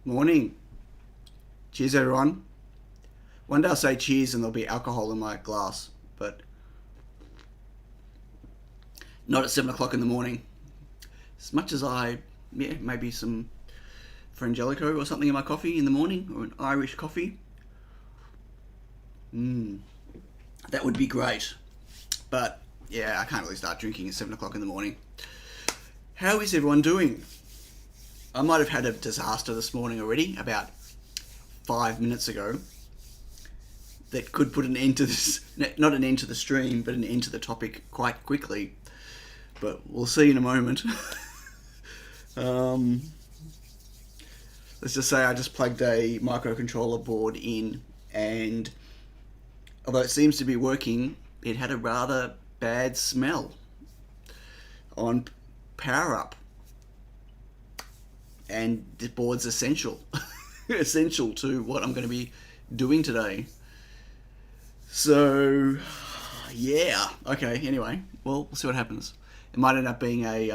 Morning. Cheers, everyone. One day I'll say cheers and there'll be alcohol in my glass, but not at 7 o'clock in the morning. As much as maybe some Frangelico or something in my coffee in the morning, or an Irish coffee. That would be great. But yeah, I can't really start drinking at 7 o'clock in the morning. How is everyone doing? I might have had a disaster this morning already, about 5 minutes ago, that could put an end to this, not an end to the stream, but an end to the topic quite quickly. But we'll see in a moment. Let's just say I just plugged a microcontroller board in, and although it seems to be working, it had a rather bad smell on power up. And the board's essential to what I'm going to be doing today. So yeah, okay, anyway, well, we'll see what happens. It might end up being a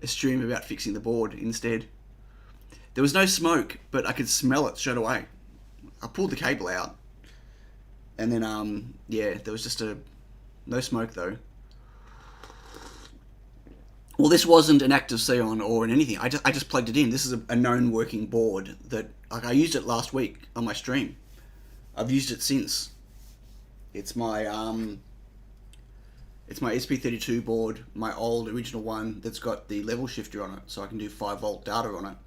stream about fixing the board instead. There was no smoke, but I could smell it straight away. I pulled the cable out, and then there was just no smoke though. Well, this wasn't an active Xeon or in anything. I just plugged it in. This is a known working board that, like, I used it last week on my stream. I've used it since. It's my SP32 board, my old original one that's got the level shifter on it, so I can do 5-volt data on it.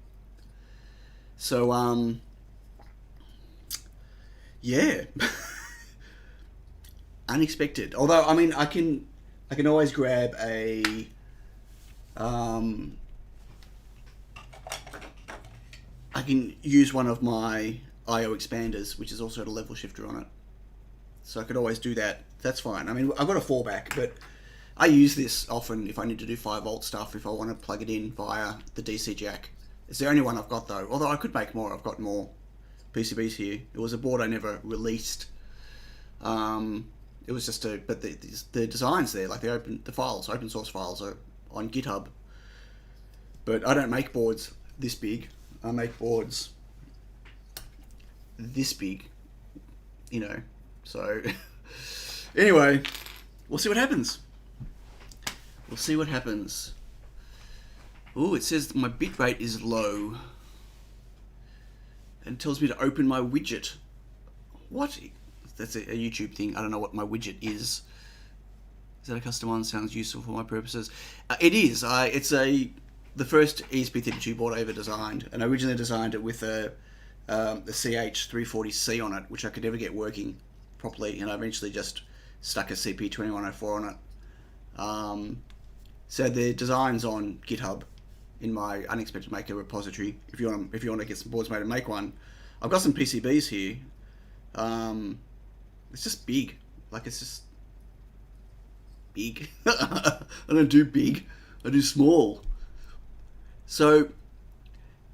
So yeah, unexpected. Although I mean, I can always grab a I can use one of my I/O expanders, which is also got a level shifter on it. So I could always do that. That's fine. I mean, I've got a fallback, but I use this often if I need to do 5-volt stuff, if I want to plug it in via the DC jack. It's the only one I've got though, although I could make more. I've got more PCBs here. It was a board I never released. It was just but the designs there, like the open source files are on GitHub. But I don't make boards this big. I make boards this big, so anyway, we'll see what happens. Oh, it says that my bitrate is low and tells me to open my widget. What? That's a YouTube thing. I don't know what my widget is. Is that a custom one? Sounds useful for my purposes. It is. It's the first ESP32 board I ever designed, and I originally designed it with the CH340C on it, which I could never get working properly, and I eventually just stuck a CP2104 on it. So the design's on GitHub in my Unexpected Maker repository. If you want to get some boards made and make one, I've got some PCBs here. It's just big, like it's just big. I don't do big, I do small. So,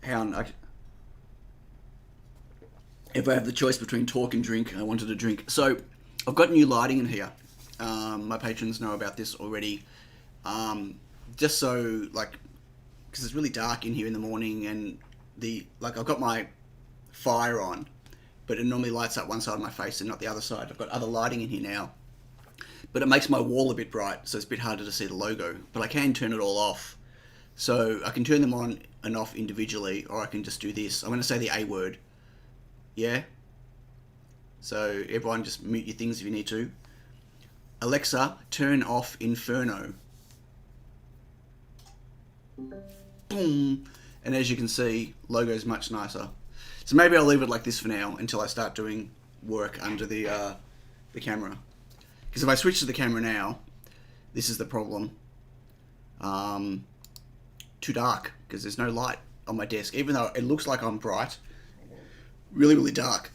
hang on. If I have the choice between talk and drink, I wanted to drink. So, I've got new lighting in here. My patrons know about this already. Just so, because it's really dark in here in the morning, and I've got my fire on, but it normally lights up one side of my face and not the other side. I've got other lighting in here now, but it makes my wall a bit bright, so it's a bit harder to see the logo. But I can turn it all off. So I can turn them on and off individually, or I can just do this. I'm going to say the A word. Yeah? So everyone just mute your things if you need to. Alexa, turn off Inferno. Boom. And as you can see, logo's much nicer. So maybe I'll leave it like this for now until I start doing work under the camera. Because if I switch to the camera now, this is the problem. Too dark, because there's no light on my desk, even though it looks like I'm bright. Really, really dark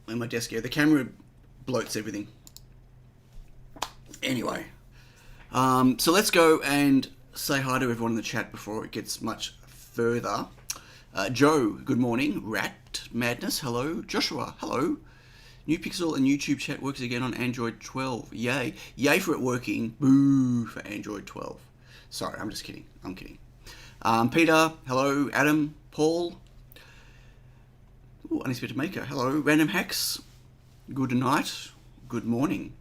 on my desk here. The camera bloats everything. Anyway, so let's go and say hi to everyone in the chat before it gets much further. Joe, good morning. Rat Madness, hello. Joshua, hello. New Pixel and YouTube chat works again on Android 12. Yay. Yay for it working. Boo for Android 12. Sorry, I'm just kidding. I'm kidding. Peter, hello. Adam, Paul, Ooh, Unexpected Maker. Hello, Random Hacks. Good night. Good morning.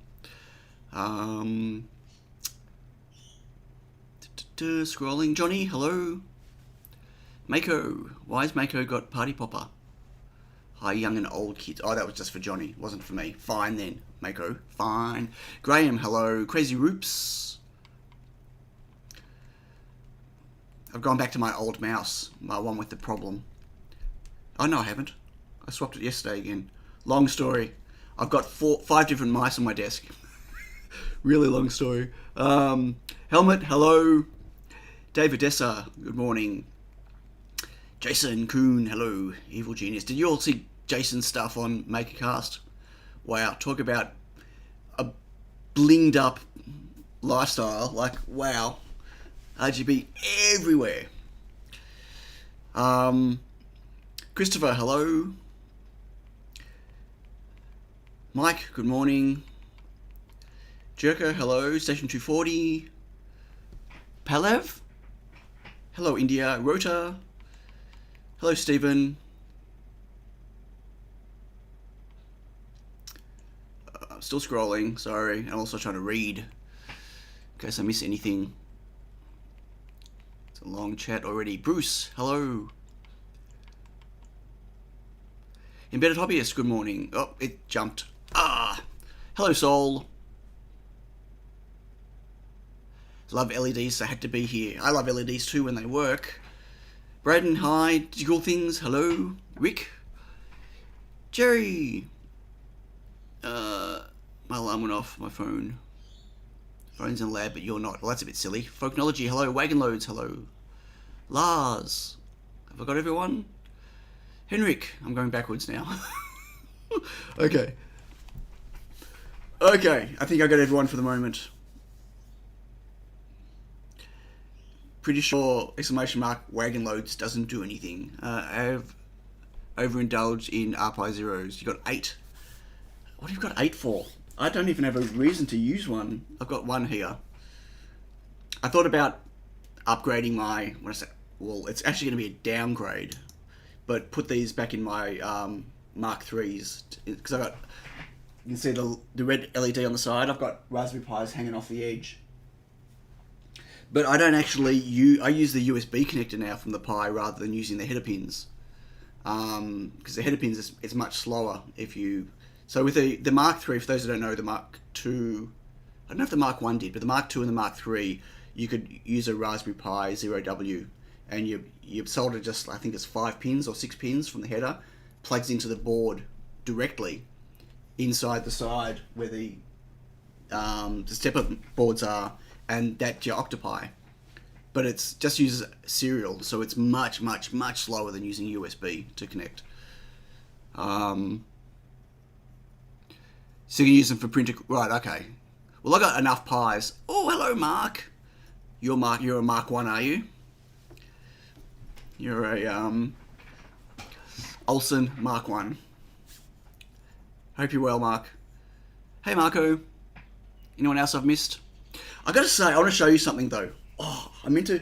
Scrolling. Johnny, hello. Mako. Why has Mako got Party Popper? Hi, young and old kids. Oh, that was just for Johnny. Wasn't for me. Fine then, Mako. Fine. Graham, hello. Crazy Roops. I've gone back to my old mouse. My one with the problem. Oh, no, I haven't. I swapped it yesterday again. Long story. I've got 5 different mice on my desk. Really long story. Helmet, hello. David Dessa, good morning. Jason Kuhn, hello. Evil Genius. Did you all see Jason's stuff on MakerCast? Wow, talk about a blinged up lifestyle. Like, wow. RGB everywhere. Christopher, hello. Mike, good morning. Jerker, hello. Station 240. Palev? Hello, India. Rota. Hello, Stephen. Still scrolling, sorry. I'm also trying to read in case I miss anything. It's a long chat already. Bruce, hello. Embedded Hobbyist, good morning. Oh, it jumped. Hello, Soul. Love LEDs, so I had to be here. I love LEDs too when they work. Braden, hi. Did you call things? Hello. Rick. Jerry. My alarm went off. My phone. Phone's in the lab, but you're not. Well, that's a bit silly. Folknology, hello. Wagon Loads, hello. Lars. Have I got everyone? Henrik. I'm going backwards now. Okay. Okay, I think I got everyone for the moment. Pretty sure exclamation mark wagon loads doesn't do anything. I've overindulged in ARPI zeros. You got 8. What have you got 8 for? I don't even have a reason to use one. I've got 1 here. I thought about upgrading my, well, it's actually going to be a downgrade, but put these back in my Mark 3s because I got, you can see the red LED on the side. I've got Raspberry Pis hanging off the edge. But I don't actually I use the USB connector now from the Pi rather than using the header pins. Because the header pins, it's much slower if you... So with the Mark III, for those who don't know, the Mark II... I don't know if the Mark I did, but the Mark II and the Mark III, you could use a Raspberry Pi 0W and you solder just, I think it's 5 pins or 6 pins from the header, plugs into the board directly inside the side where the stepper boards are, and that's your Octopi. But it just uses serial, so it's much, much, much slower than using USB to connect. So you can use them for printer... Right, okay. Well, I got enough Pis. Oh, hello, Mark. You're a Mark 1, are you? You're a Olsen Mark 1. Hope you're well, Mark. Hey, Marco. Anyone else I've missed? I gotta say, I want to show you something though. Oh, I meant to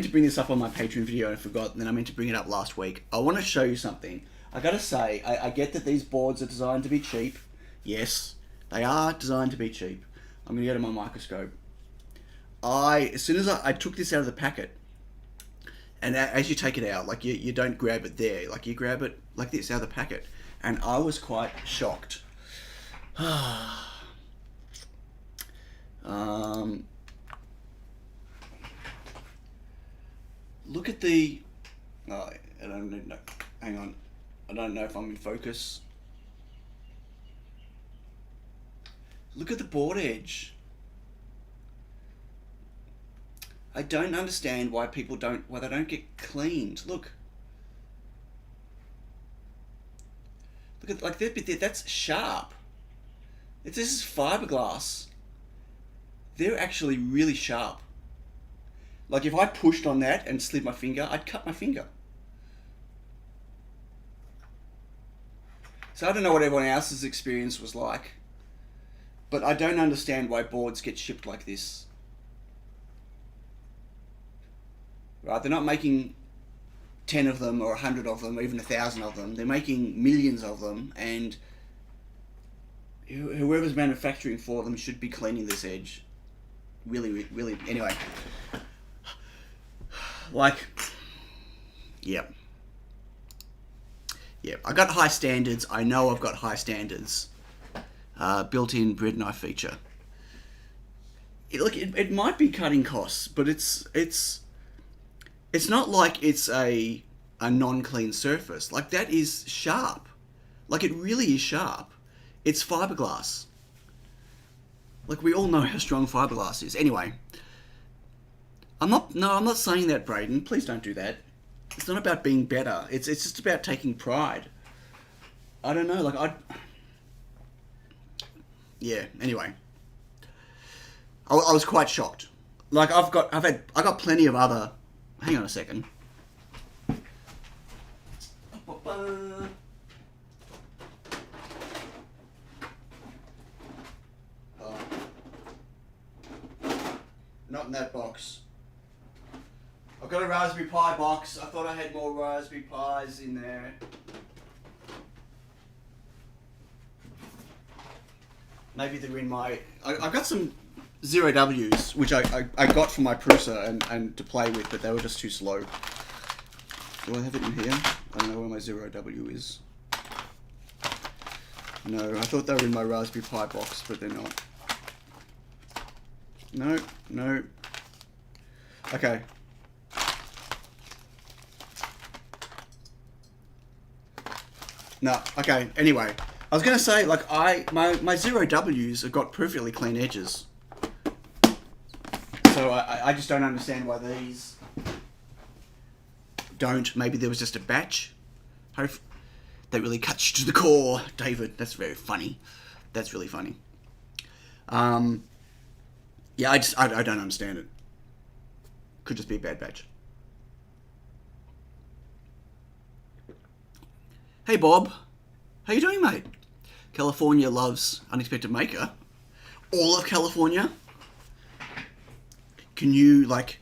bring this up on my Patreon video and I forgot, and then I meant to bring it up last week. I want to show you something. I gotta say, I get that these boards are designed to be cheap. Yes, they are designed to be cheap. I'm gonna go to my microscope. As soon as I took this out of the packet, and as you take it out, like you don't grab it there, like you grab it like this out of the packet, and I was quite shocked. Look at the... Oh, I don't know. Hang on. I don't know if I'm in focus. Look at the board edge. I don't understand why they don't get cleaned. Look. Look at, like, that bit there, that's sharp. If this is fiberglass, they're actually really sharp. Like if I pushed on that and slid my finger, I'd cut my finger. So I don't know what everyone else's experience was like, but I don't understand why boards get shipped like this. Right, they're not making 10 of them or 100 of them or even 1,000 of them. They're making millions of them, and whoever's manufacturing for them should be cleaning this edge. Really, really. Anyway, like, yeah. I got high standards. I know I've got high standards. Built-in bread knife feature. It might be cutting costs, but it's not like it's a non-clean surface. Like, that is sharp. Like, it really is sharp. It's fiberglass. Like, we all know how strong fiberglass is. Anyway, I'm not saying that, Braden. Please don't do that. It's not about being better. It's just about taking pride. I don't know, like, yeah, anyway. I was quite shocked. Like, I got plenty of other. Hang on a second. Not in that box. I've got a Raspberry Pi box. I thought I had more Raspberry Pis in there. Maybe they're in my. I've got some 0Ws, which I got from my Prusa and to play with, but they were just too slow. Do I have it in here? I don't know where my 0W is. No, I thought they were in my Raspberry Pi box, but they're not. No. Okay. No, okay, anyway. I was going to say, like, my 0Ws have got perfectly clean edges. So I just don't understand why these don't. Maybe there was just a batch. That really cuts you to the core, David. That's very funny. That's really funny. Yeah, I don't understand it. Could just be a bad batch. Hey Bob, how you doing, mate? California loves Unexpected Maker. All of California. Can you, like,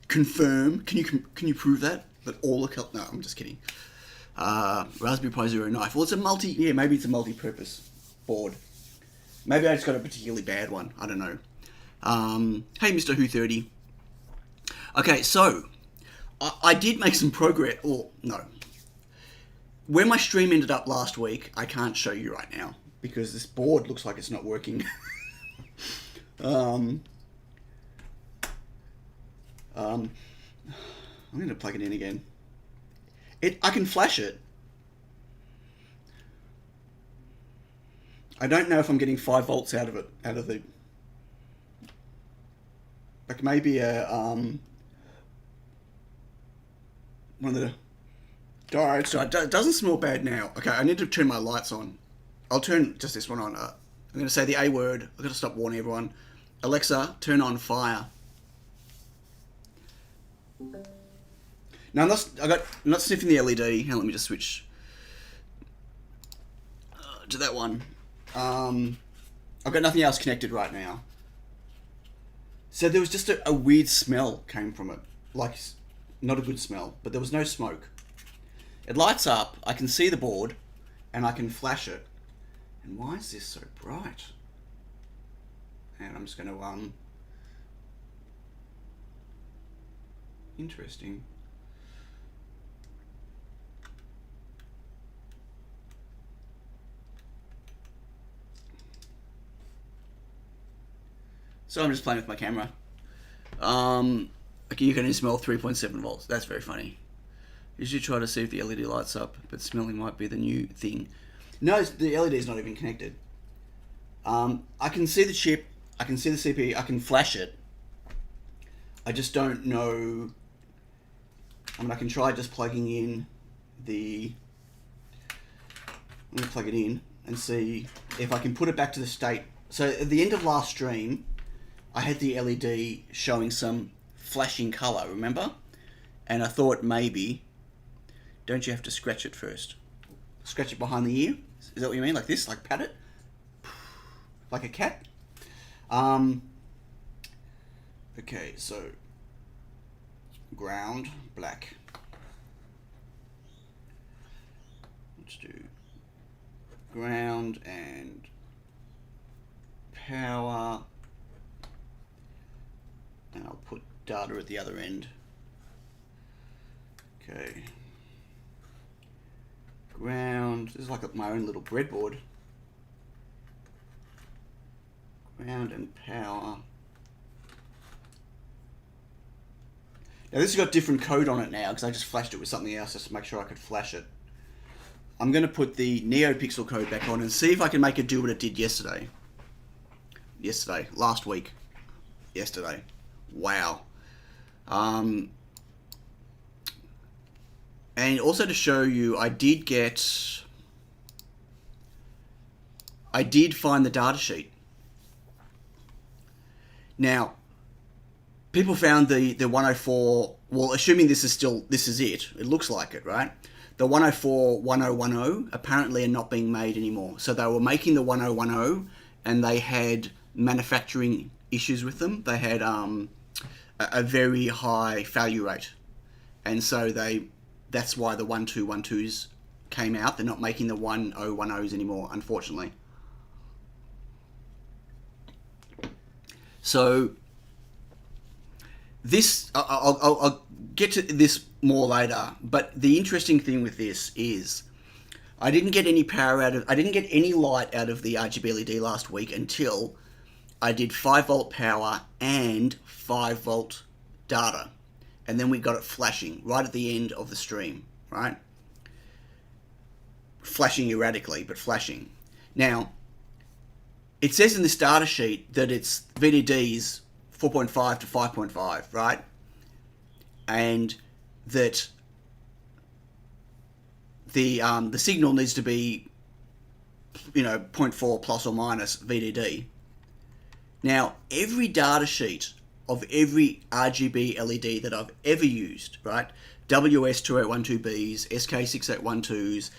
confirm? Can you prove that all of No, I'm just kidding. Raspberry Pi Zero knife. Well, maybe it's a multi-purpose board. Maybe I just got a particularly bad one. I don't know. Hey, Mr. Who 30. Okay, so I did make some progress. Or no. Where my stream ended up last week, I can't show you right now because this board looks like it's not working. I'm going to plug it in again. I can flash it. I don't know if I'm getting 5 volts out of the. Like maybe one of the diodes. So it doesn't smell bad now. Okay, I need to turn my lights on. I'll turn just this one on. I'm going to say the A word. I've got to stop warning everyone. Alexa, turn on fire. Now I'm not sniffing the LED. Hang on, let me just switch to that one. I've got nothing else connected right now. So there was just a weird smell came from it. Like, not a good smell, but there was no smoke. It lights up, I can see the board, and I can flash it. And why is this so bright? And I'm just going to, interesting. So I'm just playing with my camera. Okay, you can only smell 3.7 volts. That's very funny. You should try to see if the LED lights up, but smelling might be the new thing. No, the LED is not even connected. I can see the chip. I can see the CPU. I can flash it. I just don't know. I mean, I can try just plugging in the. I'm going to plug it in and see if I can put it back to the state. So at the end of last stream, I had the LED showing some flashing colour, remember? And I thought maybe, don't you have to scratch it first? Scratch it behind the ear? Is that what you mean? Like this? Like pat it? Like a cat? Okay, so ground, black. let's do ground and power, and I'll put data at the other end. Okay. Ground, this is like my own little breadboard. Ground and power. Now this has got different code on it now because I just flashed it with something else just to make sure I could flash it. I'm going to put the NeoPixel code back on and see if I can make it do what it did yesterday. Last week. Yesterday. Wow. And also to show you, I did find the data sheet. Now, people found the 104, well, assuming this is it. It looks like it, right? The 104 1010 apparently are not being made anymore. So they were making the 1010 and they had manufacturing issues with them. They had a very high failure rate. And so that's why the 1212s came out. They're not making the 1010s anymore, unfortunately. So this, I'll get to this more later, but the interesting thing with this is I didn't get any light out of the RGB LED last week until I did 5 volt power and 5 volt data. And then we got it flashing right at the end of the stream, right? Flashing erratically, but flashing. Now, it says in this data sheet that it's VDDs 4.5 to 5.5, right? And that the signal needs to be, 0.4 plus or minus VDD. Now, every data sheet of every RGB LED that I've ever used, right? WS2812Bs, SK6812s,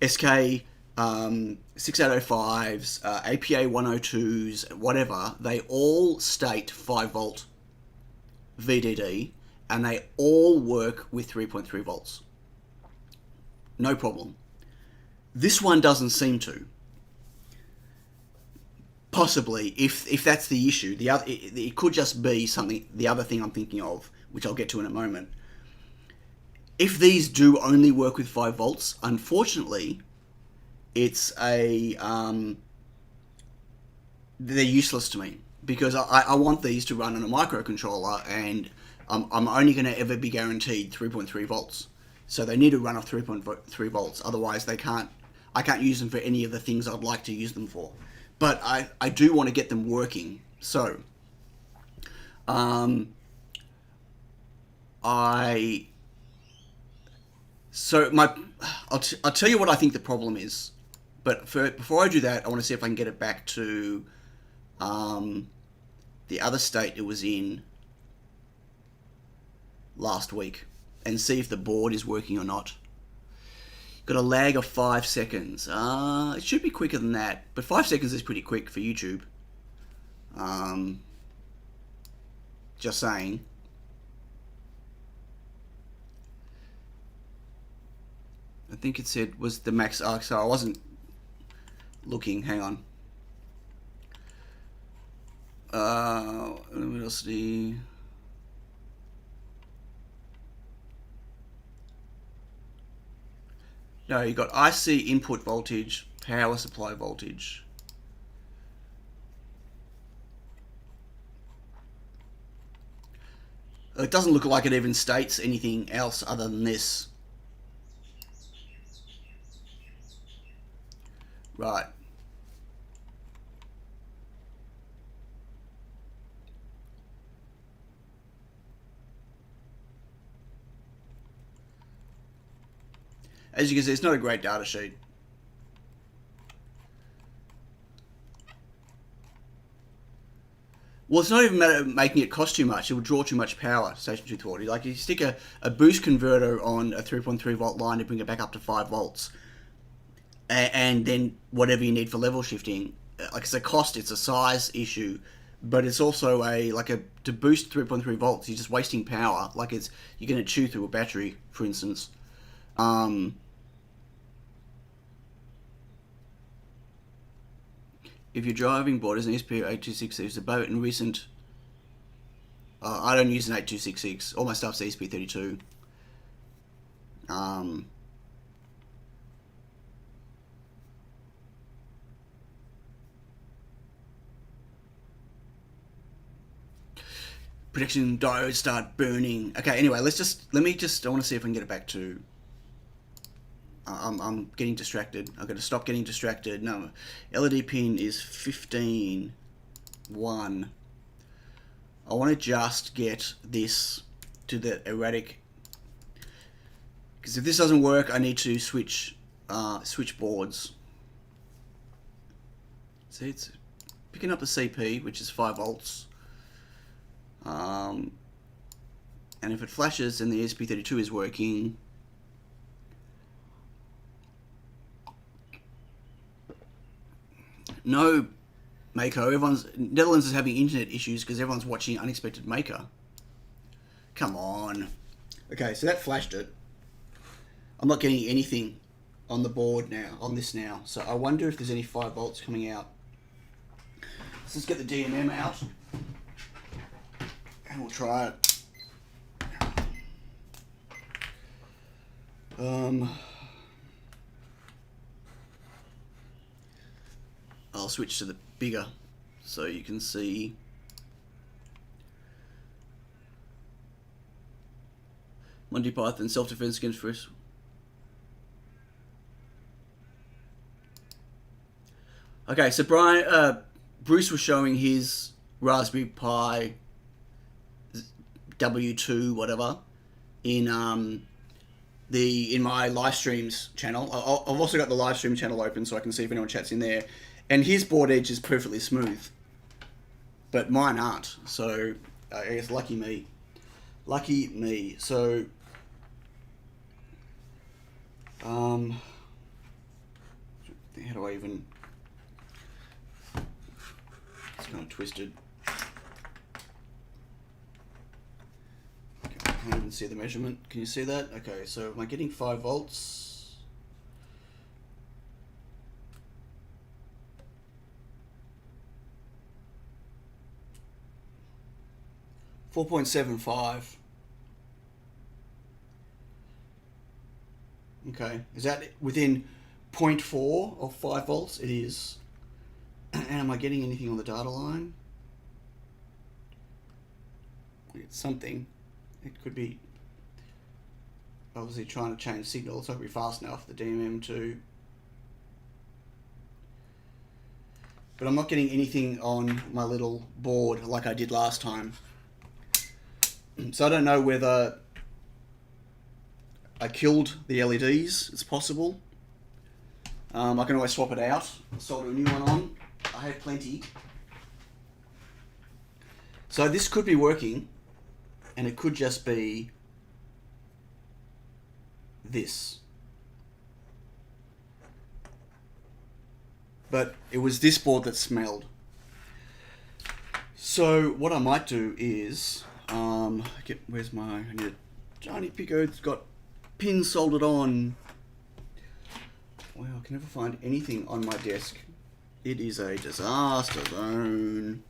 SK 6805s, APA 102s, whatever, they all state 5 volt VDD and they all work with 3.3 volts. No problem. This one doesn't seem to. Possibly, if that's the issue. It could just be something, the other thing I'm thinking of, which I'll get to in a moment. If these do only work with 5 volts, unfortunately, it's they're useless to me because I want these to run on a microcontroller and I'm only going to ever be guaranteed 3.3 volts. So they need to run off 3.3 volts. Otherwise, I can't use them for any of the things I'd like to use them for. But I do want to get them working. So, I'll tell you what I think the problem is. But before I do that, I want to see if I can get it back to the other state it was in last week and see if the board is working or not. Got a lag of 5 seconds. It should be quicker than that, but 5 seconds is pretty quick for YouTube. Just saying. I think it said was the max. So I wasn't looking. Hang on. Luminosity. No, you got IC input voltage, power supply voltage. It doesn't look like it even states anything else other than this. Right. As you can see, it's not a great data sheet. Well, it's not even a matter of making it cost too much. It will draw too much power, station 240. Like, you stick a boost converter on a 3.3 volt line to bring it back up to 5 volts. And then whatever you need for level shifting. Like, it's a cost, it's a size issue. But it's also to boost 3.3 volts, you're just wasting power. Like, you're going to chew through a battery, for instance. if your driving board is an ESP8266, about in recent... I don't use an 8266. All my stuff's ESP32. Protection diodes start burning. Okay, anyway, I want to see if I can get it back to... I'm getting distracted. I've got to stop getting distracted. No, LED pin is 15, 1. I want to just get this to the erratic, because if this doesn't work, I need to switch boards. See, it's picking up the CP, which is 5 volts. And if it flashes and the ESP32 is working, no, Mako, Netherlands is having internet issues because everyone's watching Unexpected Maker. Come on. Okay, so that flashed it. I'm not getting anything on the board now, on this now. So I wonder if there's any 5 volts coming out. Let's just get the DMM out. And we'll try it. I'll switch to the bigger so you can see. Monty Python self-defense against first. Okay, so Bruce was showing his Raspberry Pi W2 whatever in my live streams channel. I've also got the live stream channel open so I can see if anyone chats in there. And his board edge is perfectly smooth, but mine aren't. So I guess lucky me. Lucky me. So how do I even? It's kind of twisted. Okay, I can't even see the measurement. Can you see that? Okay, so am I getting 5 volts? 4.75. Okay, is that within 0.4 of 5 volts? It is. And am I getting anything on the data line? It's something. It could be obviously trying to change signal. It's not going to be fast enough, the DMM2. But I'm not getting anything on my little board like I did last time. So I don't know whether I killed the LEDs. It's possible. I can always swap it out, solder a new one on. I have plenty. So this could be working, and it could just be this. But it was this board that smelled. So what I might do is... where's my... I need a tiny pico that's got pins soldered on. Well, I can never find anything on my desk. It is a disaster zone.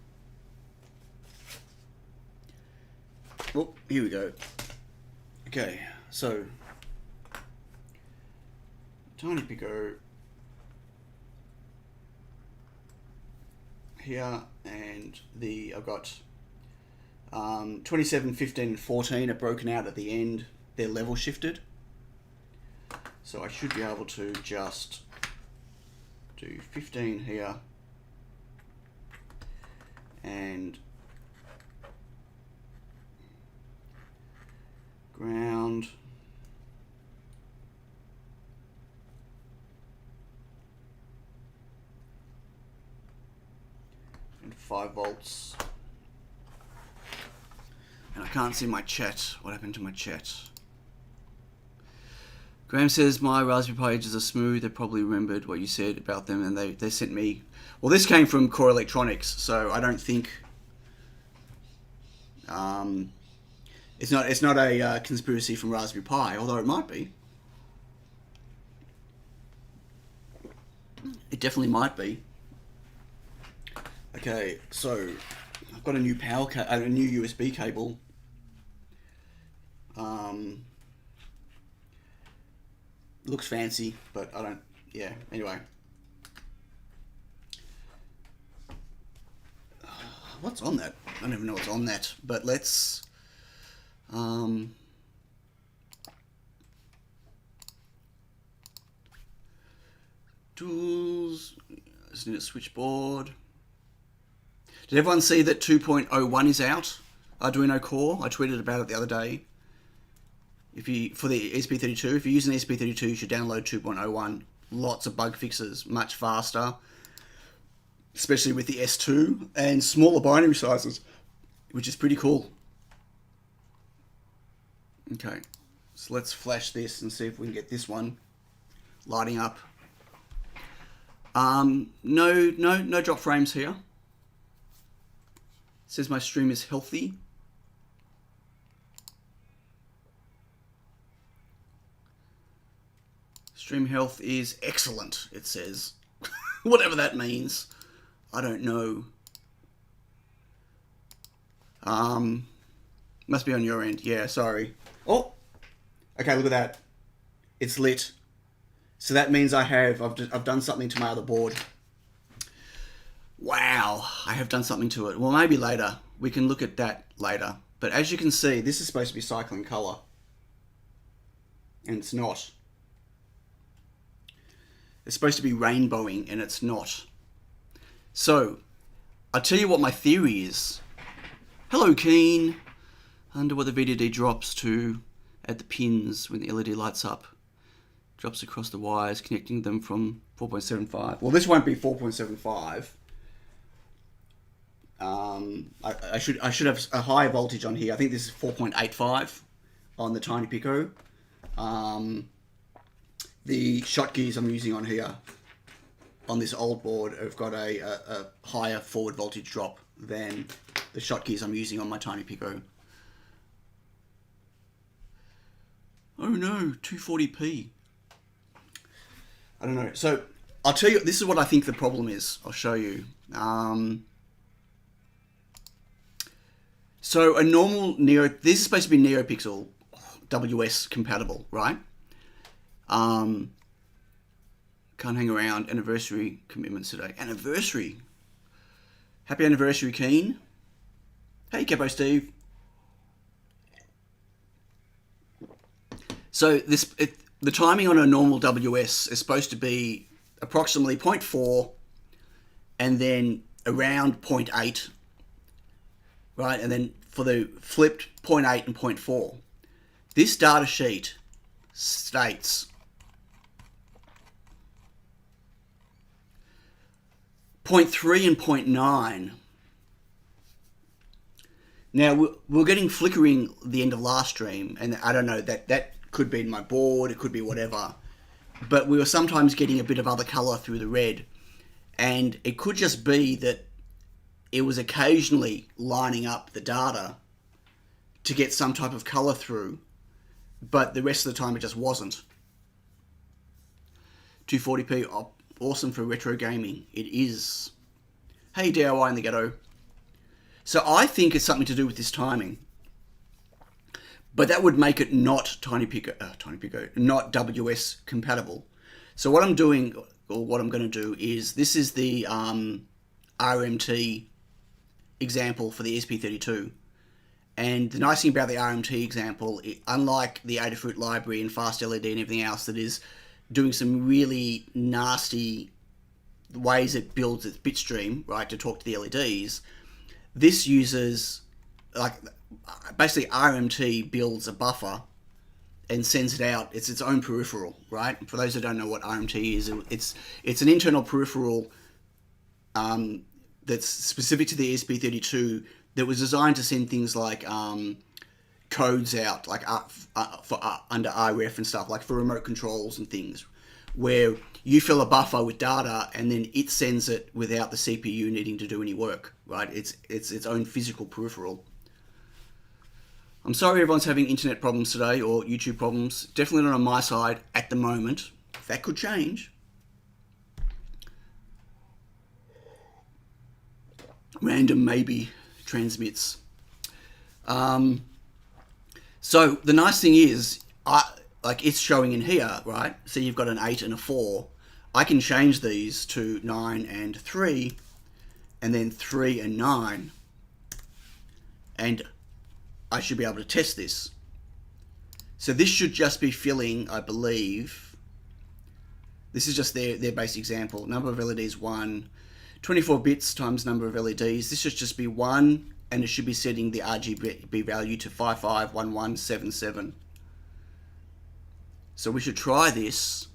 Oh, here we go. Okay, so... tiny pico here, and I've got 27, 15, and 14 are broken out at the end. They're level shifted. So I should be able to just do 15 here and ground. And 5 volts. And I can't see my chat. What happened to my chat? Graham says, my Raspberry Pi edges are smooth. They probably remembered what you said about them, and they sent me... Well, this came from Core Electronics, so I don't think... It's not a conspiracy from Raspberry Pi, although it might be. It definitely might be. Okay, so I've got a new a new USB cable. Looks fancy, but I don't. Yeah. Anyway, what's on that? I don't even know what's on that. But let's. Tools. Just need a switchboard. Did everyone see that 2.01 is out? Arduino Core. I tweeted about it the other day. If you for the ESP32, if you're using ESP32, you should download 2.01. Lots of bug fixes, much faster, especially with the S2 and smaller binary sizes, which is pretty cool. Okay, so let's flash this and see if we can get this one lighting up. No drop frames here. It says my stream is healthy. Stream health is excellent, it says. Whatever that means. I don't know. Must be on your end. Yeah, sorry. Oh! Okay, look at that. It's lit. So that means I've done something to my other board. Wow, I have done something to it. Well, maybe later. We can look at that later. But as you can see, this is supposed to be cycling color. And it's not. It's supposed to be rainbowing, and it's not. So, I'll tell you what my theory is. Hello, Keen. I wonder what the VDD drops to at the pins when the LED lights up. Drops across the wires, connecting them from 4.75. Well, this won't be 4.75. I should have a higher voltage on here. I think this is 4.85 on the Tiny Pico. The shot gears I'm using on here, on this old board, have got a higher forward voltage drop than the shot gears I'm using on my Tiny Pico. Oh no, 240p. I don't know. So I'll tell you, this is what I think the problem is. I'll show you. So a normal this is supposed to be NeoPixel WS compatible, right? Can't hang around. Anniversary commitments today. Anniversary. Happy anniversary, Keen. Hey, Capo Steve. So the timing on a normal WS is supposed to be approximately 0.4 and then around 0.8, right? And then for the flipped 0.8 and 0.4. This data sheet states 0.3 and 0.9. Now, we're getting flickering the end of last stream, and I don't know, that could be in my board, it could be whatever, but we were sometimes getting a bit of other colour through the red, and it could just be that it was occasionally lining up the data to get some type of colour through, but the rest of the time it just wasn't. 240p, oh, awesome for retro gaming. It is. Hey, DIY in the ghetto. So I think it's something to do with this timing. But that would make it not Tiny Pico, not WS compatible. So what I'm doing, or what I'm going to do, is this is the RMT example for the ESP32. And the nice thing about the RMT example, unlike the Adafruit library and Fast LED and everything else that is doing some really nasty ways it builds its bit stream, right, to talk to the LEDs, this uses, like, basically RMT builds a buffer and sends it out. It's its own peripheral, right? For those who don't know what RMT is, it's an internal peripheral that's specific to the ESP32 that was designed to send things like codes out, like under iRef and stuff, like for remote controls and things, where you fill a buffer with data and then it sends it without the CPU needing to do any work, right? It's its own physical peripheral. I'm sorry everyone's having internet problems today, or YouTube problems. Definitely not on my side at the moment. That could change. random maybe transmits. So the nice thing is, like it's showing in here, right? So you've got an 8 and a 4. I can change these to 9 and 3, and then 3 and 9, and I should be able to test this. So this should just be filling, I believe. This is just their base example. Number of LEDs 1, 24 bits times number of LEDs. This should just be 1, and it should be setting the RGB value to 551177. So we should try this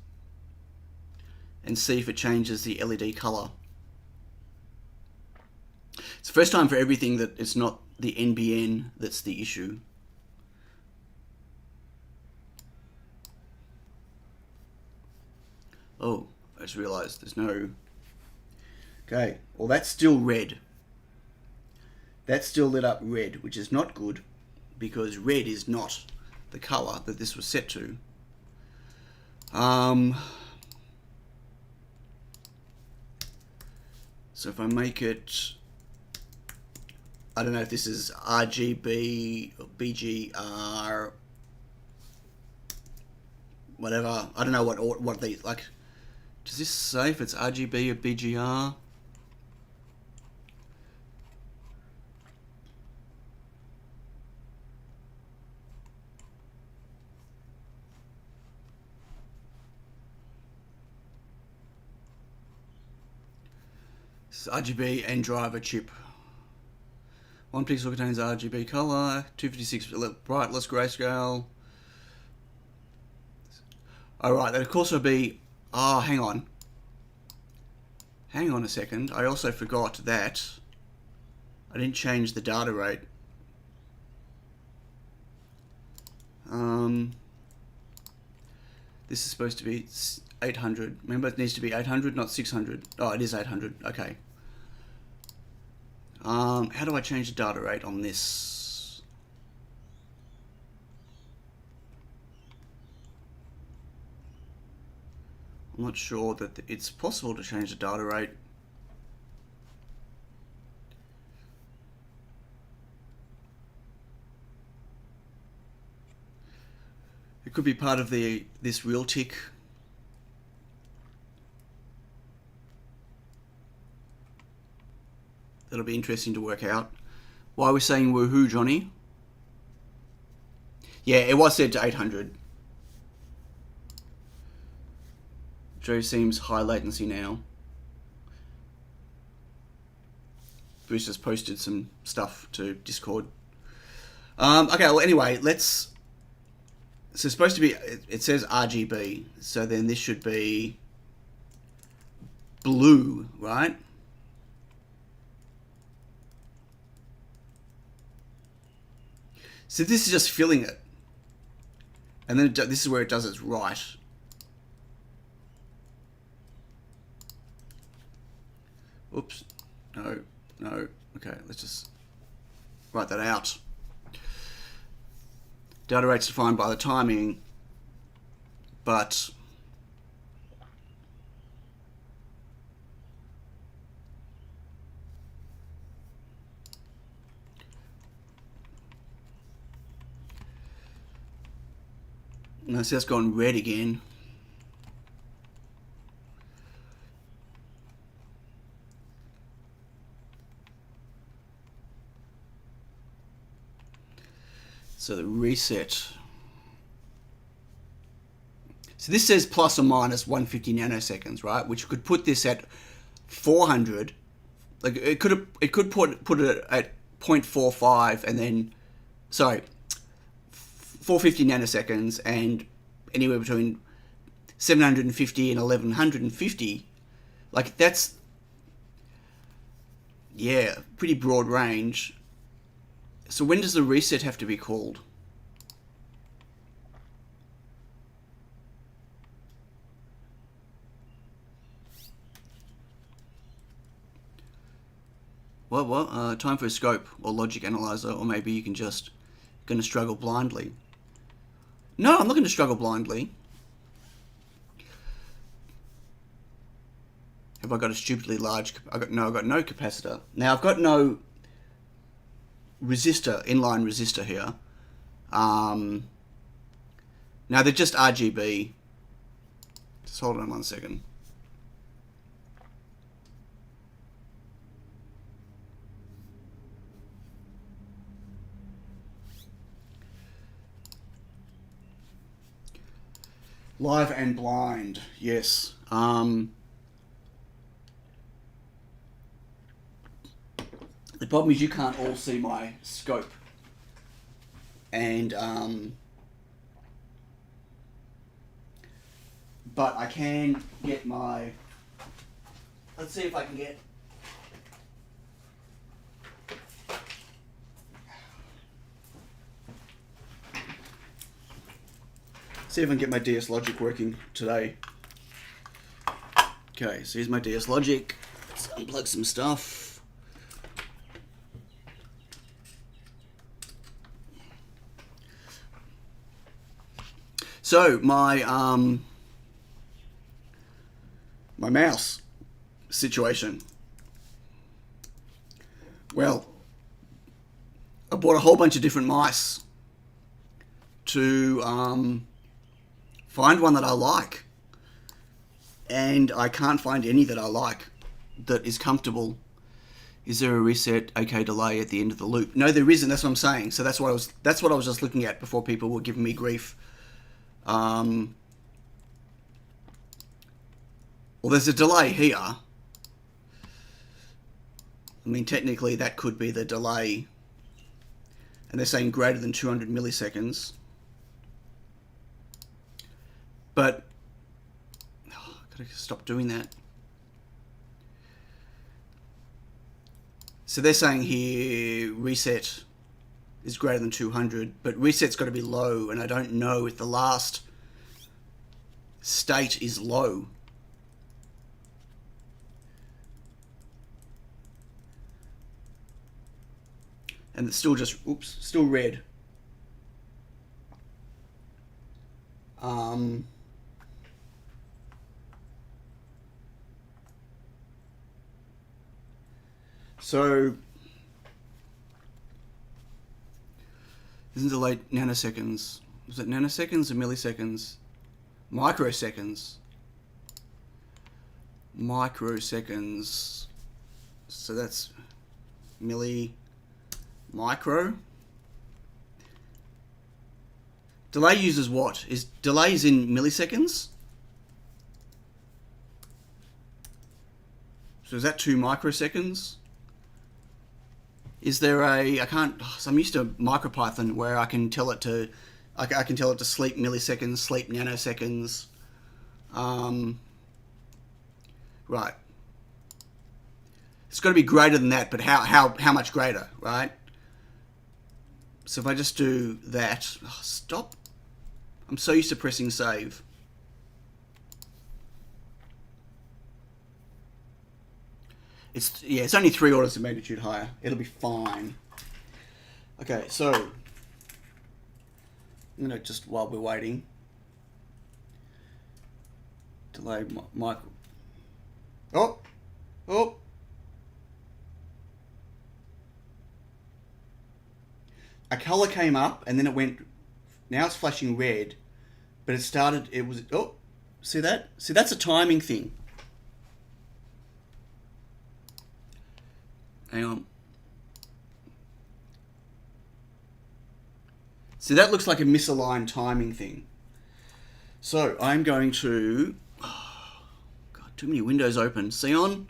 and see if it changes the LED color. It's the first time for everything that it's not the NBN that's the issue. Oh, I just realized there's no... Okay, well that's still red. That's still lit up red, which is not good, because red is not the color that this was set to. So if I make it, I don't know if this is RGB or BGR, whatever. I don't know what they like. Does this say if it's RGB or BGR? RGB and driver chip. 1 pixel contains RGB color, 256 bright, less grayscale. Alright, that of course would be... Oh, hang on. Hang on a second. I also forgot that I didn't change the data rate. This is supposed to be 800. Remember, it needs to be 800, not 600. Oh, it is 800. Okay. How do I change the data rate on this? I'm not sure that it's possible to change the data rate. It could be part of this real tick. That'll be interesting to work out. Why are we saying woohoo, Johnny? Yeah, it was set to 800. Joe seems high latency now. Bruce just posted some stuff to Discord. Okay, well anyway, let's... So it's supposed to be... It says RGB, so then this should be blue, right? So this is just filling it. And then this is where it does its right. Oops. No. Okay, let's just write that out. Data rate's defined by the timing, but no, so that's gone red again. So the reset. So this says plus or minus 150 nanoseconds, right? Which could put this at 400. Like it could put it at 0.45 and then, sorry, 450 nanoseconds and anywhere between 750 and 1150. Like that's, yeah, pretty broad range. So when does the reset have to be called? What? Time for a scope or logic analyzer, or maybe you can just going to struggle blindly. No, I'm not going to struggle blindly. Have I got a stupidly large? I've got no capacitor. Now I've got no resistor, inline resistor here. Now they're just RGB. Just hold on 1 second. Live and blind, yes. The problem is you can't all see my scope. And, but I can get my, let's see if I can get, see if I can get my DS Logic working today. Okay, so here's my DS Logic. Let's unplug some stuff. So my my mouse situation. Well, I bought a whole bunch of different mice to find one that I like, and I can't find any that I like that is comfortable. Is there a reset OK delay at the end of the loop? No, there isn't. That's what I'm saying. So that's what I was just looking at before people were giving me grief. Well, there's a delay here. I mean, technically that could be the delay, and they're saying greater than 200 milliseconds. But I've got to stop doing that. So they're saying here reset is greater than 200, but reset's got to be low, and I don't know if the last state is low. And it's still just, oops, still red. So isn't delayed nanoseconds? Was it nanoseconds or milliseconds? Microseconds. Microseconds. So that's micro. Delay uses what? Is delays in milliseconds? So is that 2 microseconds? Is there a, so I'm used to MicroPython where I can tell it to, I can tell it to sleep milliseconds, sleep nanoseconds. Right. It's got to be greater than that, but how much greater, right? So if I just do that, stop. I'm so used to pressing save. It's only 3 orders of magnitude higher. It'll be fine. Okay, so I'm gonna just, while we're waiting, delay micro. Oh. A color came up and then it went. Now it's flashing red, but it was. Oh, see that? See, that's a timing thing. Hang on. So that looks like a misaligned timing thing. So I'm going to, God, too many windows open. Xeon.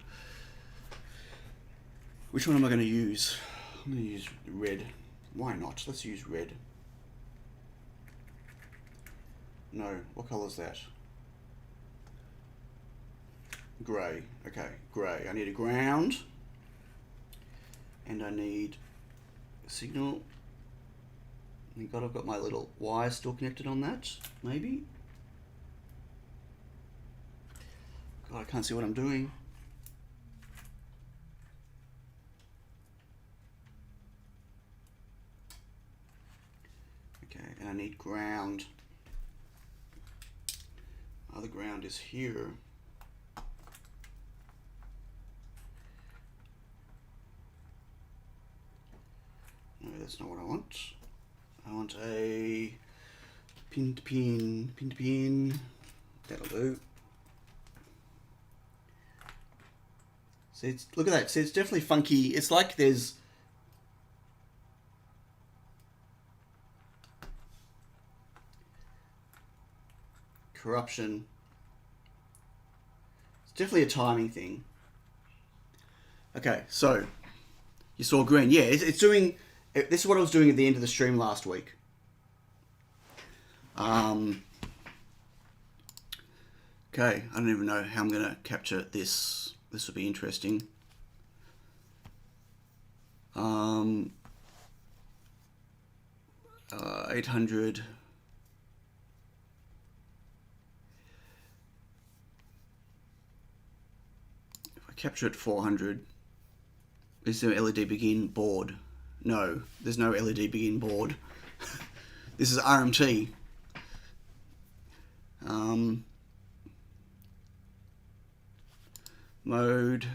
Which one am I going to use? I'm going to use red. Why not? Let's use red. No, what color is that? Grey. Okay, grey. I need a ground. And I need a signal. Thank God I've got my little wire still connected on that, maybe. God, I can't see what I'm doing. Okay, and I need ground. Other ground is here. that's not what I want. I want a pin to pin, pin to pin. That'll do. See, look at that. See, it's definitely funky. It's like there's corruption. It's definitely a timing thing. Okay, so you saw green. Yeah, it's doing. This is what I was doing at the end of the stream last week. Okay, I don't even know how I'm gonna capture this. This will be interesting. 800. If I capture at 400, is there LED begin board? No, there's no LED begin board. This is RMT. Mode.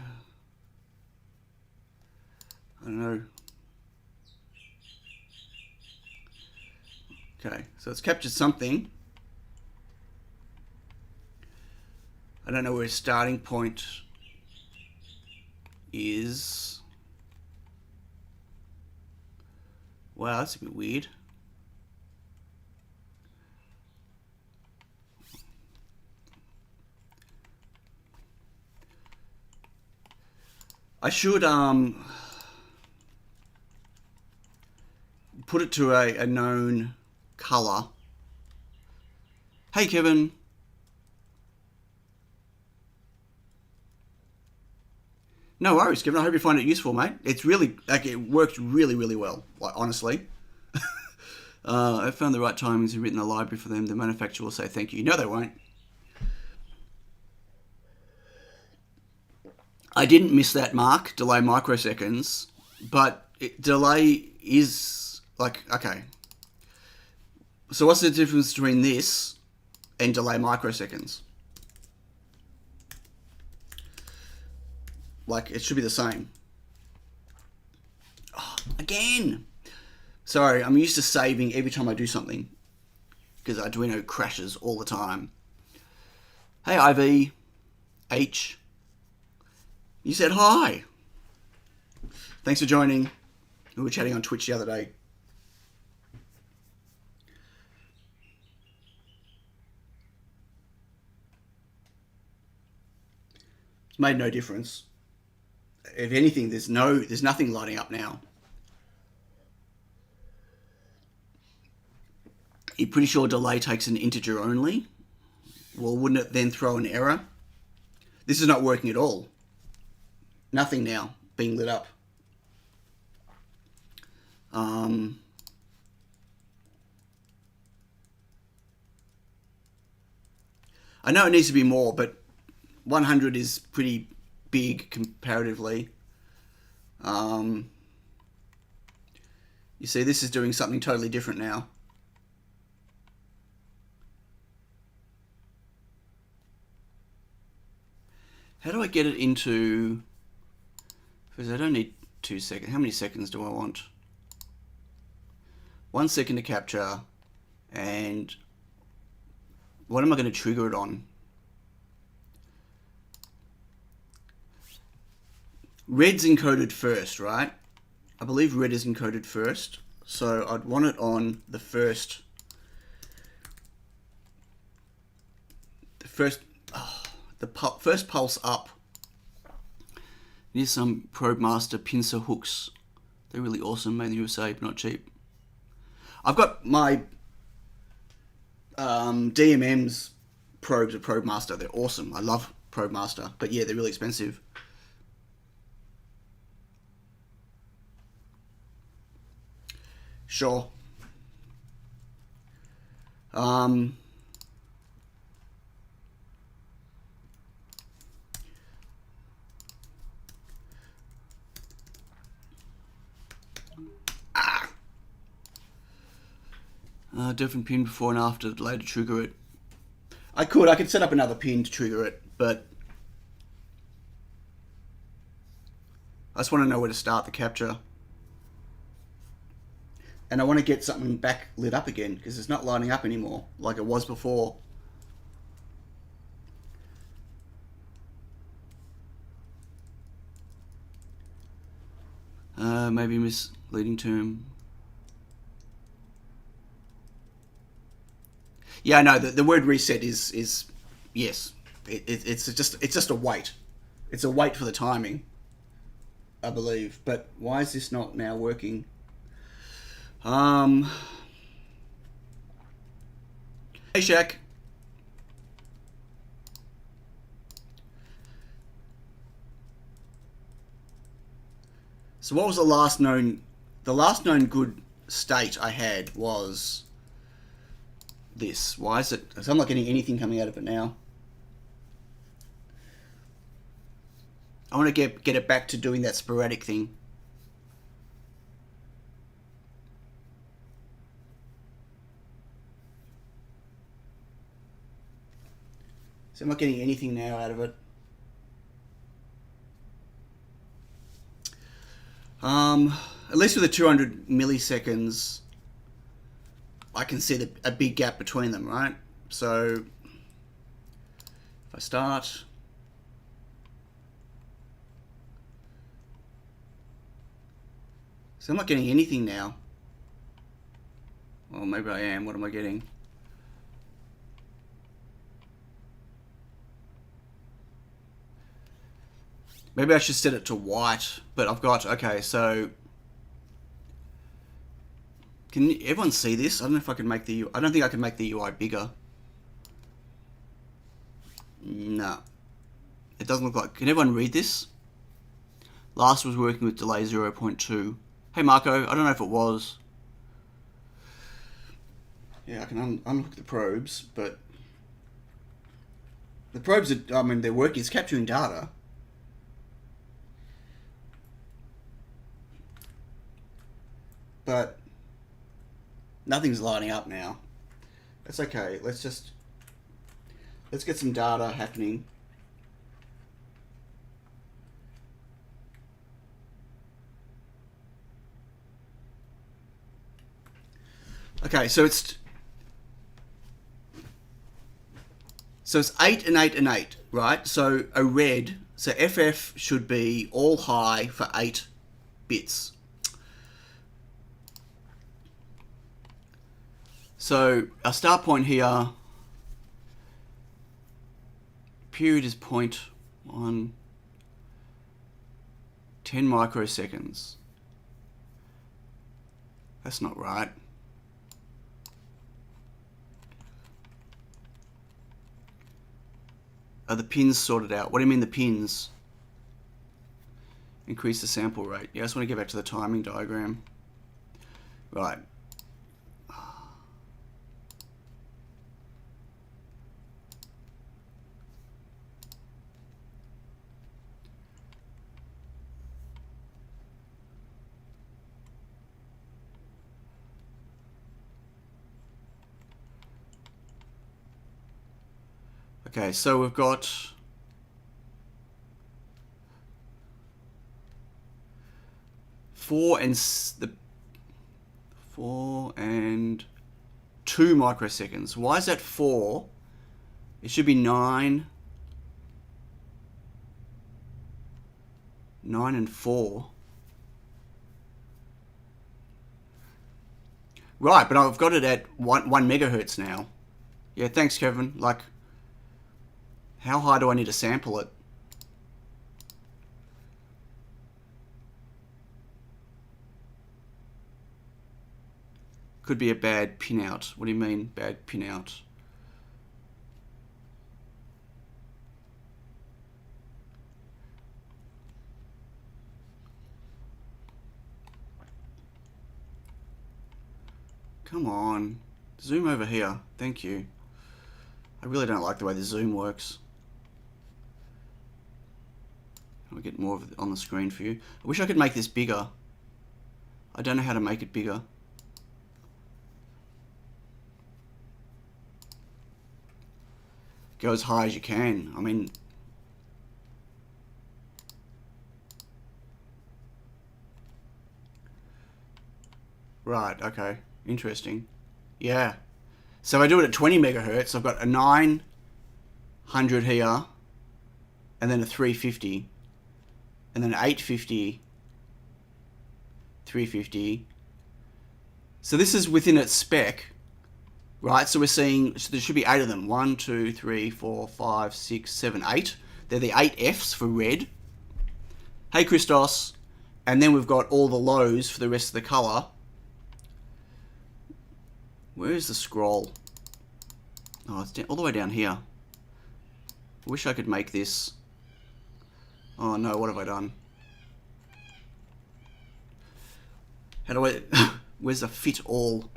I don't know. Okay, so it's captured something. I don't know where its starting point is. Wow, that's a bit weird. I should put it to a known color. Hey Kevin. No worries, Kevin. I hope you find it useful, mate. It's really, like, it works really, really well. Like, honestly. I found the right timings and written a library for them. The manufacturer will say thank you. No, they won't. I didn't miss that mark, delay microseconds, but delay is like, okay. So what's the difference between this and delay microseconds? Like, it should be the same. Oh, again. Sorry, I'm used to saving every time I do something, because Arduino crashes all the time. Hey, IV. H. You said hi. Thanks for joining. We were chatting on Twitch the other day. It's made no difference. If anything, there's nothing lighting up now. You're pretty sure delay takes an integer only? Well, wouldn't it then throw an error? This is not working at all. Nothing now being lit up. I know it needs to be more, but 100 is pretty big comparatively. You see, this is doing something totally different now. How do I get it into... Because I don't need 2 seconds. How many seconds do I want? 1 second to capture. And what am I going to trigger it on? Red's encoded first, right? I believe red is encoded first. So I'd want it on the first... first pulse up. Here's some Probe Master pincer hooks. They're really awesome, made in the USA, but not cheap. I've got my DMM's probes at Probe Master. They're awesome. I love Probe Master, but yeah, they're really expensive. Sure. Different pin before and after delay to trigger it. I could set up another pin to trigger it, but I just want to know where to start the capture. and I want to get something back lit up again because it's not lighting up anymore like it was before. Maybe misleading term. Yeah, no, the word reset is yes. It's just a wait. It's a wait for the timing, I believe. But why is this not now working? Hey, Shaq. So what was the last known good state I had was this. Why is it? So I'm not getting anything coming out of it now. I want to get it back to doing that sporadic thing. So I'm not getting anything now out of it. At least with the 200 milliseconds, I can see a big gap between them, right? So if I start, so I'm not getting anything now. Well, maybe I am. What am I getting? Maybe I should set it to white, but I've got, okay, so can everyone see this? I don't know if I can make I don't think I can make the UI bigger. No. It doesn't look like, can everyone read this? Last was working with delay 0.2. Hey Marco, I don't know if it was. Yeah, I can unhook the probes, but the probes are, I mean, they're working, it's capturing data. But nothing's lighting up now. That's okay. Let's get some data happening. Okay, so it's 8 and 8 and 8, right? So a red, so FF should be all high for 8 bits. So our start point here, period is 0.1, 10 microseconds. That's not right. Are the pins sorted out? What do you mean the pins? Increase the sample rate. Yeah, I just want to get back to the timing diagram. Right. Okay, so we've got four and 2 microseconds. Why is that 4? It should be 9 and 4. Right, but I've got it at 1 megahertz now. Yeah, thanks, Kevin. Like, how high do I need to sample it? Could be a bad pinout. What do you mean, bad pinout? Come on. Zoom over here. Thank you. I really don't like the way the zoom works. I'll get more of it on the screen for you. I wish I could make this bigger. I don't know how to make it bigger. Go as high as you can. I mean, Right, okay. Interesting. Yeah. So if I do it at 20 megahertz, I've got a 900 here, and then a 350, and then an 850, 350. So this is within its spec, right? So we're seeing, so there should be 8 of them. 1, 2, 3, 4, 5, 6, 7, 8. They're the 8 Fs for red. Hey, Christos. And then we've got all the lows for the rest of the color. Where is the scroll? Oh, it's all the way down here. I wish I could make this. Oh no, what have I done? How do I... Where's the fit all?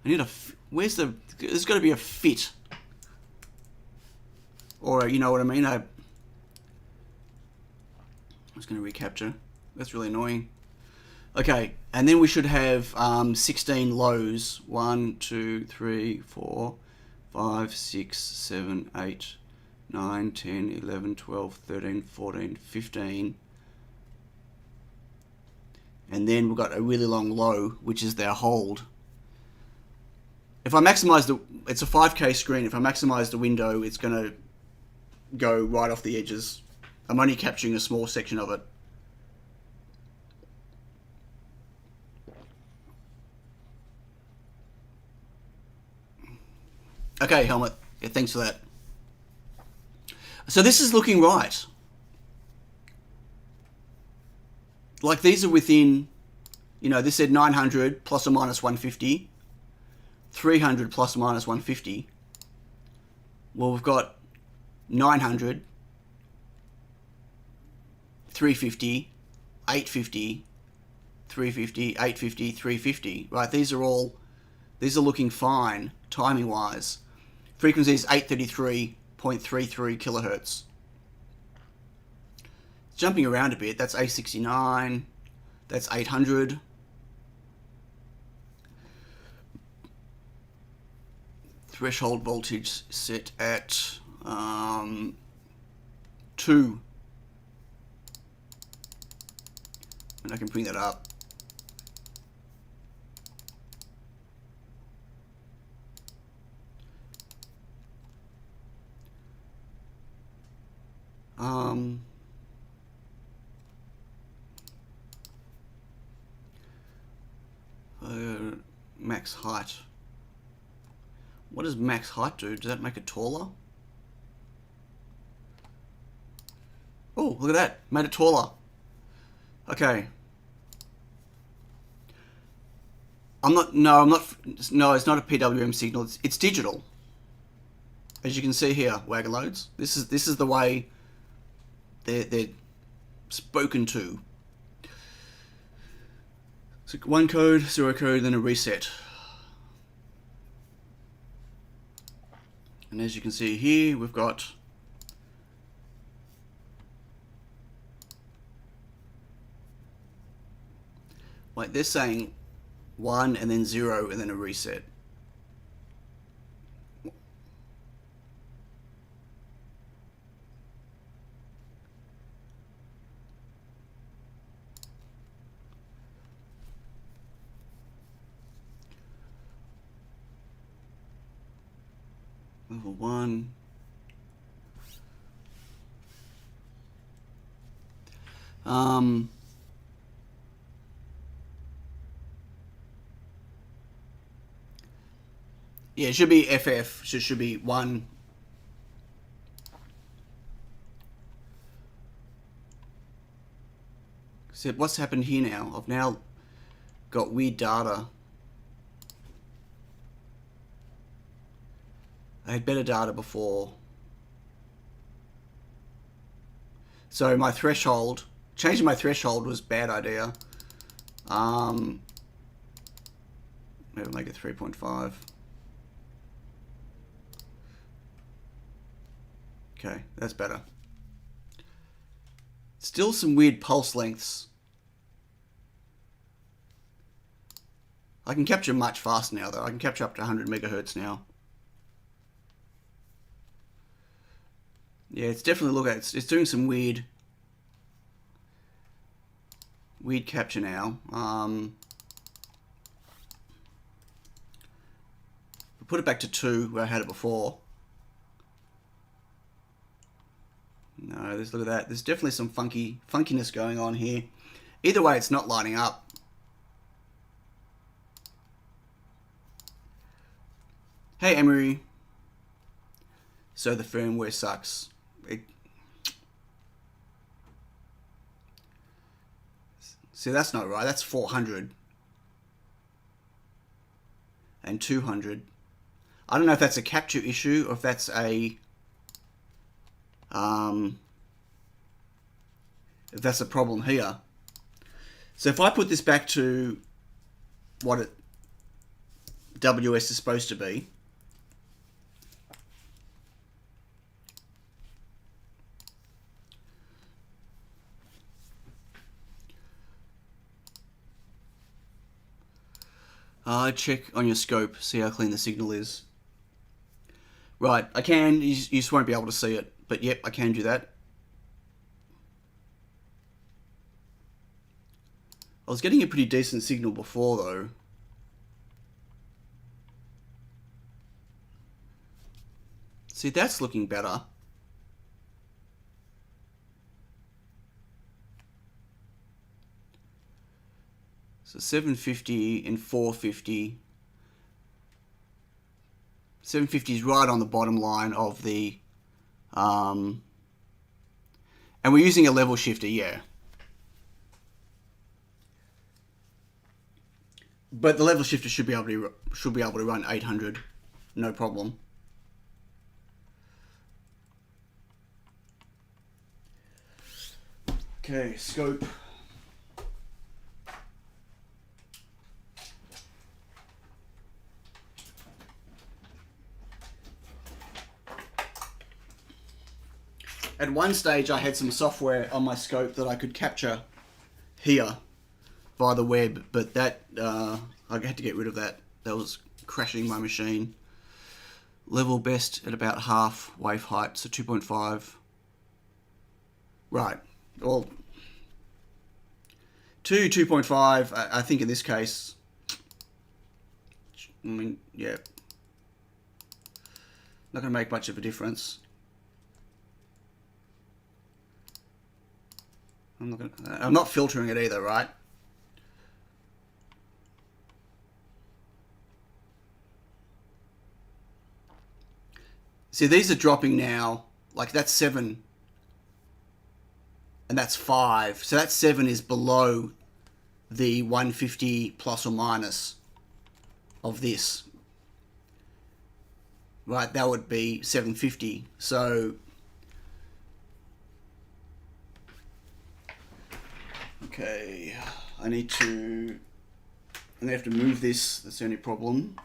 I need a... Where's the... There's got to be a fit. Or, you know what I mean? I was going to recapture. That's really annoying. Okay, and then we should have 16 lows. 1, 2, 3, 4, 5, 6, 7, 8, 9, 10, 11, 12, 13, 14, 15. And then we've got a really long low, which is their hold. If I maximize the... It's a 5K screen. If I maximize the window, it's going to go right off the edges. I'm only capturing a small section of it. Okay, Helmet. Yeah, thanks for that. So this is looking right. Like these are within, you know, this said 900 plus or minus 150. 300 plus or minus 150. Well, we've got 900, 350, 850, 350, 850, 350. Right, these are looking fine timing wise. Frequency is 833.33 kilohertz. Jumping around a bit, that's A69, that's 800. Threshold voltage set at 2. And I can bring that up. Max height. What does max height do? Does that make it taller? Oh, look at that. Made it taller. Okay. No, it's not a PWM signal. It's digital. As you can see here, wagon loads. This is the way they're spoken to. So 1 code, 0 code, then a reset. And as you can see here, we've got like they're saying 1 and then 0 and then a reset. Level 1. Yeah, it should be FF. Should be 1. So what's happened here now? I've now got weird data. I had better data before. So my threshold, changing my threshold was a bad idea. Maybe make it 3.5. Okay, that's better. Still some weird pulse lengths. I can capture much faster now though. I can capture up to 100 megahertz now. Yeah, it's definitely, look at it, it's doing some weird capture now. Put it back to 2 where I had it before. No, look at that. There's definitely some funkiness going on here. Either way, it's not lining up. Hey, Emery. So the firmware sucks. See, that's not right. That's 400 and 200. I don't know if that's a capture issue or if that's a problem here. So if I put this back to what WS is supposed to be, check on your scope, see how clean the signal is. Right, I can, you just won't be able to see it, but yep, I can do that. I was getting a pretty decent signal before though. See, that's looking better. So 750 and 450. 750 is right on the bottom line of the, and we're using a level shifter, yeah. But the level shifter should be able to run 800, no problem. Okay, scope. At one stage, I had some software on my scope that I could capture here via the web, but that I had to get rid of that. That was crashing my machine. Level best at about half wave height, so 2.5. Right. Well, 2.5. I think in this case, I mean, yeah, not going to make much of a difference. I'm not filtering it either, right? See, these are dropping now. Like that's 7, and that's 5. So that 7 is below the 150 plus or minus of this. Right, that would be 750. So okay, I have to move this. That's the only problem.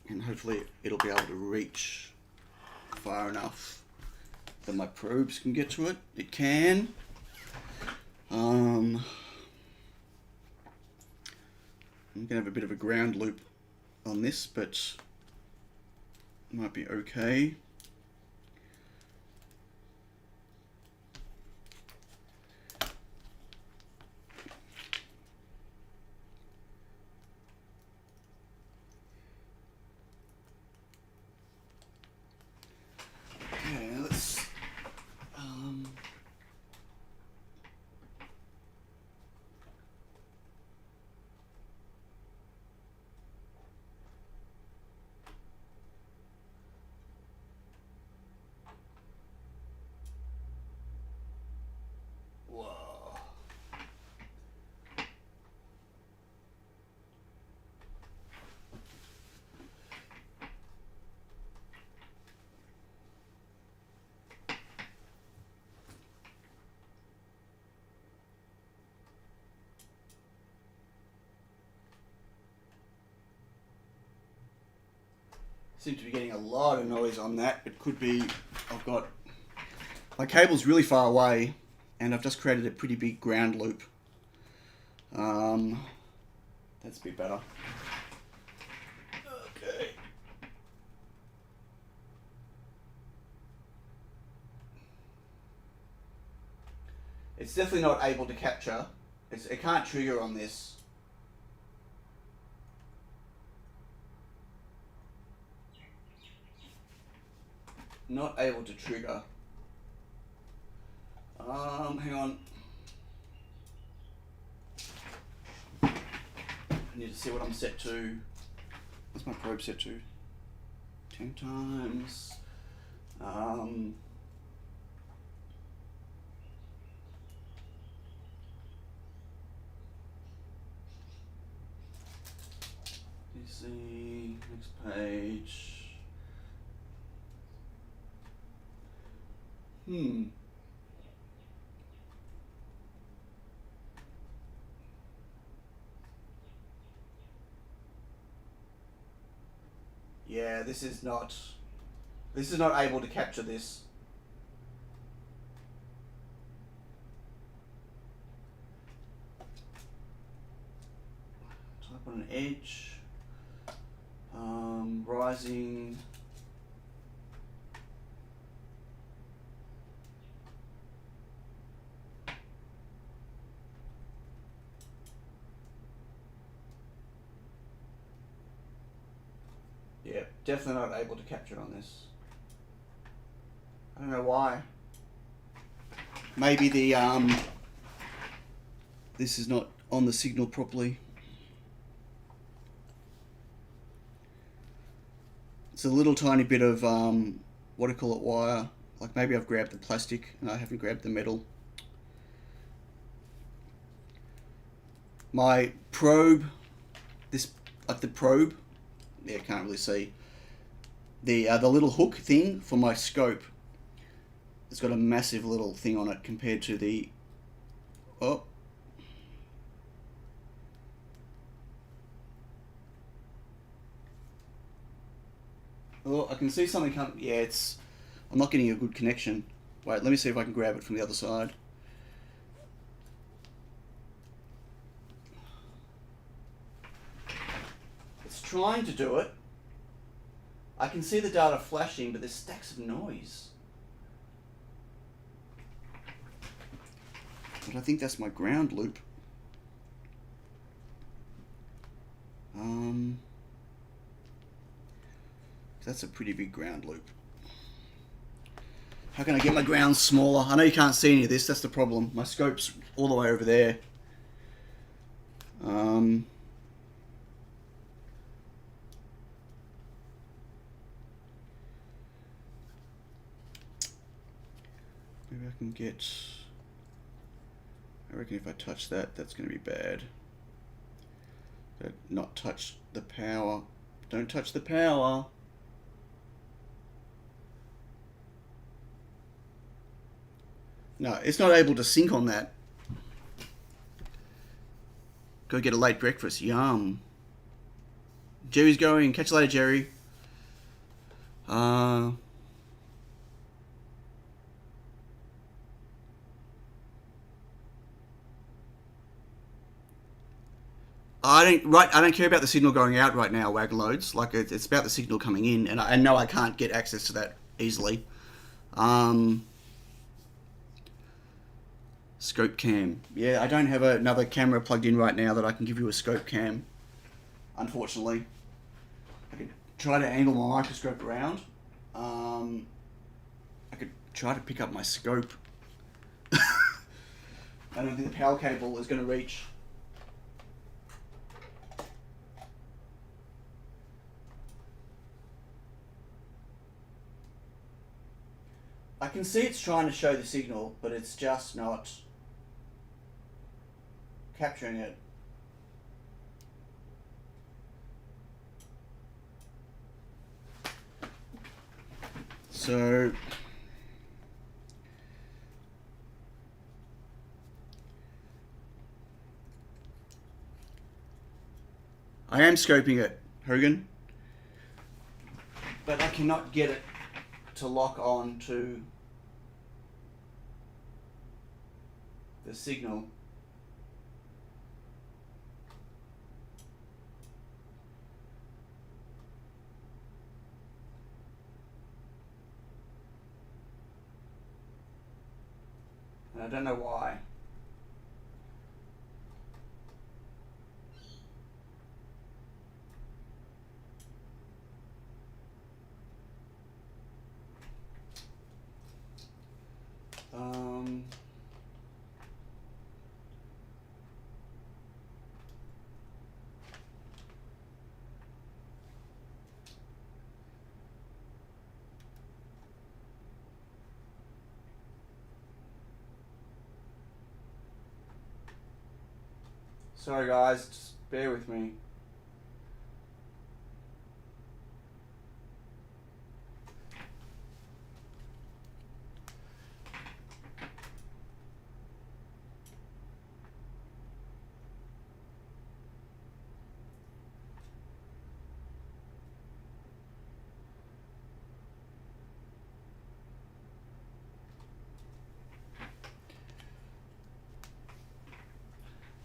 And hopefully it'll be able to reach far enough that my probes can get to it. It can. I'm gonna have a bit of a ground loop on this, but it might be okay. Seem to be getting a lot of noise on that. It could be my cable's really far away and I've just created a pretty big ground loop. That's a bit better. Okay. It's definitely not able to capture. It can't trigger on this. Not able to trigger. Hang on. I need to see what I'm set to. What's my probe set to? 10 times. You see, next page. Yeah, this is not able to capture this. Type on an edge. Rising. Yeah, definitely not able to capture on this. I don't know why. Maybe the this is not on the signal properly. It's a little tiny bit of what do you call it, wire. Like maybe I've grabbed the plastic and I haven't grabbed the metal. My probe, the probe, yeah, can't really see. The little hook thing for my scope, it's got a massive little thing on it compared to the, oh, I can see something coming. Yeah, I'm not getting a good connection. Wait, let me see if I can grab it from the other side. It's trying to do it. I can see the data flashing, but there's stacks of noise. But I think that's my ground loop. That's a pretty big ground loop. How can I get my ground smaller? I know you can't see any of this, that's the problem. My scope's all the way over there. Maybe I can get, I reckon if I touch that, that's going to be bad. But not touch the power. Don't touch the power. No, it's not able to sync on that. Go get a late breakfast. Yum. Jerry's going. Catch you later, Jerry. I don't care about the signal going out right now, Wagon Loads. Like it's about the signal coming in, and I know I can't get access to that easily. Scope cam. Yeah, I don't have another camera plugged in right now that I can give you a scope cam. Unfortunately, I could try to angle my microscope around. I could try to pick up my scope. I don't think the power cable is going to reach. I can see it's trying to show the signal, but it's just not capturing it. So I am scoping it, Hogan, but I cannot get it to lock on to the signal. And I don't know why. Sorry guys, just bear with me.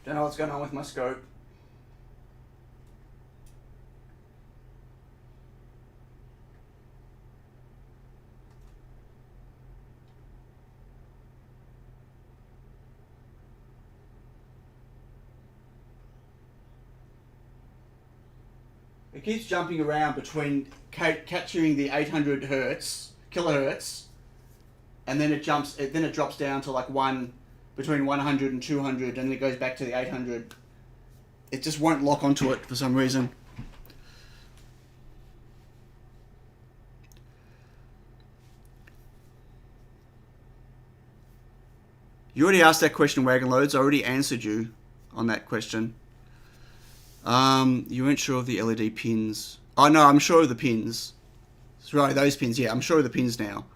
Don't know what's going on with my scope. It keeps jumping around between capturing the 800 kilohertz, and then it drops down to like between 100 and 200, and then it goes back to the 800. It just won't lock onto it for some reason. You already asked that question, Wagon Loads. I already answered you on that question. You weren't sure of the LED pins. Oh no, I'm sure of the pins. Right, those pins, yeah, I'm sure of the pins now.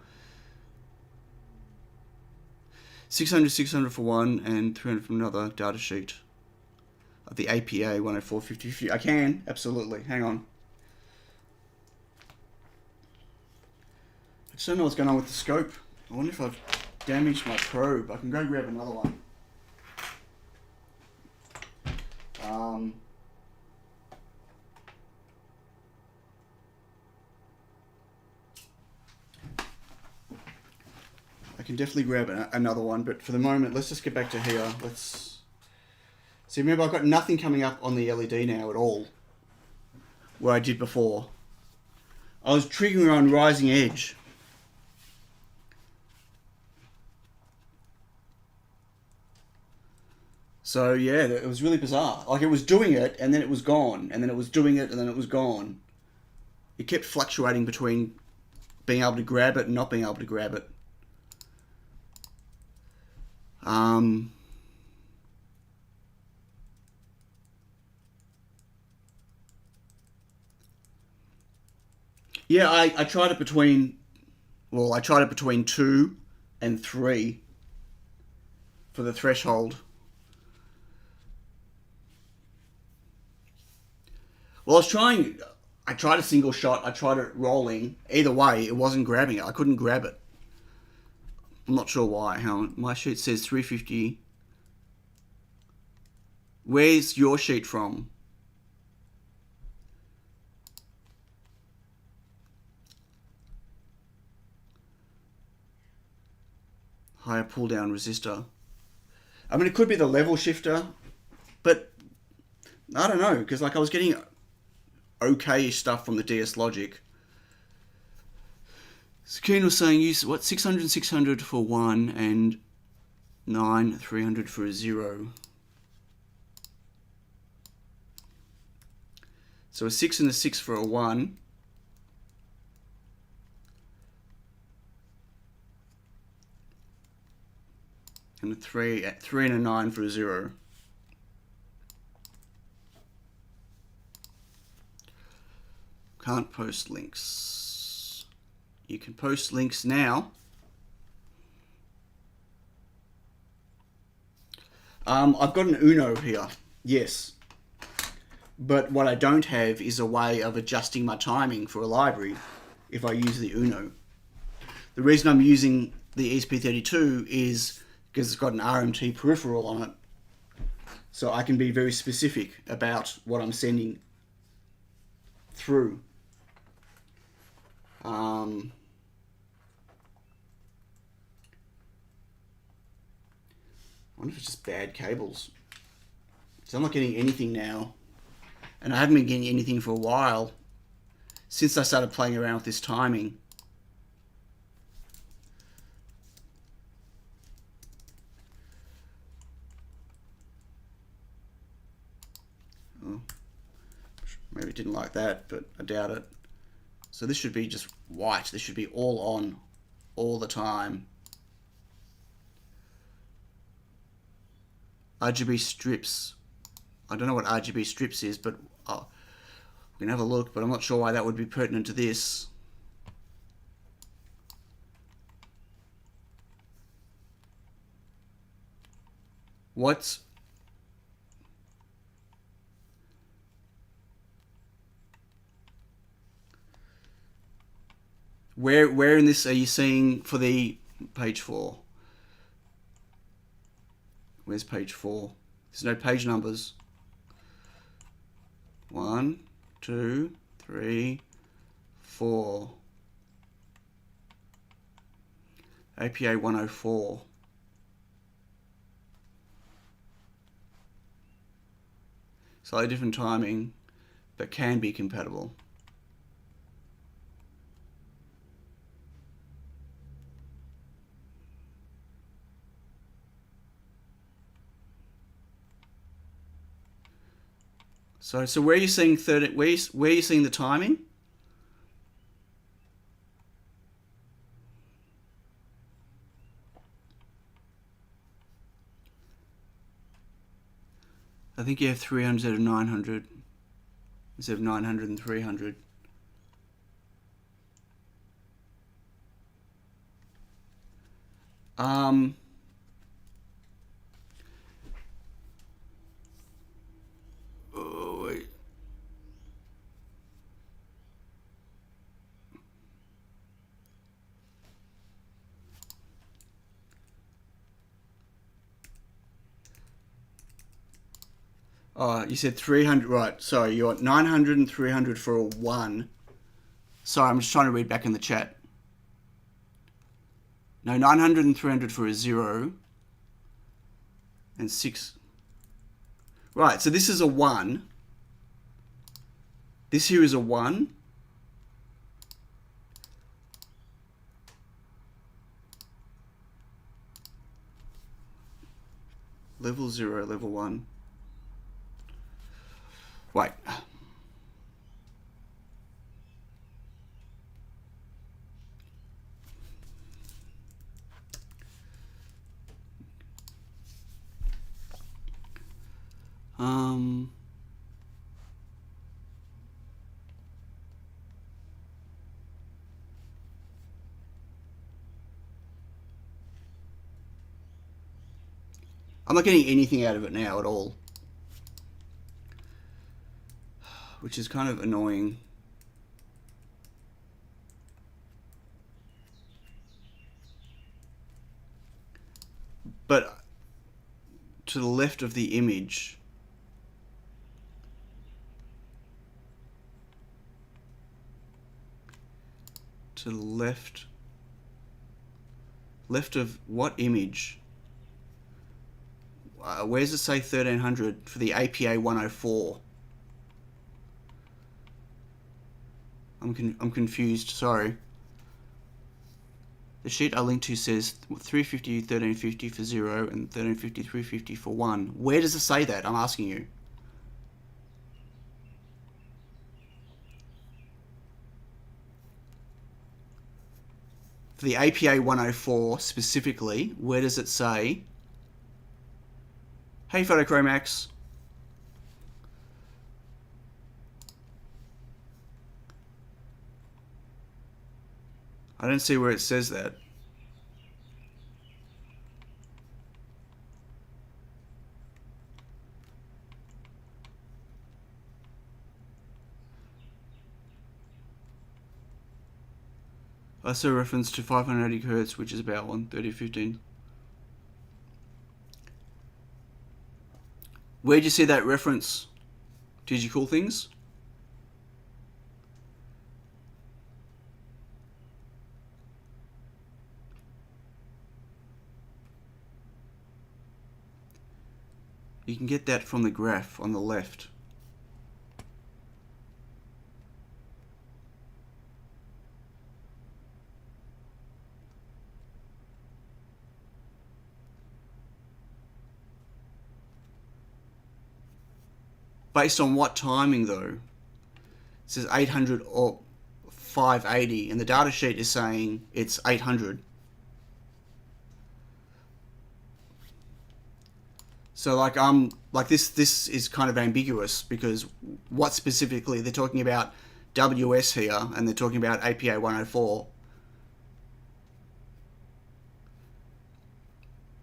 600 for one and 300 from another data sheet of the APA 10450. I can, absolutely. Hang on. I just don't know what's going on with the scope. I wonder if I've damaged my probe. I can go grab another one. I can definitely grab another one, but for the moment, let's just get back to here. Let's see. Remember, I've got nothing coming up on the LED now at all, where I did before. I was triggering on rising edge. So yeah, it was really bizarre. Like it was doing it, and then it was gone, and then it was doing it, and then it was gone. It kept fluctuating between being able to grab it and not being able to grab it. Yeah, I tried it between, well, I tried it between 2 and 3 for the threshold. Well, I tried a single shot, I tried it rolling. Either way, it wasn't grabbing it. I couldn't grab it. I'm not sure why. Hang on. My sheet says 350. Where's your sheet from? Higher pull down resistor. I mean, it could be the level shifter, but I don't know, because like I was getting okay stuff from the DS Logic. Sakeen was saying use what 600 for 1 and 300 for a 0. So a 6 and a 6 for a 1. And a 3 and a 9 for a 0. Can't post links. You can post links now. I've got an Uno here, yes. But what I don't have is a way of adjusting my timing for a library if I use the Uno. The reason I'm using the ESP32 is because it's got an RMT peripheral on it. So I can be very specific about what I'm sending through. wonder if it's just bad cables. So I'm not getting anything now. And I haven't been getting anything for a while. Since I started playing around with this timing. Oh, maybe it didn't like that, but I doubt it. So this should be just white. This should be all on all the time. RGB strips. I don't know what RGB strips is, but we can have a look, but I'm not sure why that would be pertinent to this. What's... Where in this are you seeing for the page 4? Where's page 4? There's no page numbers. 1, 2, 3, 4. APA 104. Slightly different timing, but can be compatible. So where are you seeing where are you seeing the timing? I think you have 300 instead of 900. Instead of 900 and 300. Oh, wait. Oh, you said 300, right. Sorry, you're 900 and 300 for a 1. Sorry, I'm just trying to read back in the chat. No, 900 and 300 for a 0. And 6. Right, so this is a 1. This here is a 1. Level 0, level 1. Wait. I'm not getting anything out of it now at all, which is kind of annoying. But to the left of the image, to the left of what image? Where does it say 1300 for the APA 104? I'm confused, sorry. The sheet I linked to says 350, 1350 for 0 and 1350, 350 for 1. Where does it say that? I'm asking you. For the APA 104 specifically, where does it say? Hey, Photochromax. I don't see where it says that. I saw a reference to 580 Hz, which is about 130/15. Where'd you see that reference? Did you call things? You can get that from the graph on the left. Based on what timing though? It says 800 or 580, and the data sheet is saying it's 800. So like this is kind of ambiguous, because what specifically they're talking about WS here, and they're talking about APA 104.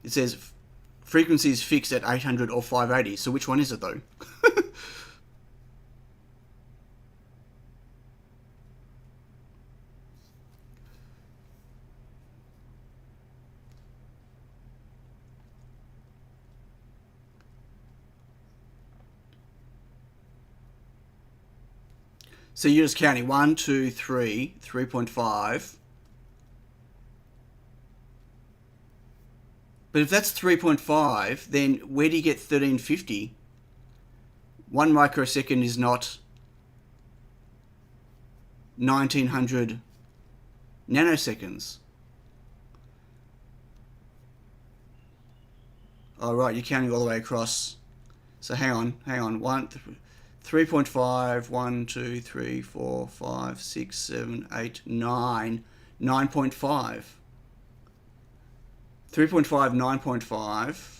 It says frequency is fixed at 800 or 580. So which one is it though? So you're just counting 1, 2, 3, 3.5. But if that's 3.5, then where do you get 1350? 1 microsecond is not 1900 nanoseconds. Oh, right, you're counting all the way across. So hang on. 3.5, 1, 2, 3, 4, 5, 6, 7, 8, 9, 9.5. 3.5, 9.5,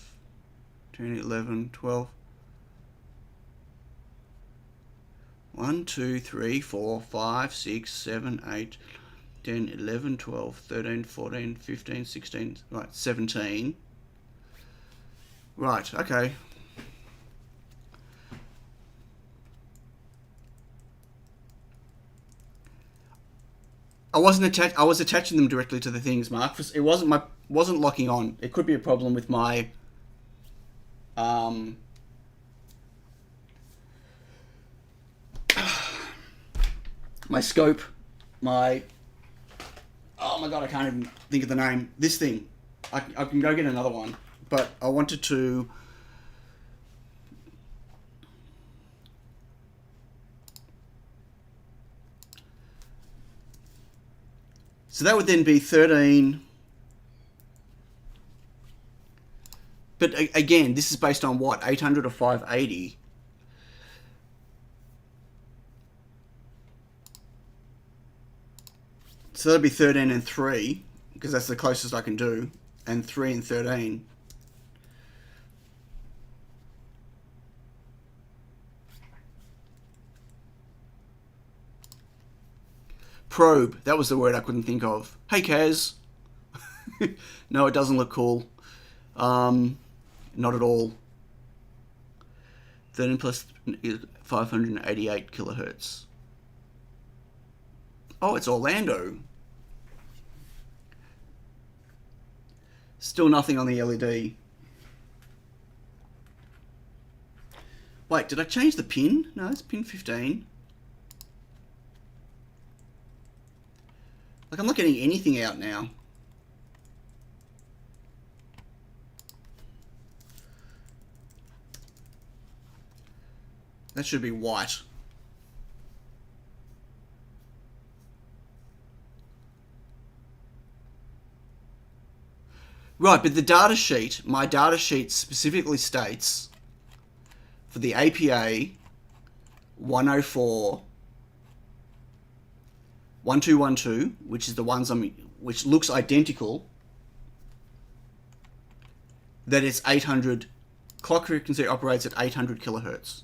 10, 11, 12. 1, 2, 3, 4, 5, 6, 7, 8, 10, 11, 12, 13, 14, 15, 16, right, 17. Right, okay. I was attaching them directly to the things, Mark. It wasn't locking on. It could be a problem with my my scope, oh my god, I can't even think of the name. This thing. I can go get another one, but I wanted to. So that would then be 13. But again, this is based on what? 800 or 580? So that'd be 13 and 3, because that's the closest I can do. And 3 and 13. Probe, that was the word I couldn't think of. Hey Kaz. No, it doesn't look cool. Not at all. 13 plus 588 kilohertz. Oh, it's Orlando. Still nothing on the LED. Wait, did I change the pin? No, it's pin 15. Like, I'm not getting anything out now. That should be white. Right, but the data sheet, my data sheet specifically states for the APA 104 1212, which is the ones which looks identical, that it's 800, clock frequency operates at 800 kilohertz.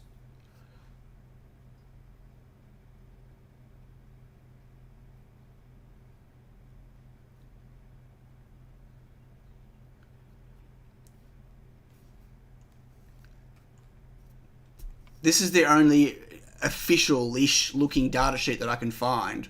This is the only official-ish looking data sheet that I can find.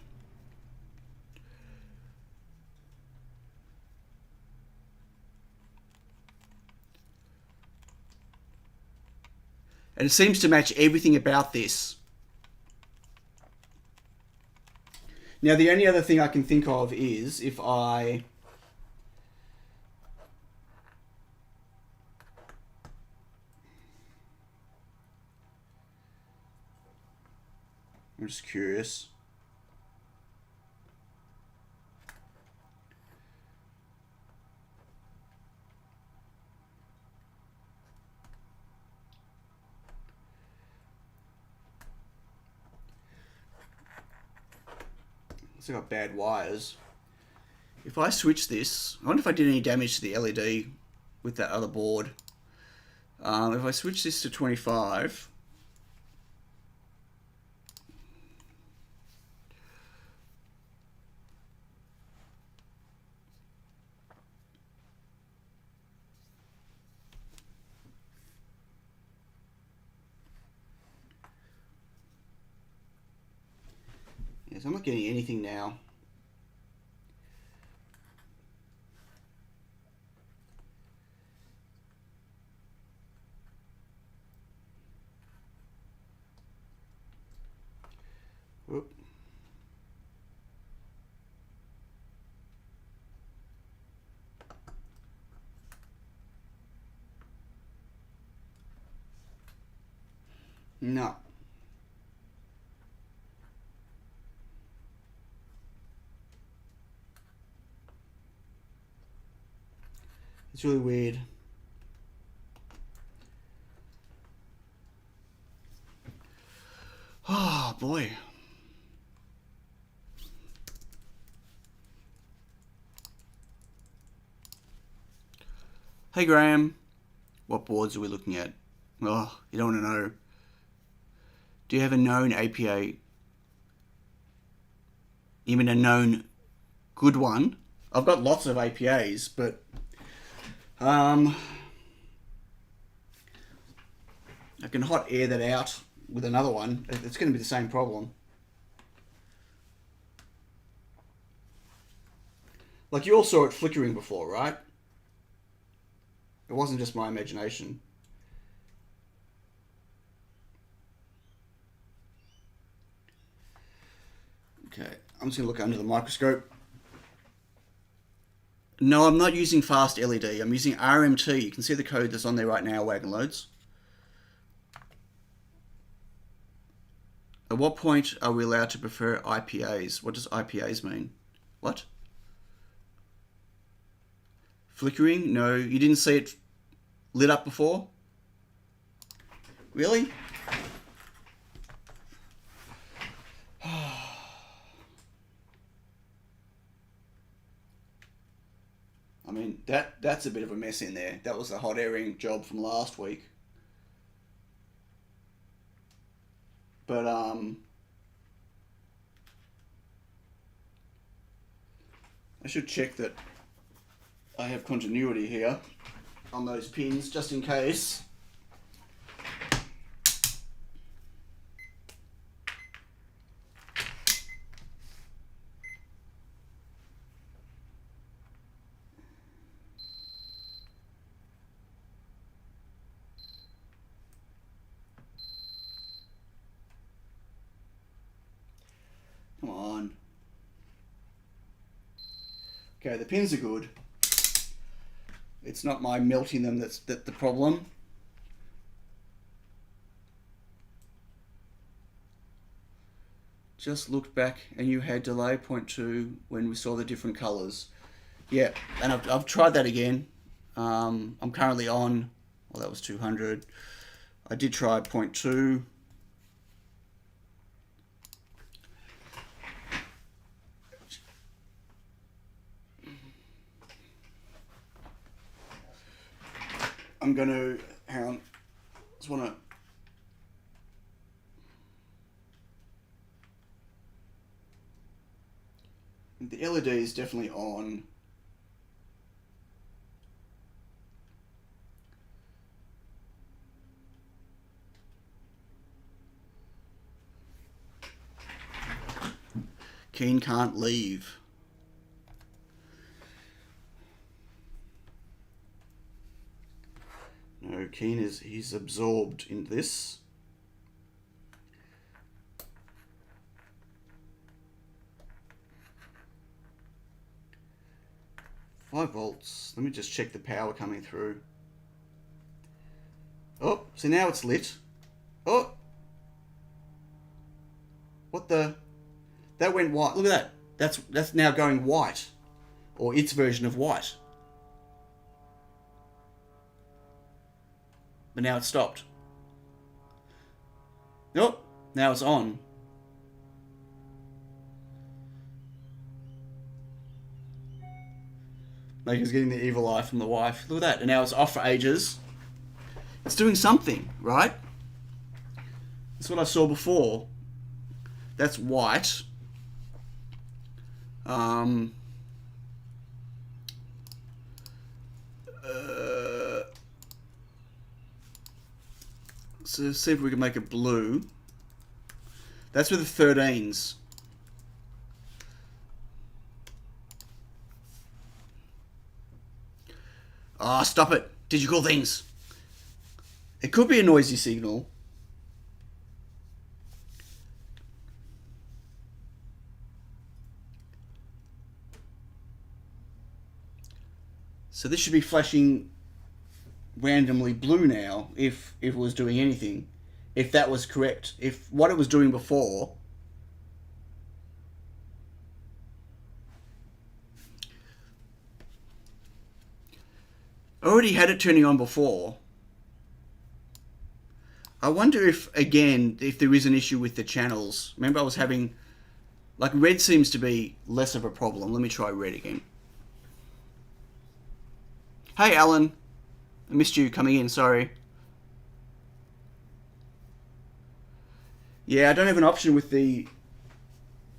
And it seems to match everything about this. Now, the only other thing I can think of is if I... I'm just curious. It's got bad wires. If I switch this, I wonder if I did any damage to the LED with that other board. If I switch this to 25, yes, I'm not getting anything now. Whoop. No. It's really weird. Oh boy. Hey Graham, what boards are we looking at? Oh, you don't want to know. Do you have a known APA? You mean a known good one? I've got lots of APAs, but I can hot air that out with another one. It's going to be the same problem. Like you all saw it flickering before, right? It wasn't just my imagination. Okay, I'm just going to look under the microscope. No, I'm not using fast LED. I'm using RMT. You can see the code that's on there right now, Wagon Loads. At what point are we allowed to prefer IPAs? What does IPAs mean? What? Flickering? No, you didn't see it lit up before? Really? I mean, that's a bit of a mess in there. That was the hot airing job from last week. But I should check that I have continuity here on those pins just in case. Come on. Okay, the pins are good. It's not my melting them that's the problem. Just looked back and you had delay 0.2 when we saw the different colors. Yeah, and I've tried that again. I'm currently on, well, that was 200. I did try 0.2. I'm going to, hang on, just want to, the LED is definitely on. Keen can't leave. No, Keen he's absorbed in this. Five volts. Let me just check the power coming through. Oh, so now it's lit. Oh! What what the... That went white. Look at that. That's now going white. Or its version of white. But now it's stopped. Nope. Now it's on. Like he's getting the evil eye from the wife. Look at that. And now it's off for ages. It's doing something, right? That's what I saw before. That's white. So let's see if we can make it blue. That's with the 13s. Ah, stop it. Digital things. It could be a noisy signal. So this should be flashing randomly blue now, if it was doing anything. If that was correct. If what it was doing before... I already had it turning on before. I wonder if, again, if there is an issue with the channels. Remember I was having... Like, red seems to be less of a problem. Let me try red again. Hey, Alan. I missed you coming in, sorry. Yeah, I don't have an option with the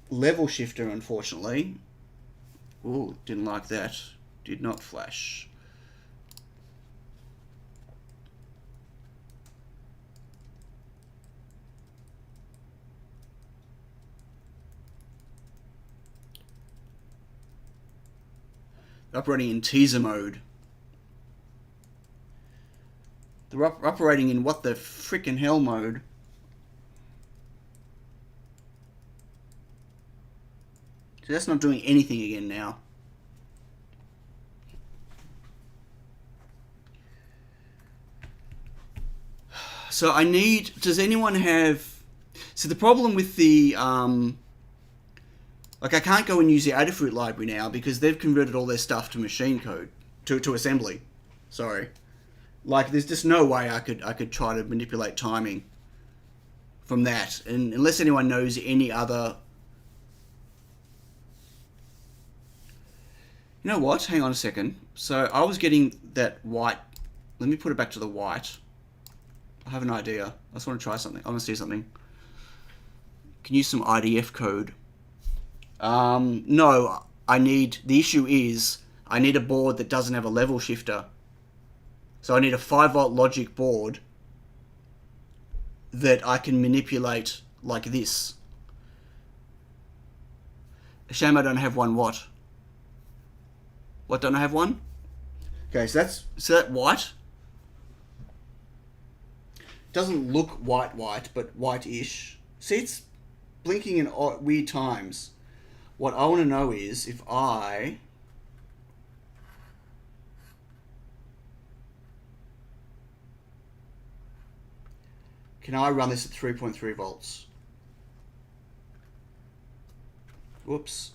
level shifter, unfortunately. Ooh, didn't like that. Did not flash. Operating in teaser mode. They're operating in what the frickin' hell mode. So that's not doing anything again now. So I need... Does anyone have... So the problem with the... Like I can't go and use the Adafruit library now because they've converted all their stuff to machine code. To assembly. Sorry. Like, there's just no way I could try to manipulate timing from that. And unless anyone knows any other... You know what? Hang on a second. So, I was getting that white... Let me put it back to the white. I have an idea. I just want to try something. I want to see something. Can use some IDF code. No, I need... The issue is, I need a board that doesn't have a level shifter. So I need a 5-volt logic board that I can manipulate like this. A shame I don't have one. What? What, don't I have one? Okay, so that white. Doesn't look white, but white-ish. See, it's blinking in weird times. What I want to know is if I... Can I run this at 3.3 volts? Whoops.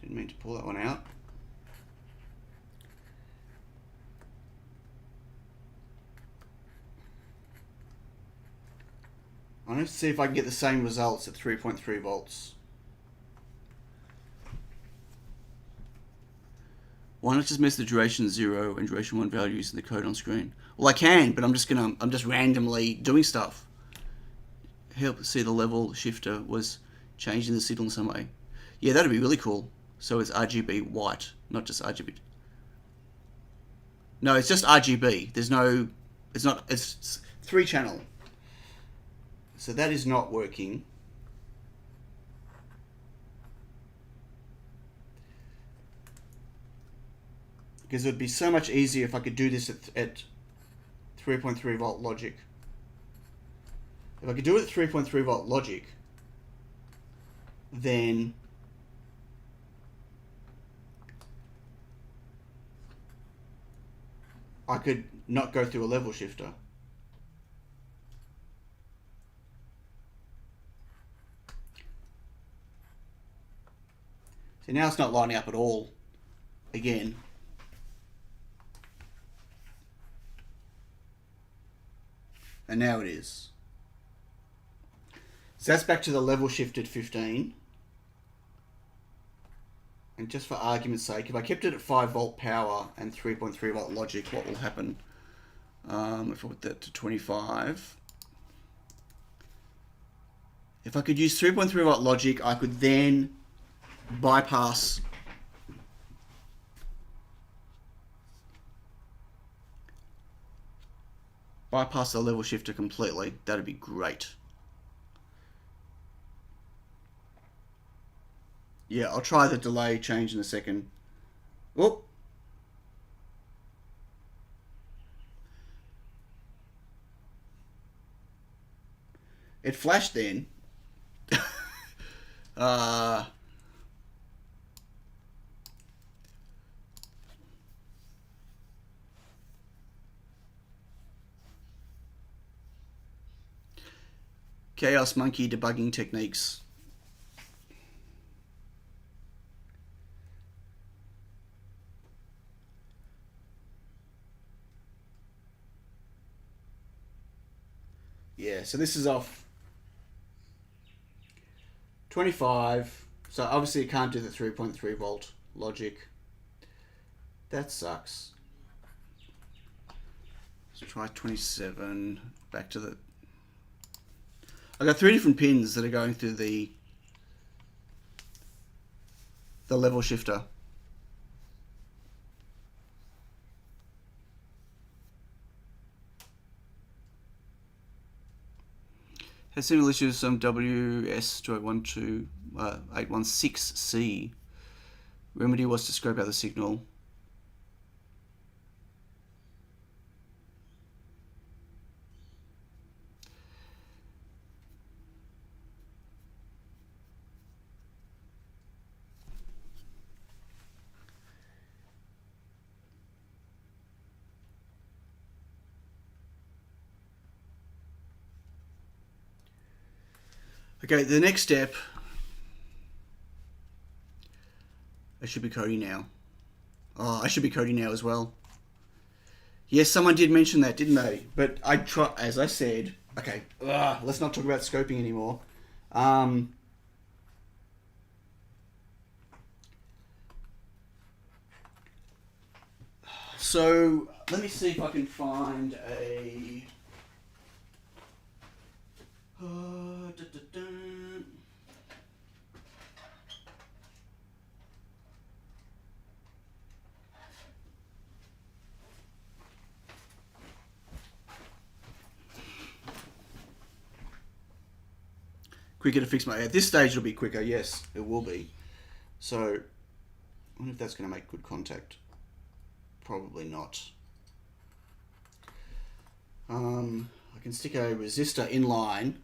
Didn't mean to pull that one out. I need to see if I can get the same results at 3.3 volts. Why not just mess the duration 0 and duration 1 values in the code on screen? Well, I can, but I'm just randomly doing stuff. Help see the level shifter was changing the signal in some way. Yeah, that'd be really cool. So it's RGB white, not just RGB. No, it's just RGB. There's no, it's 3 channel. So that is not working. Because it would be so much easier if I could do this at 3.3 volt logic. If I could do it at 3.3 volt logic, then I could not go through a level shifter. And now it's not lining up at all again. And now it is. So that's back to the level shifted 15. And just for argument's sake, if I kept it at 5 volt power and 3.3 volt logic, what will happen? If I put that to 25. If I could use 3.3 volt logic, I could then bypass the level shifter completely. That'd be great. Yeah, I'll try the delay change in a second. Oh. It flashed then. Chaos Monkey debugging techniques. Yeah, so this is off 25. So obviously it can't do the 3.3 volt logic. That sucks. Let's try 27. Back to the... I've got 3 different pins that are going through the level shifter. Has similar issues with some WS816C. Remedy was to scrape out the signal. Okay, the next step, I should be coding now. Oh, I should be coding now as well. Yes, someone did mention that, didn't they? But I try, as I said, okay, let's not talk about scoping anymore. So let me see if I can find a... Quicker to fix my... At this stage it'll be quicker, yes, it will be. So, I wonder if that's going to make good contact. Probably not. I can stick a resistor in line.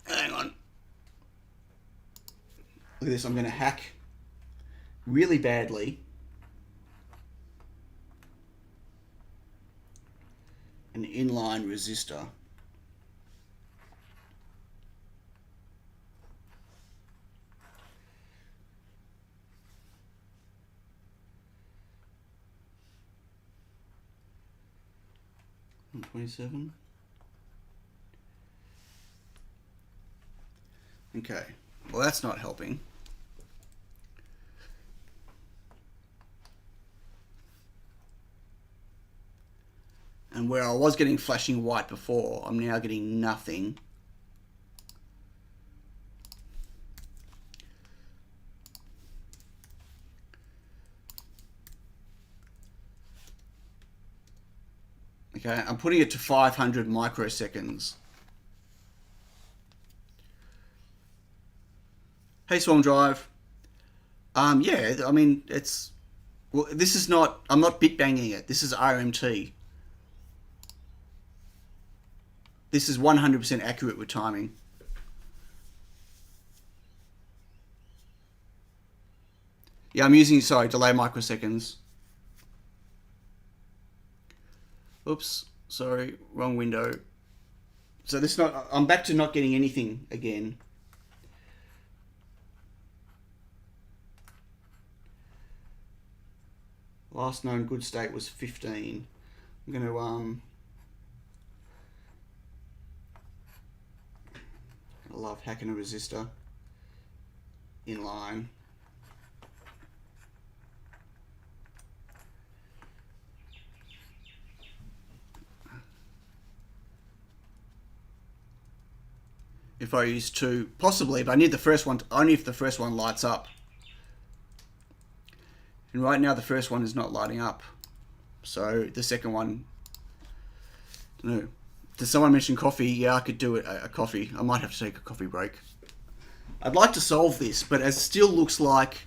Hang on. Look at this, I'm going to hack really badly an inline resistor. On 27. Okay, well that's not helping. And where I was getting flashing white before, I'm now getting nothing. Okay, I'm putting it to 500 microseconds. Hey, Swarm Drive. Yeah, I mean, it's... Well, this is not... I'm not bit banging it. This is RMT. This is 100% accurate with timing. Yeah, I'm using, sorry, delay microseconds. Oops, sorry, wrong window. So this is not... I'm back to not getting anything again. Last known good state was 15. I'm going to I love hacking a resistor in line. If I use 2, possibly, but I need the first one, only if the first one lights up. And right now the first one is not lighting up. So the second one, I don't know. Did someone mention coffee? Yeah, I could do a coffee. I might have to take a coffee break. I'd like to solve this, but it still looks like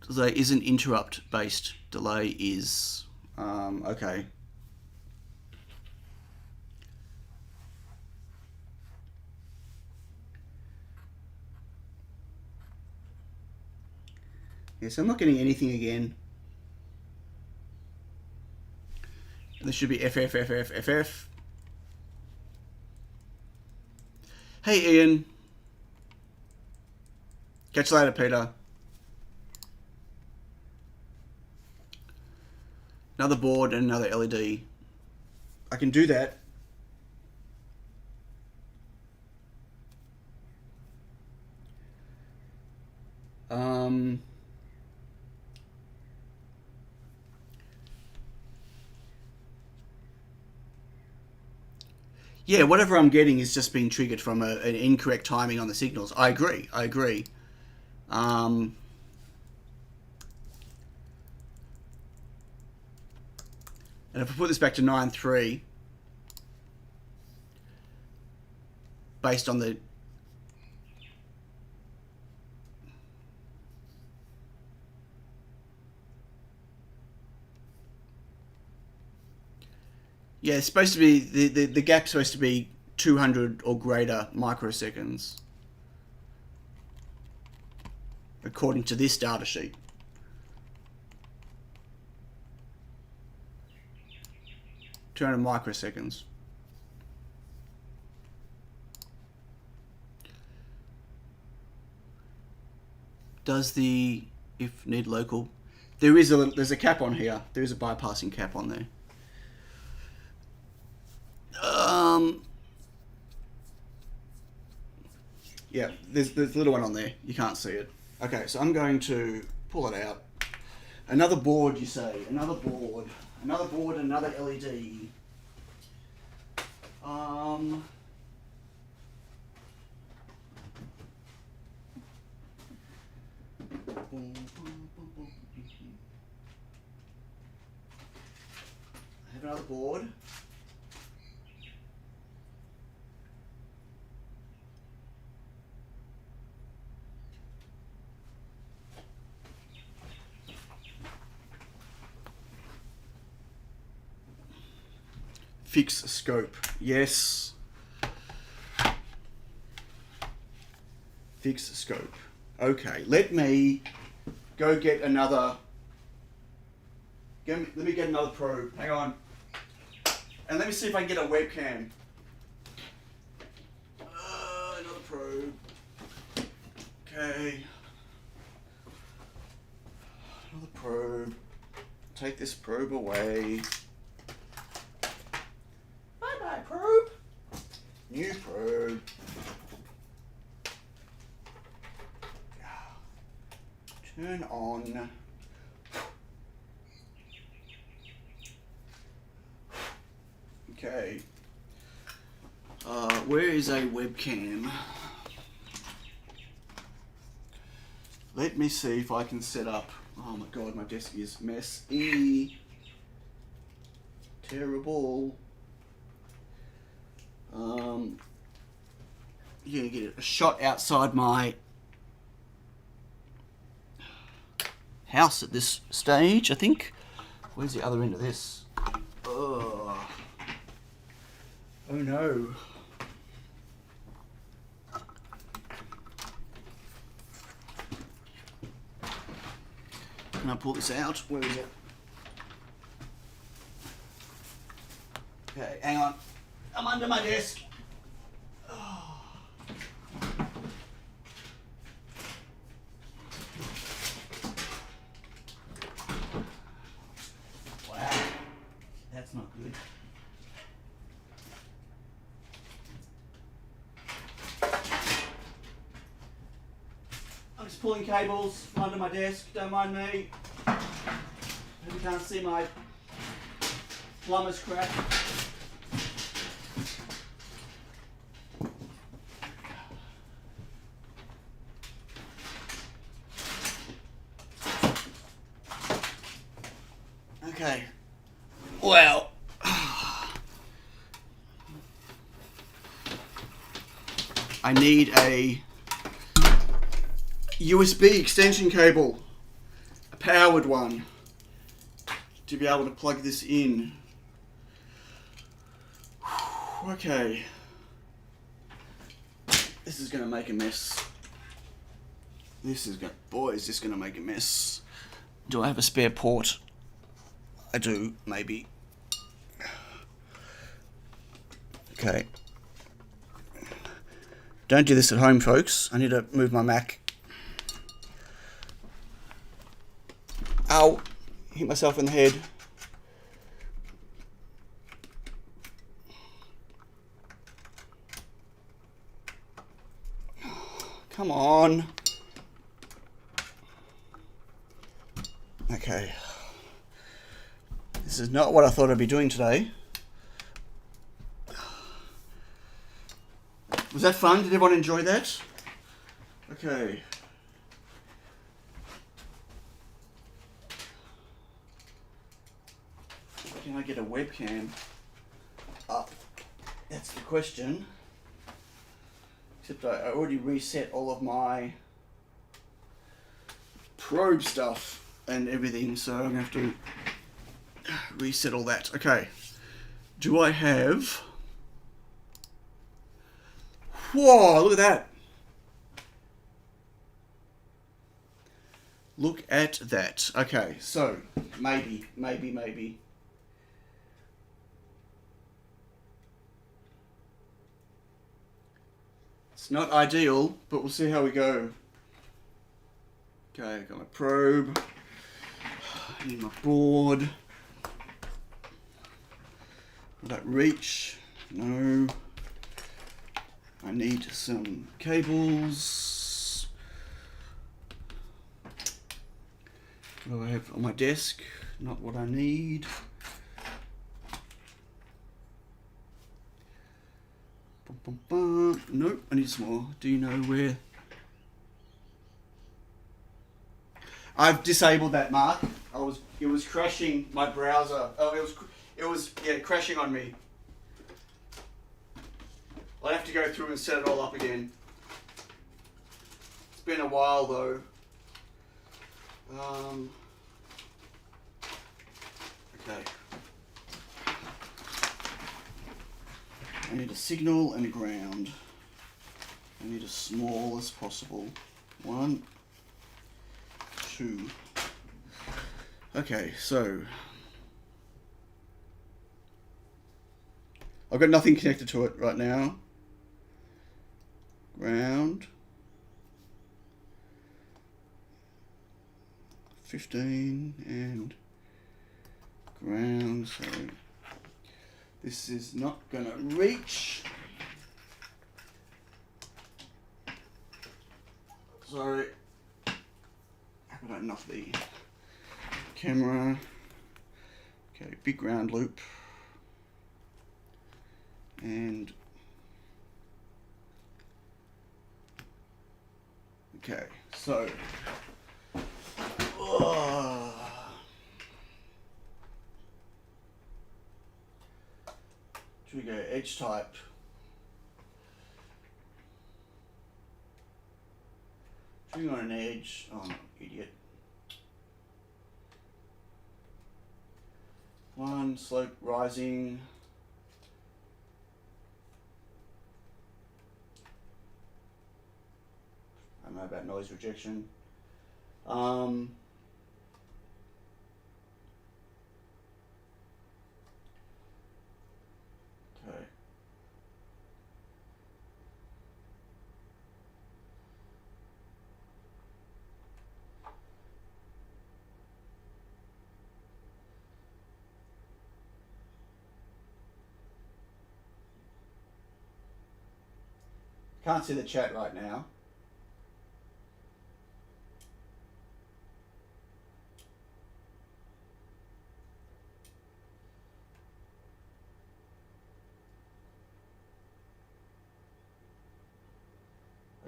there is an interrupt based delay is, okay. Yes, I'm not getting anything again. This should be FF. Hey, Ian. Catch you later, Peter. Another board and another LED. I can do that. Yeah, whatever I'm getting is just being triggered from an incorrect timing on the signals. I agree. And if I put this back to 9.3, based on the... Yeah, it's supposed to be, the gap's supposed to be 200 or greater microseconds, according to this data sheet. (200 microseconds). Does the, if need local, there's a cap on here. There is a bypassing cap on there. Yeah, there's a little one on there. You can't see it. Okay, so I'm going to pull it out. Another board, you say? Another board, another LED. I have another board. Fix scope. Yes. Fix scope. Okay, let me go get another... Let me get another probe. Hang on. And let me see if I can get a webcam. Another probe. Okay. Another probe. Take this probe away. Bye-bye, probe. New probe. Turn on. Okay. Where is a webcam? Let me see if I can set up. Oh my god, my desk is messy. Terrible. You're gonna get a shot outside my house at this stage, I think. Where's the other end of this? Oh no. Can I pull this out? Where is it? Okay, hang on. I'm under my desk. that's not good. I'm just pulling cables from under my desk, don't mind me. Hope you can't see my plumber's crap. Okay. Well. I need a USB extension cable, a powered one, to be able to plug this in. Okay. This is going to make a mess. Boy, is this going to make a mess. Do I have a spare port? I do, maybe. Okay. Don't do this at home, folks. I need to move my Mac. Ow! Hit myself in the head. Come on. Okay. This is not what I thought I'd be doing today. Was that fun? Did everyone enjoy that? Okay. Can I get a webcam up? That's the question. Except I already reset all of my probe stuff and everything, so I'm going to have to reset all that. Okay. Do I have... Whoa, look at that. Look at that. Okay, so maybe. It's not ideal, but we'll see how we go. Okay, got my probe. I need my board. Will that reach? No. I need some cables. What do I have on my desk? Not what I need. Nope, I need some more. Do you know where? I've disabled that, Mark. It was crashing my browser. Oh, it was crashing on me. I'll have to go through and set it all up again. It's been a while though. Okay. I need a signal and a ground. I need as small as possible. 1, 2. Okay, so I've got nothing connected to it right now. Ground. 15 and ground, so this is not gonna reach. So I've got enough the camera. Okay, big ground loop. And okay, so should we go edge type? Should we go on an edge? Oh, no, idiot. 1 slope rising. I don't know about noise rejection. Okay. can't see the chat right now.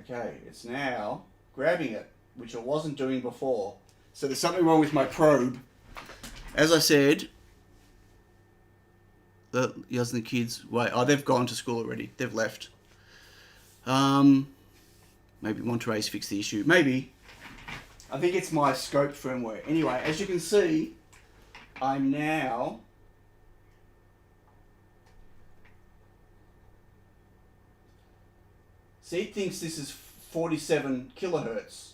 Okay, it's now grabbing it, which I wasn't doing before. So there's something wrong with my probe. As I said, the kids, wait, oh, they've gone to school already. They've left. Maybe Monterey's fixed the issue. Maybe. I think it's my scope firmware. Anyway, as you can see, I'm now... See, it thinks this is 47 kilohertz.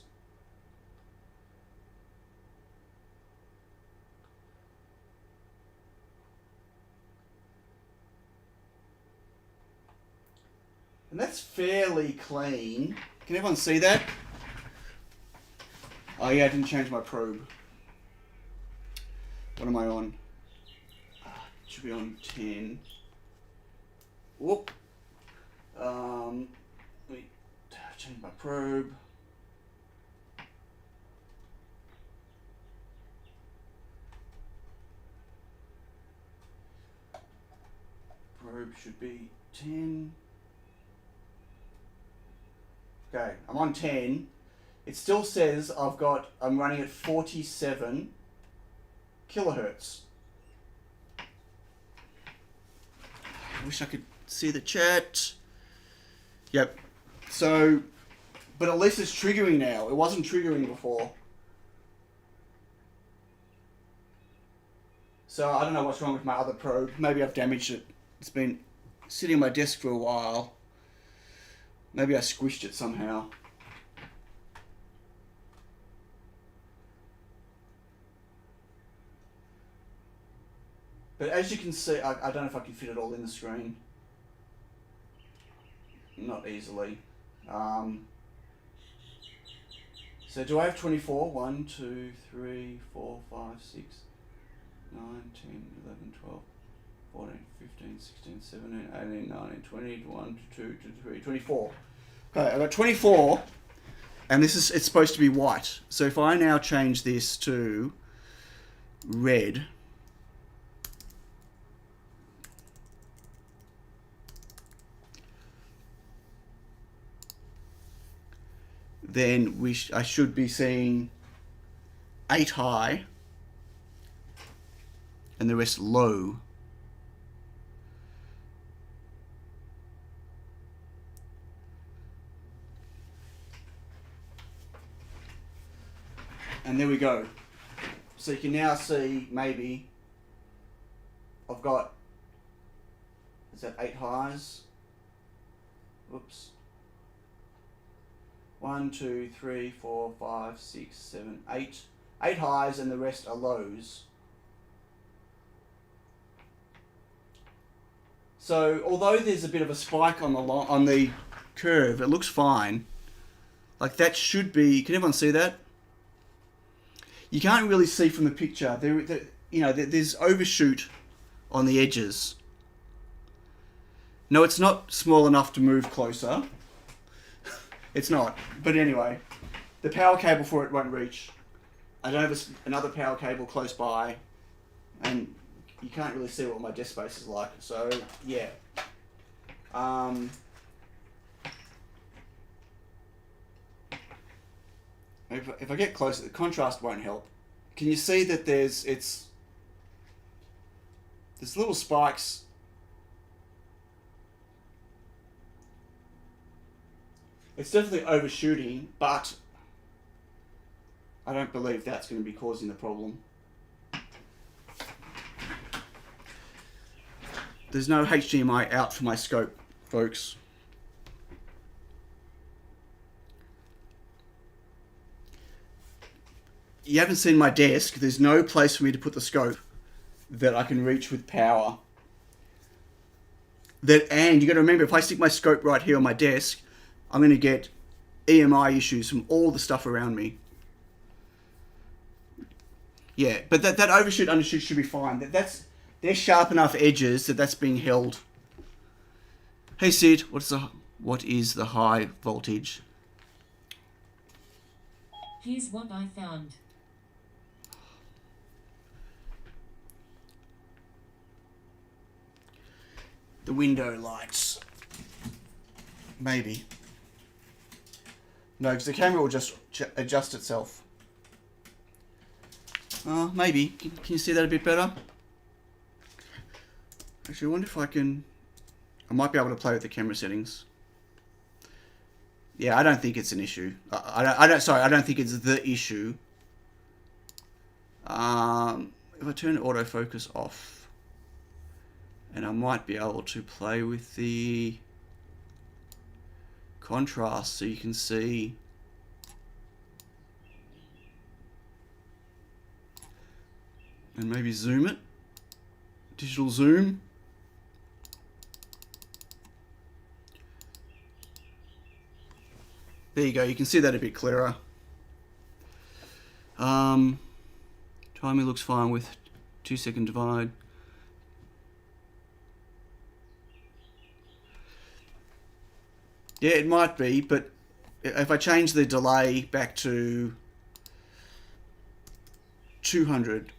And that's fairly clean. Can everyone see that? Oh yeah, I didn't change my probe. What am I on? Should be on 10. Whoop. Let me change my probe. Probe should be 10. Okay, I'm on 10. It still says I'm running at 47 kilohertz. I wish I could see the chat. Yep. So, but at least it's triggering now. It wasn't triggering before. So I don't know what's wrong with my other probe. Maybe I've damaged it. It's been sitting on my desk for a while. Maybe I squished it somehow. But as you can see, I don't know if I can fit it all in the screen. Not easily. So do I have 24? 1, 2, 3, 4, 5, 6, 9, 10, 11, 12, 14, 15, 16, 17, 18, 19, 20, 1, 2, 3, 24. Okay, I've got 24, and it's supposed to be white. So if I now change this to red, then I should be seeing 8 high and the rest low. And there we go. So you can now see maybe I've got, is that 8 highs? Whoops. 1, 2, 3, 4, 5, 6, 7, 8. 8 highs and the rest are lows. So although there's a bit of a spike on the curve, it looks fine. Like that should be. Can everyone see that? You can't really see from the picture. There's overshoot on the edges. No, it's not small enough to move closer. It's not. But anyway, the power cable for it won't reach. I don't have another power cable close by, and you can't really see what my desk space is like. So yeah. If I get closer, the contrast won't help. Can you see that there's little spikes? It's definitely overshooting, but I don't believe that's going to be causing the problem. There's no HDMI out for my scope, folks. You haven't seen my desk. There's no place for me to put the scope that I can reach with power. And you got to remember, if I stick my scope right here on my desk, I'm going to get EMI issues from all the stuff around me. Yeah, but that overshoot, undershoot should be fine. They're sharp enough edges that's being held. Hey Sid, what's the What is the high voltage? Here's what I found. The window lights. Maybe. No, because the camera will just adjust itself. Maybe. Can you see that a bit better? Actually, I wonder if I can... I might be able to play with the camera settings. Yeah, I don't think it's an issue. I don't think it's the issue. If I turn autofocus off, and I might be able to play with the contrast so you can see. And maybe zoom it. Digital zoom. There you go, you can see that a bit clearer. Timing looks fine with 2-second divide. Yeah, it might be, but if I change the delay back to 200,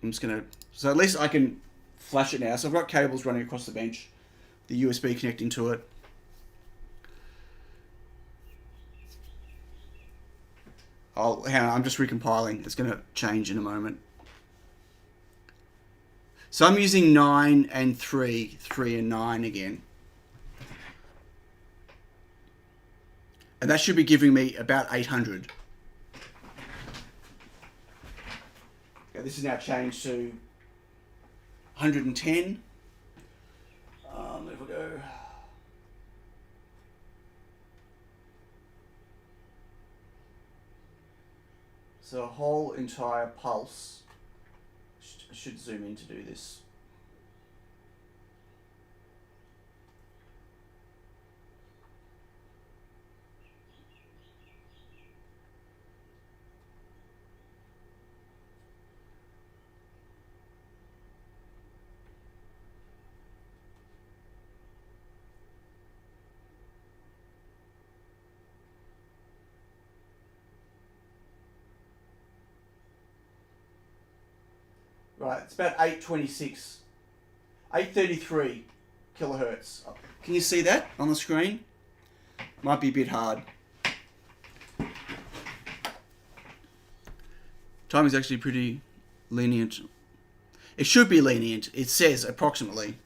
I'm just gonna, so at least I can flash it now. So I've got cables running across the bench, the USB connecting to it. Hang on, I'm just recompiling. It's going to change in a moment. So I'm using 9 and 3, 3 and 9 again. And that should be giving me about 800. Okay, this is now changed to 110. There we go. So a whole entire pulse. I should zoom in to do this. Right, it's about 826, 833 kilohertz. Can you see that on the screen? Might be a bit hard. Time is actually pretty lenient. It should be lenient. It says approximately.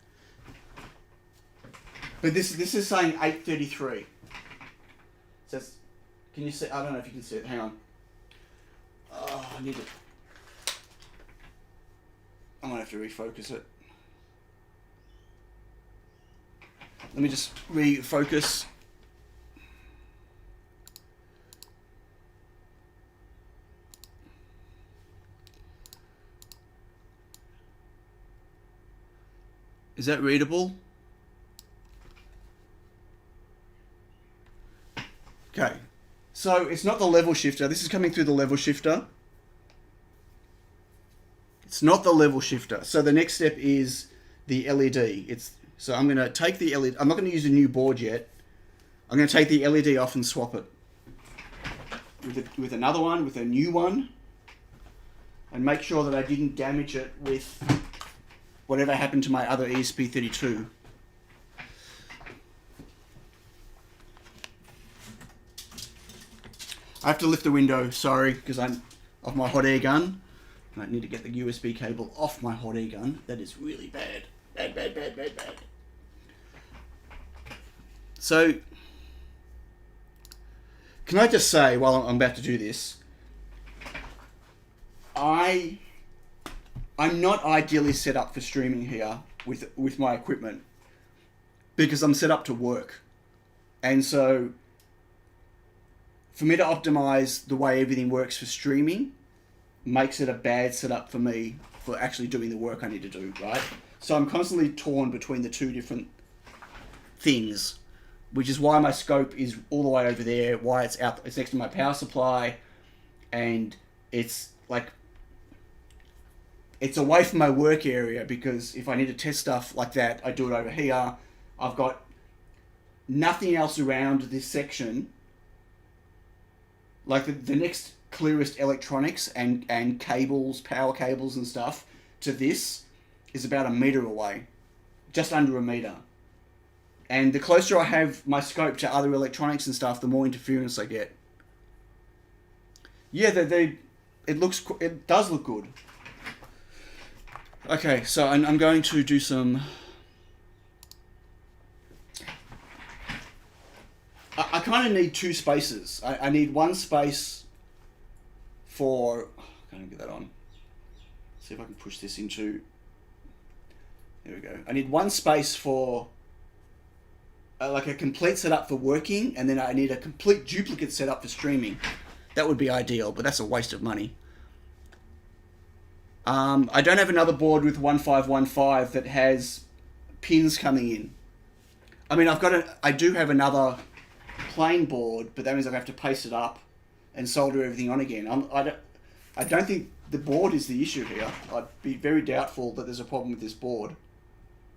But this is saying 833. It says, can you see? I don't know if you can see it. Hang on. Oh, I need it. I'm going to have to refocus it. Let me just refocus. Is that readable? Okay. So it's not the level shifter. This is coming through the level shifter. It's not the level shifter. So the next step is the LED. So I'm going to take the LED. I'm not going to use a new board yet. I'm going to take the LED off and swap it with another one, with a new one, and make sure that I didn't damage it with whatever happened to my other ESP32. I have to lift the window, sorry, because I'm off my hot air gun. I need to get the USB cable off my hot air gun. That is really bad. Bad. So, can I just say, while I'm about to do this, I'm not ideally set up for streaming here with my equipment, because I'm set up to work. And so, for me to optimize the way everything works for streaming makes it a bad setup for me for actually doing the work I need to do, right? So I'm constantly torn between the two different things, which is why my scope is all the way over there, why it's next to my power supply, and it's like, it's away from my work area, because if I need to test stuff like that, I do it over here. I've got nothing else around this section. Like the next clearest electronics and cables, power cables and stuff to this is about a meter away, just under a meter. And the closer I have my scope to other electronics and stuff, the more interference I get. Yeah, it does look good. Okay, so I'm going to do some. I kind of need two spaces. I need one space for... Can I get that on? See if I can push this into... There we go. I need one space for like a complete setup for working, and then I need a complete duplicate setup for streaming. That would be ideal, but that's a waste of money. I don't have another board with 1515 that has pins coming in. I mean, I do have another plain board, but that means I have to paste it up and solder everything on again. I don't think the board is the issue here. I'd be very doubtful that there's a problem with this board.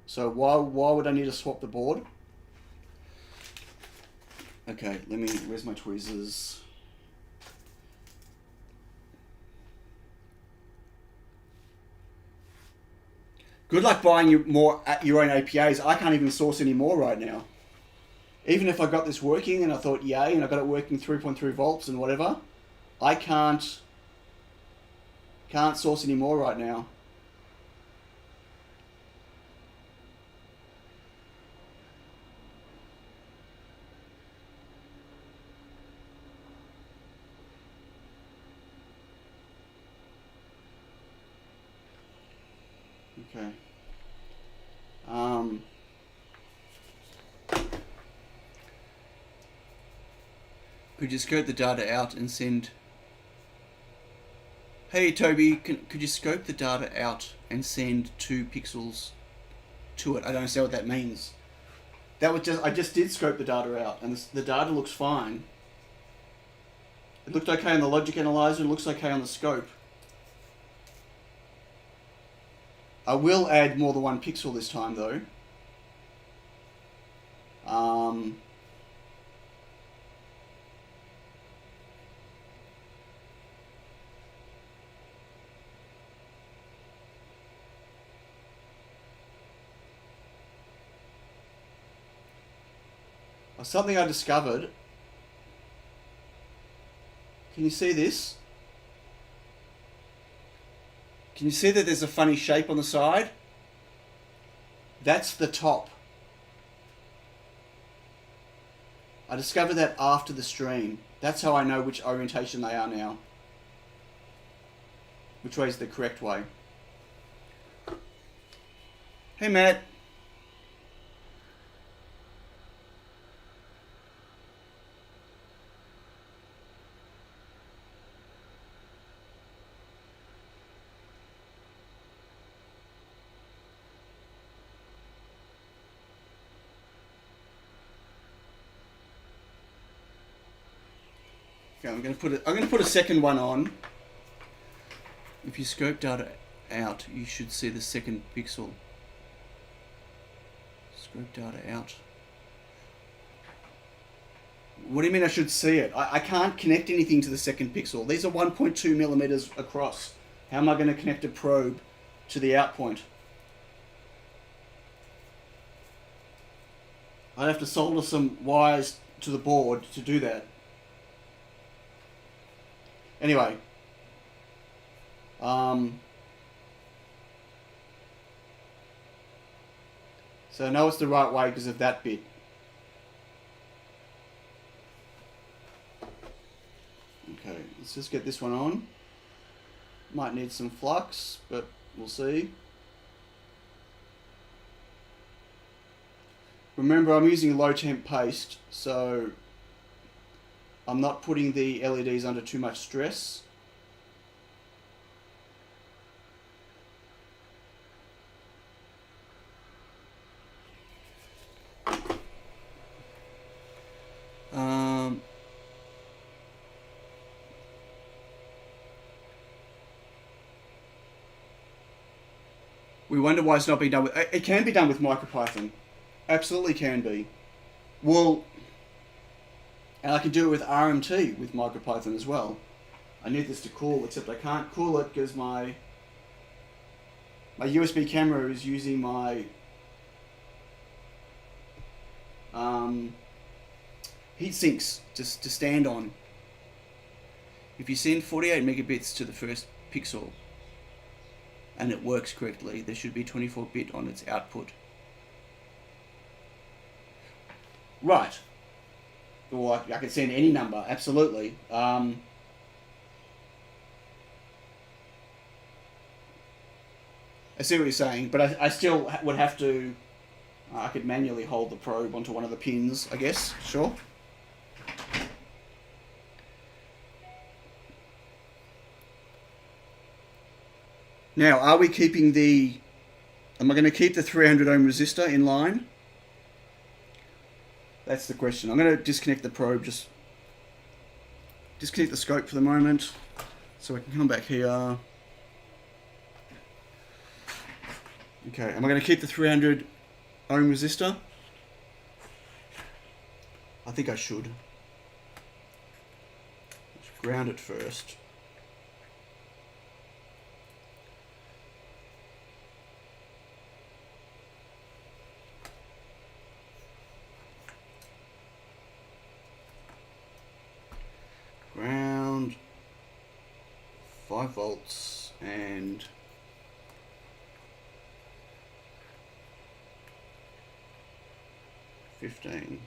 So why would I need to swap the board? Okay, where's my tweezers? Good luck buying your own APAs. I can't even source any more right now. Even if I got this working and I thought, yay, and I got it working 3.3 volts and whatever, I can't source any more right now. Okay. Could you scope the data out and send... Hey Toby, could you scope the data out and send 2 pixels to it? I don't understand what that means. I just did scope the data out, and the data looks fine. It looked okay on the logic analyzer, it looks okay on the scope. I will add more than 1 pixel this time though. Something I discovered. Can you see this? Can you see that there's a funny shape on the side? That's the top. I discovered that after the stream. That's how I know which orientation they are now. Which way is the correct way. Hey Matt. Okay, I'm going to put a second one on. If you scope data out, you should see the second pixel. Scope data out. What do you mean I should see it? I can't connect anything to the second pixel. These are 1.2 millimeters across. How am I going to connect a probe to the out point? I'd have to solder some wires to the board to do that. Anyway, so I know it's the right way because of that bit. Okay, let's just get this one on. Might need some flux, but we'll see. Remember, I'm using low temp paste, so I'm not putting the LEDs under too much stress. We wonder why it's not being done with... It can be done with MicroPython. Absolutely can be. Well, and I can do it with RMT with MicroPython as well. I need this to cool, except I can't cool it because my USB camera is using my heat sinks to stand on. If you send 48 megabits to the first pixel and it works correctly, there should be 24-bit on its output. Right. Or I can send any number, absolutely. I see what you're saying, but I still would have to... I could manually hold the probe onto one of the pins, I guess. Sure. Now, are we keeping the... Am I going to keep the 300 ohm resistor in line? That's the question. I'm going to disconnect the probe, just disconnect the scope for the moment, so I can come back here. Okay, am I going to keep the 300 ohm resistor? I think I should. Let's ground it first. Ground, 5 volts and 15.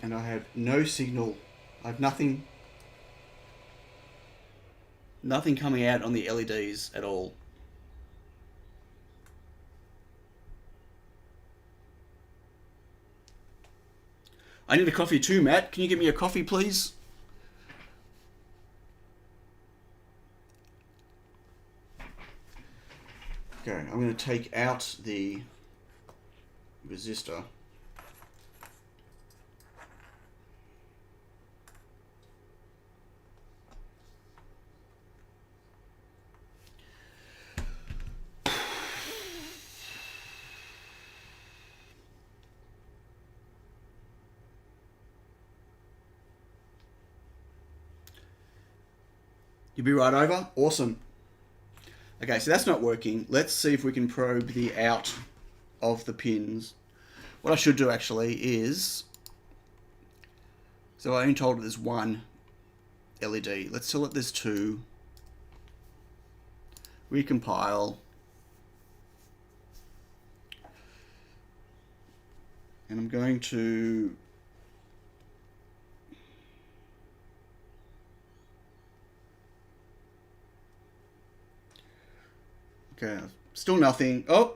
And I have no signal. I have nothing coming out on the LEDs at all. I need a coffee too, Matt. Can you get me a coffee, please? Okay, I'm going to take out the resistor. You'll be right over? Awesome. Okay, so that's not working. Let's see if we can probe the out of the pins. What I should do actually is... So I only told it there's one LED. Let's tell it there's two. Recompile. And I'm going to... Okay, still nothing. Oh.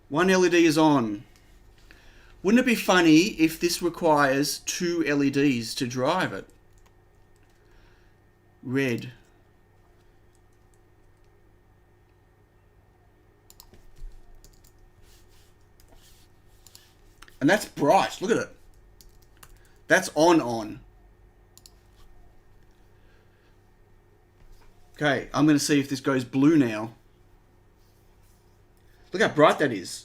One LED is on. Wouldn't it be funny if this requires 2 LEDs to drive it? Red. And that's bright. Look at it. That's on. Okay, I'm going to see if this goes blue now. Look how bright that is.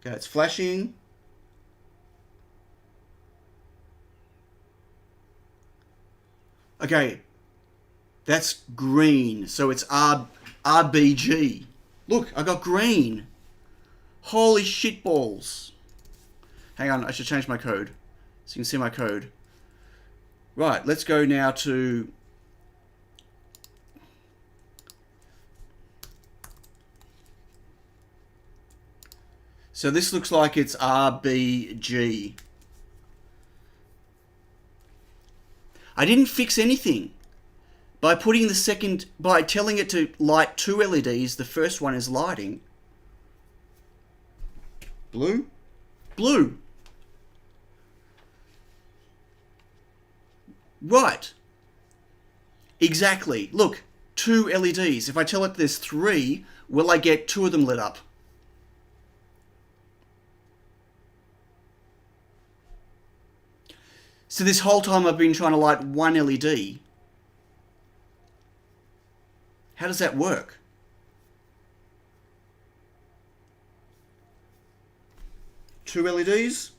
Okay, it's flashing. Okay, that's green. So it's RBG. Look, I got green. Holy shit balls. Hang on, I should change my code so you can see my code. Right, let's go now to... So this looks like it's RBG. I didn't fix anything. By putting the second, by telling it to light 2 LEDs, the first one is lighting. Blue? Blue. Right. Exactly. Look, 2 LEDs. If I tell it there's 3, will I get 2 of them lit up? So this whole time I've been trying to light one LED. How does that work? Two LEDs?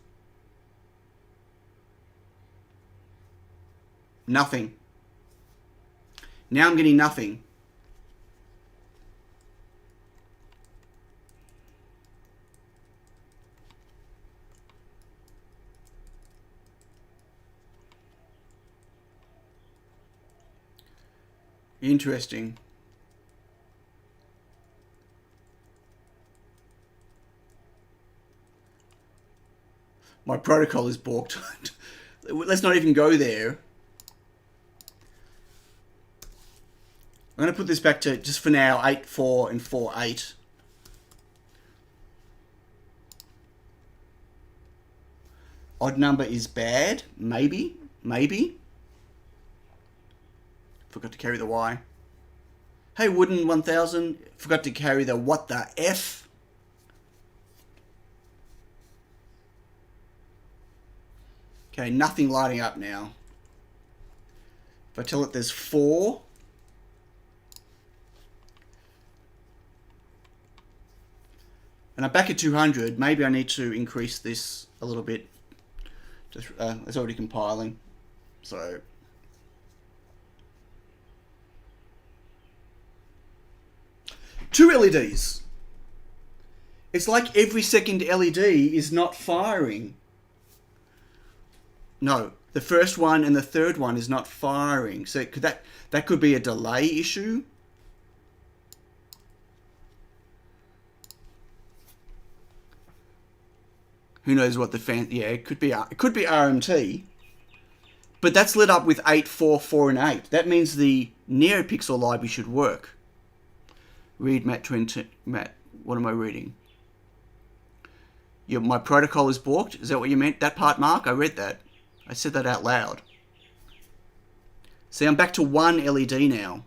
Nothing. Now I'm getting nothing. Interesting. My protocol is balked. Let's not even go there. I'm going to put this back to, just for now, 8.4 and 4.8. Odd number is bad. Maybe. Maybe. Forgot to carry the Y. Hey, Wooden 1000. Forgot to carry the what the F. Okay, nothing lighting up now. If I tell it there's 4. And I'm back at 200. Maybe I need to increase this a little bit. Just, it's already compiling. So... two LEDs. It's like every second LED is not firing. No, the first one and the third one is not firing. So that could be a delay issue. Who knows what the fan? Yeah, it could be RMT. But that's lit up with 8, 4, 4, and 8. That means the NeoPixel library should work. Read Matt 20. Matt, what am I reading? My protocol is balked. Is that what you meant? That part, Mark? I read that. I said that out loud. See, I'm back to 1 LED now.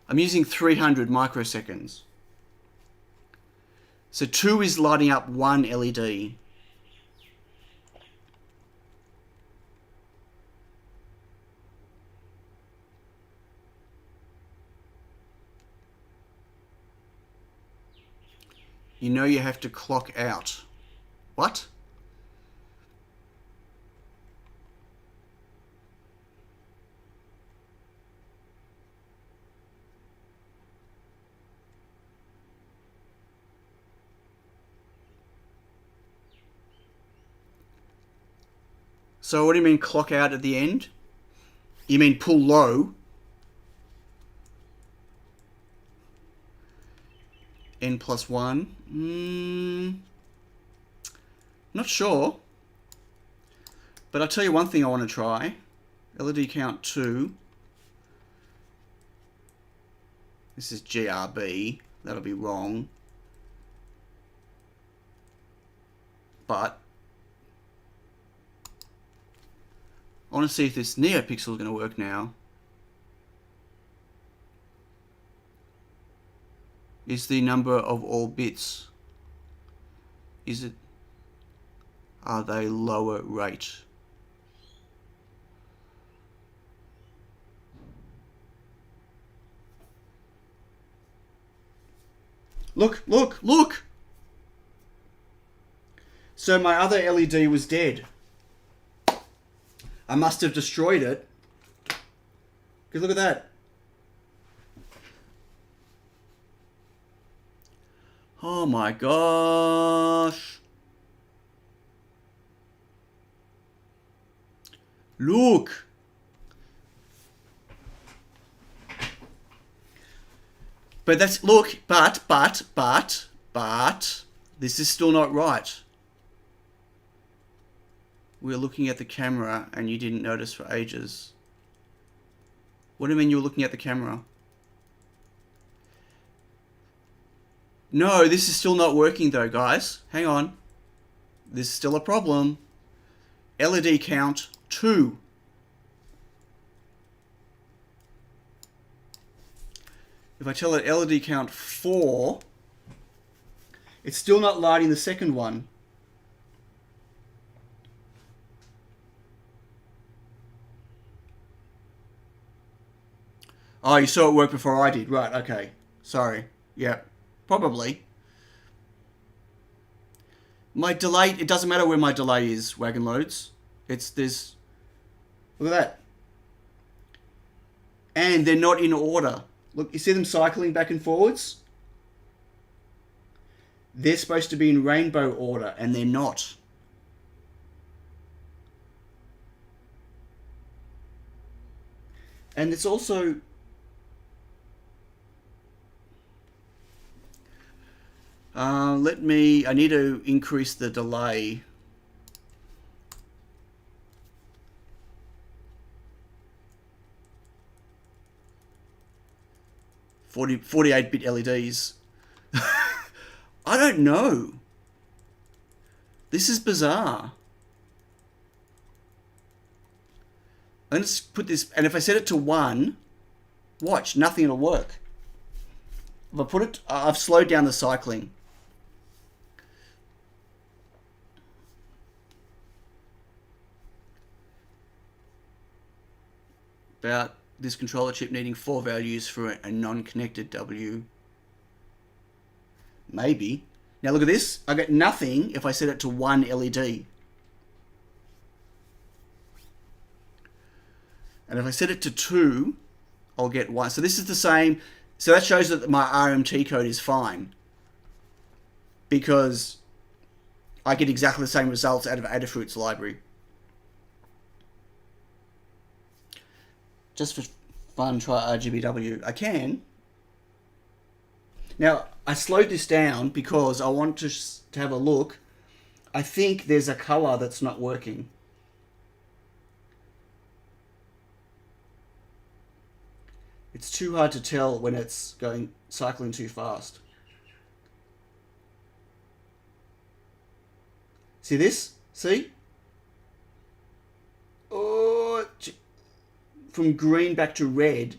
I'm using 300 microseconds. So 2 is lighting up 1 LED. You know you have to clock out. What? So what do you mean clock out at the end? You mean pull low? N+1. Not sure. But I'll tell you one thing I want to try. LED count 2. This is GRB. That'll be wrong. But I want to see if this NeoPixel is going to work now. Is the number of all bits, are they lower rate? Look, look, look! So my other LED was dead. I must have destroyed it. Because look at that. Oh my gosh. Look. But that's, look, but, this is still not right. We're looking at the camera and you didn't notice for ages. What do you mean you were looking at the camera? No, this is still not working though, guys. Hang on. This is still a problem. LED count 2. If I tell it LED count 4, it's still not lighting the second one. Oh, you saw it work before I did. Right, okay. Sorry. Yeah, probably. My delay, it doesn't matter where my delay is, Wagon Loads. It's this. Look at that. And they're not in order. Look, you see them cycling back and forwards? They're supposed to be in rainbow order, and they're not. And it's also... I need to increase the delay. $40, 48-bit LEDs. I don't know. This is bizarre. I'm going to put this, and if I set it to 1, watch, nothing will work. If I put it, I've slowed down the cycling. About this controller chip needing 4 values for a non-connected W. Maybe. Now look at this. I get nothing if I set it to 1 LED. And if I set it to 2, I'll get 1. So this is the same. So that shows that my RMT code is fine. Because I get exactly the same results out of Adafruit's library. Just for fun, try RGBW. I can. Now, I slowed this down because I want to have a look. I think there's a color that's not working. It's too hard to tell when it's cycling too fast. See this? See? Oh, from green back to red.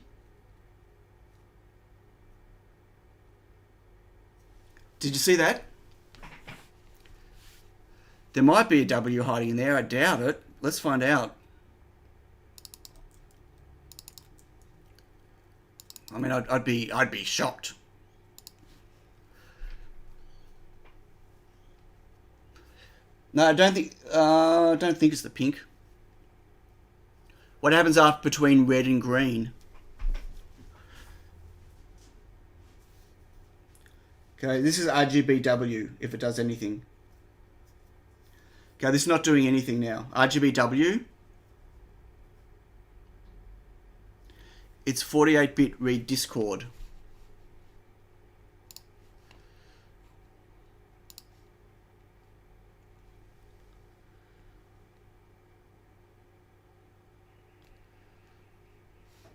Did you see that? There might be a W hiding in there. I doubt it. Let's find out. I mean, I'd be shocked. No, I don't think it's the pink. What happens after between red and green? Okay, this is RGBW, if it does anything. Okay, this is not doing anything now. RGBW. It's 48-bit read Discord.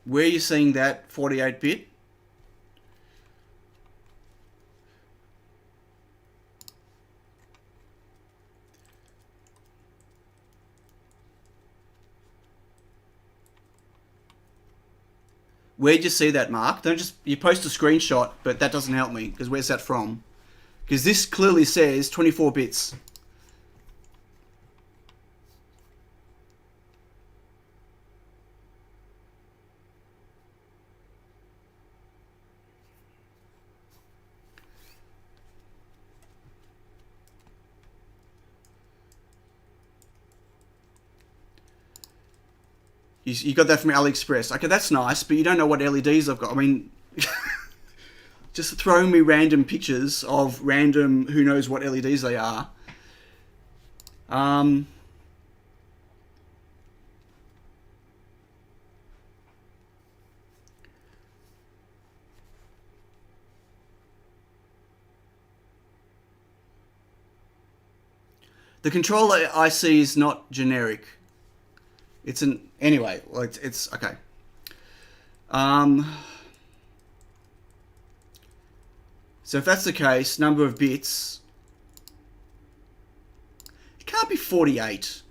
Where are you seeing that 48-bit? Where'd you see that, Mark? Don't just... You post a screenshot, but that doesn't help me, because where's that from? Because this clearly says 24 bits. You got that from AliExpress. Okay, that's nice, but you don't know what LEDs I've got. I mean, just throwing me random pictures of random, who knows what LEDs they are. The controller IC is not generic. It's an... Anyway, well, it's okay. So if that's the case, number of bits... It can't be 48.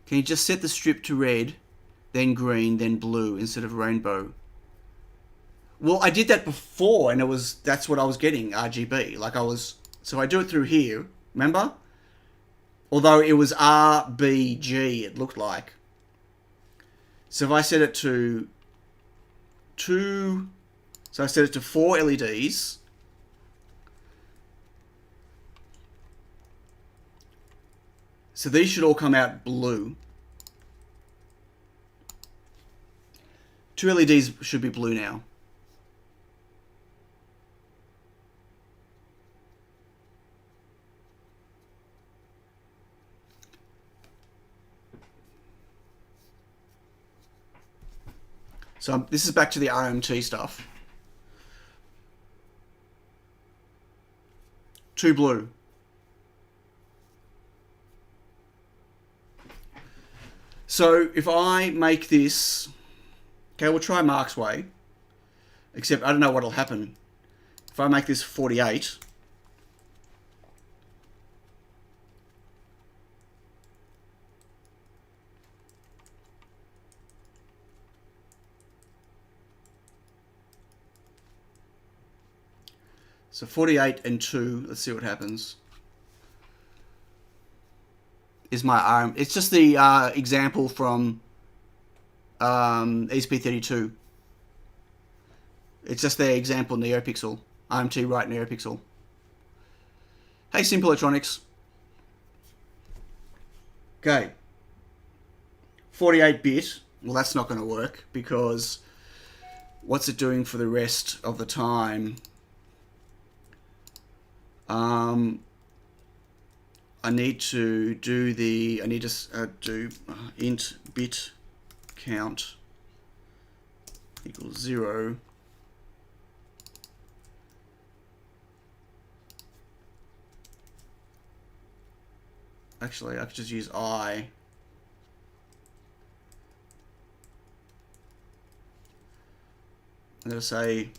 Can you just set the strip to red? then green, then blue instead of rainbow. Well, I did that before, and that's what I was getting, RGB. So I do it through here, remember? Although it was RBG, it looked like. So if I set it to so I set it to 4 LEDs. So these should all come out blue. 2 LEDs should be blue now. So this is back to the RMT stuff. 2 blue. So if I make this, okay, we'll try Mark's way, except I don't know what'll happen. If I make this 48, so 48 and 2, let's see what happens. Is my arm? It's just the example from ESP32. It's just their example NeoPixel. RMT right NeoPixel. Hey, Simple Electronics. Okay. 48-bit. Well, that's not going to work because what's it doing for the rest of the time? I need to do do int bit count equals 0. Actually, I could just use I. I'm going to say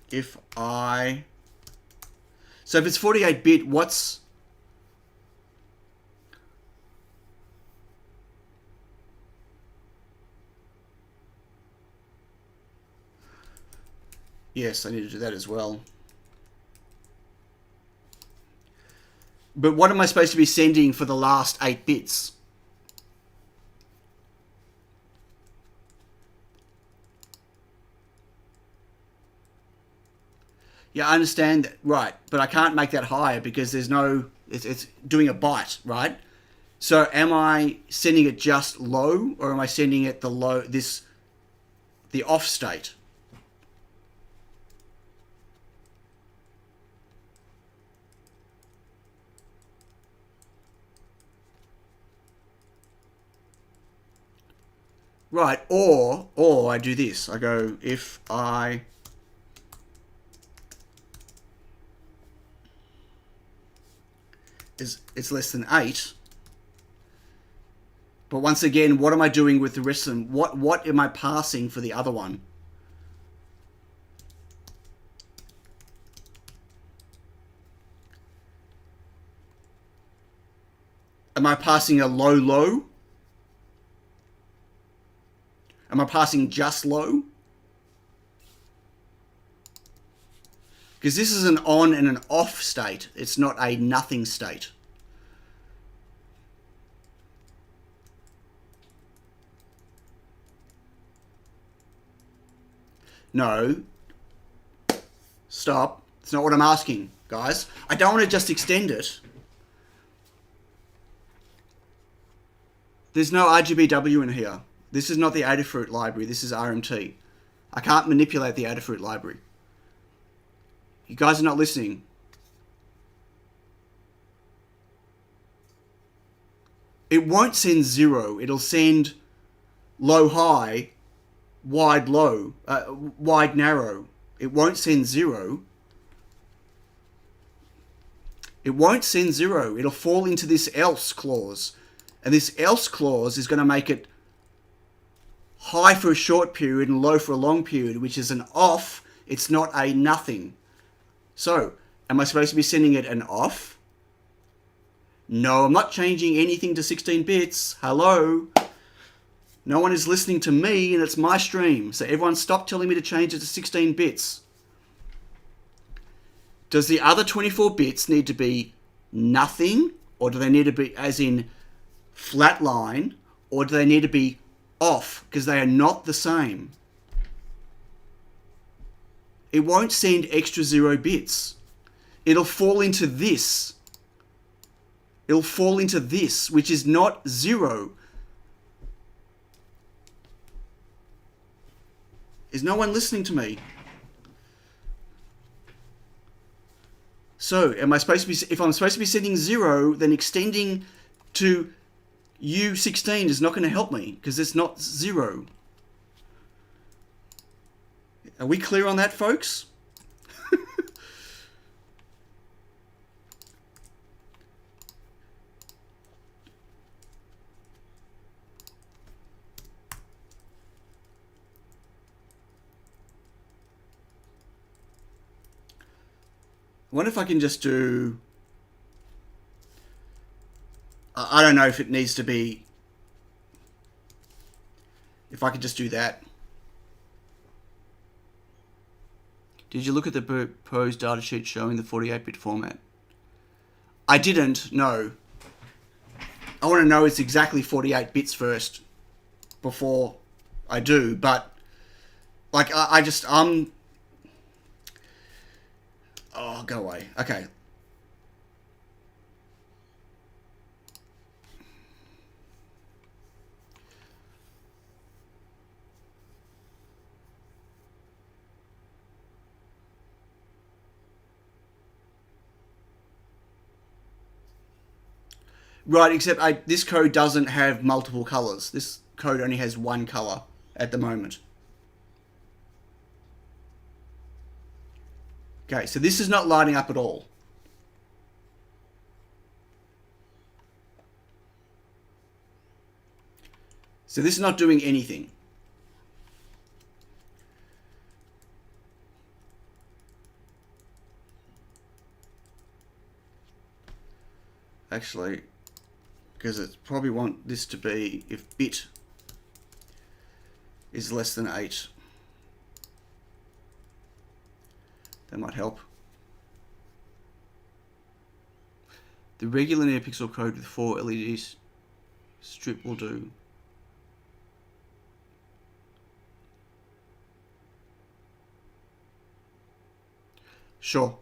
if I. So if it's 48-bit, what's... Yes, I need to do that as well. But what am I supposed to be sending for the last 8 bits? Yeah, I understand that, right, but I can't make that higher because there's no, it's doing a byte, right? So am I sending it just low, or am I sending it the off state? Right, or I do this. I go, if I... it's less than 8. But once again, what am I doing with the rest of them? What am I passing for the other one? Am I passing a low? Am I passing just low? Because this is an on and an off state. It's not a nothing state. No. Stop. It's not what I'm asking, guys. I don't want to just extend it. There's no RGBW in here. This is not the Adafruit library. This is RMT. I can't manipulate the Adafruit library. You guys are not listening. It won't send 0. It'll send low high, wide low, wide narrow. It won't send 0. It won't send 0. It'll fall into this else clause. And this else clause is going to make it high for a short period and low for a long period, which is an off. It's not a nothing. So, am I supposed to be sending it an off? No, I'm not changing anything to 16 bits. Hello? No one is listening to me, and it's my stream. So everyone stop telling me to change it to 16 bits. Does the other 24 bits need to be nothing, or do they need to be as in flat line, or do they need to be off? Because they are not the same. It won't send extra 0 bits. It'll fall into this. It'll fall into this, which is not 0. Is no one listening to me? So, am I supposed to be, if I'm supposed to be sending 0, then extending to U16 is not going to help me, because it's not 0. Are we clear on that, folks? I wonder if I can just do... I don't know if it needs to be... If I could just do that. Did you look at the proposed datasheet showing the 48-bit format? I didn't, no. I want to know it's exactly 48 bits first before I do, but like I just oh, go away. Okay. Right, except this code doesn't have multiple colors. This code only has one color at the moment. Okay, so this is not lighting up at all. So this is not doing anything. Actually, because it probably want this to be if bit is less than 8. That might help. The regular NeoPixel code with 4 LEDs strip will do. Sure.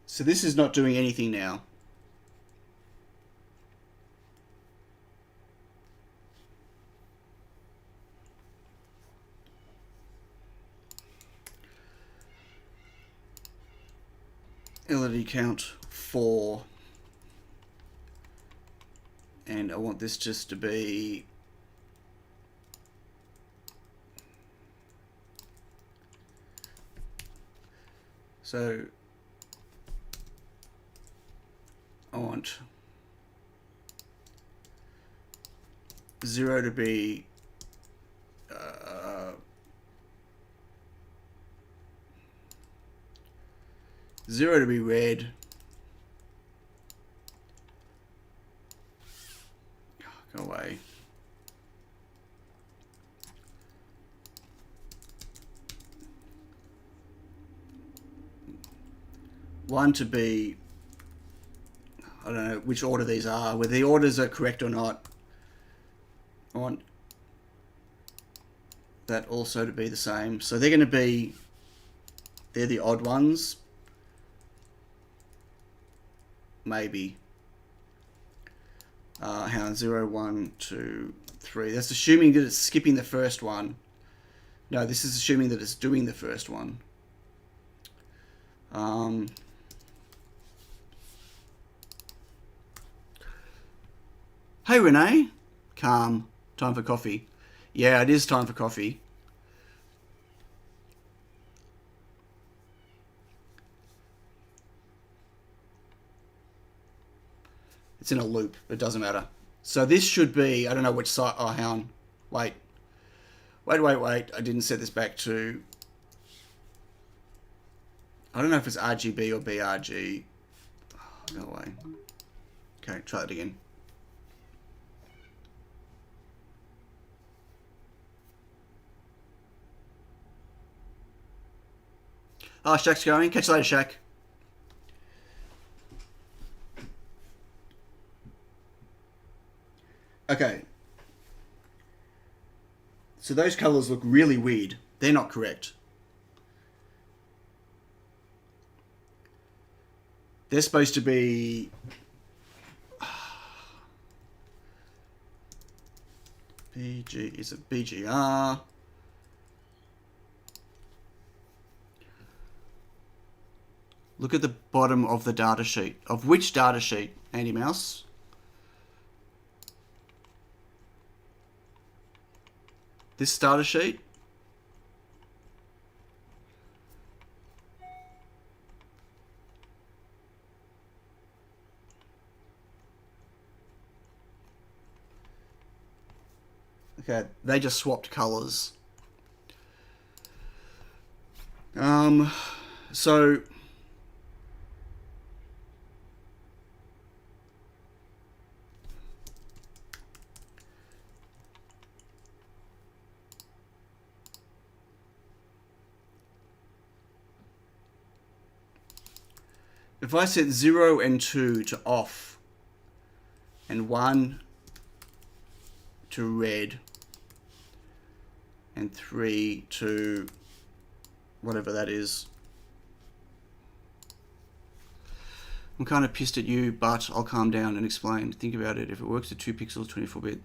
So this is not doing anything now. LED count 4. And I want this just to be so I want 0 to be 0 to be red. Go away. One to be, I don't know which order these are, whether the orders are correct or not. I want that also to be the same. So they're going to be, they're the odd ones. Maybe. Hang on, 0, 1, 2, 3. That's assuming that it's skipping the first one. No, this is assuming that it's doing the first one. Hey Renee, calm, time for coffee. Yeah, it is time for coffee. It's in a loop, it doesn't matter. So this should be, I don't know which side, oh hang on, wait. I didn't set this back to, I don't know if it's RGB or BRG. Oh, go away. Okay, try that again. Oh, Shaq's going. Catch you later, Shaq. Okay. So those colors look really weird. They're not correct. They're supposed to be... BG, is it BGR? Look at the bottom of the data sheet. Of which data sheet, Andy Mouse? This data sheet? Okay, they just swapped colors. So if I set 0 and 2 to off and 1 to red and 3 to whatever that is. I'm kind of pissed at you, but I'll calm down and explain. Think about it. If it works at 2 pixels, 24-bit.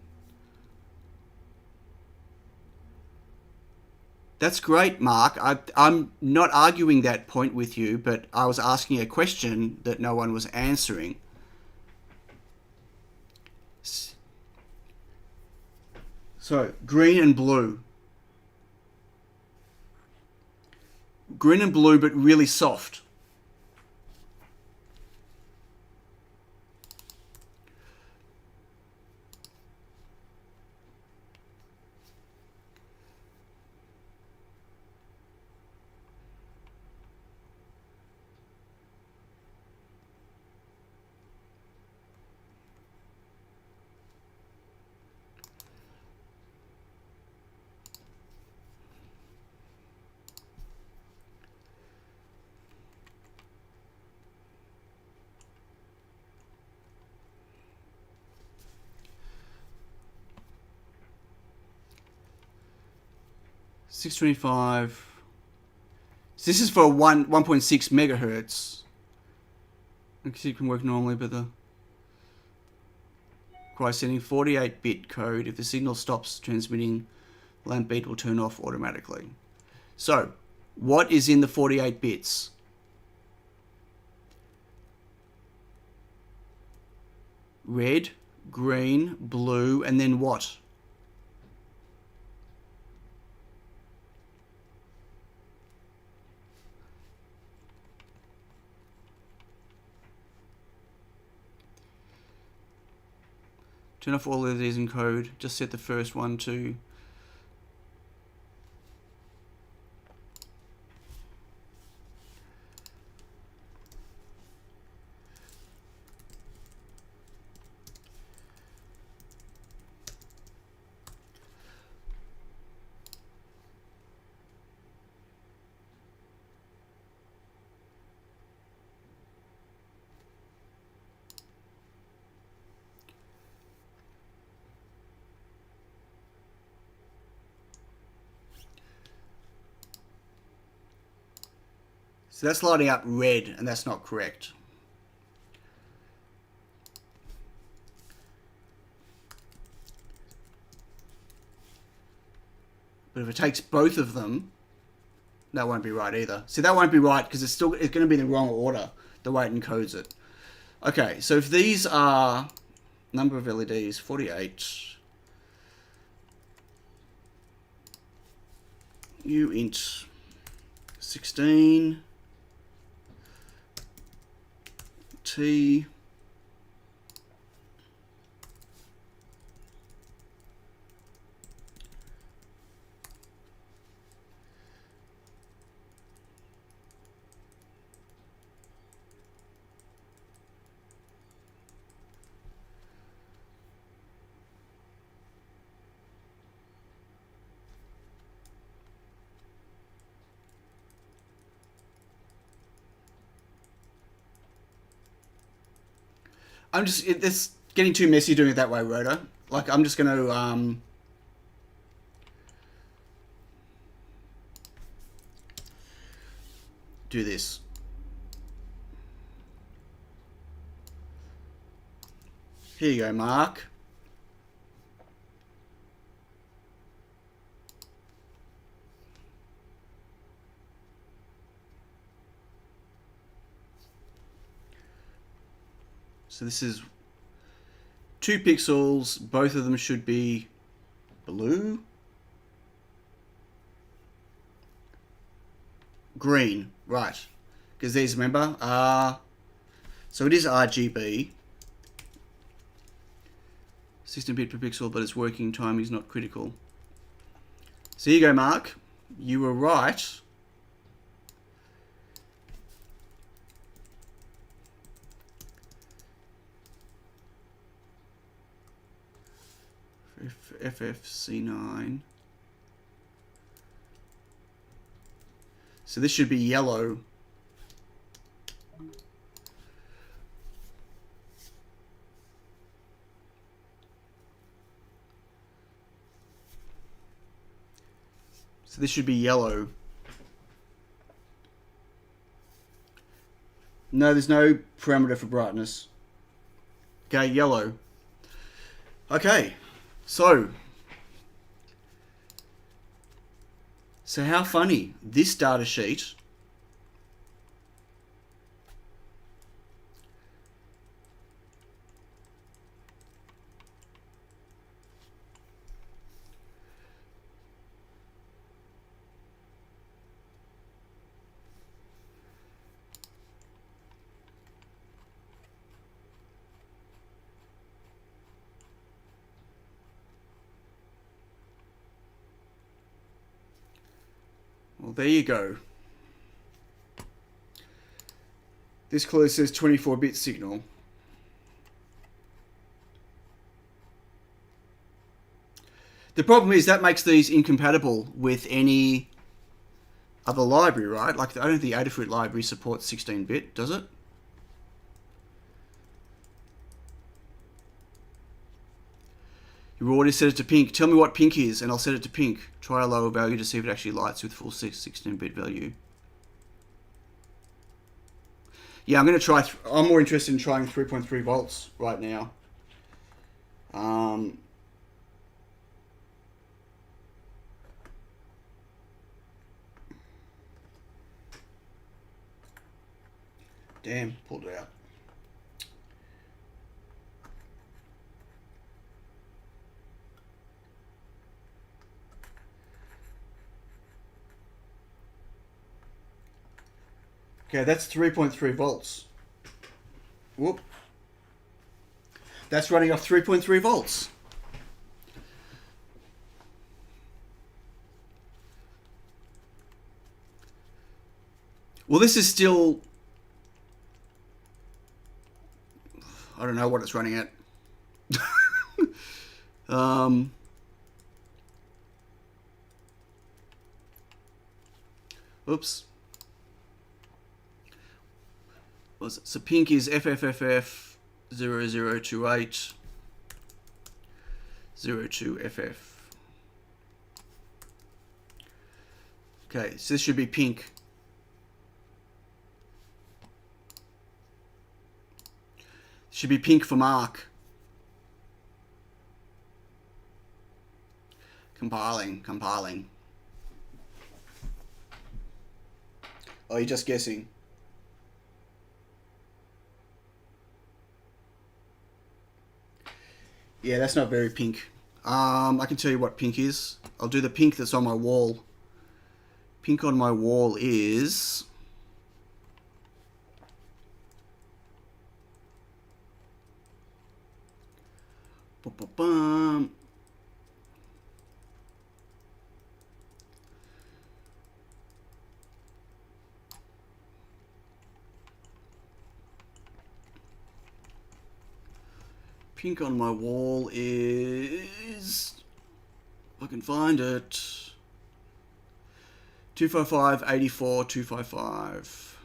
That's great, Mark. I'm not arguing that point with you, but I was asking a question that no one was answering. So, green and blue. Green and blue, but really soft. $625. So this is for 1.6 megahertz. Okay, you can work normally, but the requires setting 48-bit code. If the signal stops transmitting, lamp beat will turn off automatically. So, what is in the 48 bits? Red, green, blue, and then what? Turn off all of these in code. Just set the first one to so that's lighting up red, and that's not correct. But if it takes both of them, that won't be right either. See, that won't be right because it's going to be in the wrong order, the way it encodes it. Okay, so if these are number of LEDs, 48, uint 16, T, I'm just it's getting too messy doing it that way, Rhoda. Like I'm just gonna do this. Here you go, Mark. So this is 2 pixels. Both of them should be blue. Green, right. Because these, remember, are... So it is RGB. 16-bit per pixel, but its working time is not critical. So here you go, Mark. You were right. FFC9. So this should be yellow. So this should be yellow. No, there's no parameter for brightness. Okay, yellow. Okay, so how funny, this data sheet well, there you go. This clearly says 24-bit signal. The problem is that makes these incompatible with any other library, right? Like, I don't think the Adafruit library supports 16-bit, does it? You already set it to pink. Tell me what pink is, and I'll set it to pink. Try a lower value to see if it actually lights with full 16-bit value. Yeah, I'm going to try... I'm more interested in trying 3.3 volts right now. Damn, pulled it out. Okay, that's 3.3 volts. Whoop. That's running off 3.3 volts. Well, this is still... I don't know what it's running at. Oops. So pink is FFFF 0028 02FF. Okay, so this should be pink. Should be pink for Mark. Compiling. Oh, you're just guessing. Yeah, that's not very pink. I can tell you what pink is. I'll do the pink that's on my wall. Pink on my wall is... Ba-ba-bum. Pink on my wall is, if I can find it, 255 84 255.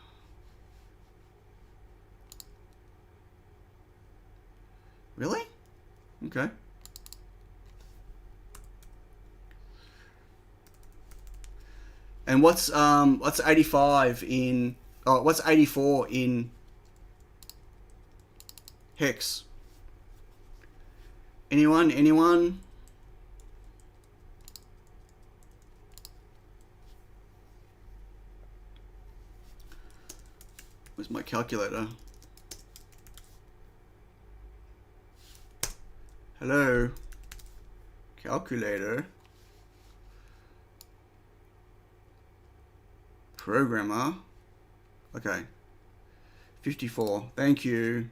Okay. And what's 85 in, oh, what's 84 in hex? Anyone? Anyone? Where's my calculator? Hello? Calculator? Programmer? Okay. 54. Thank you.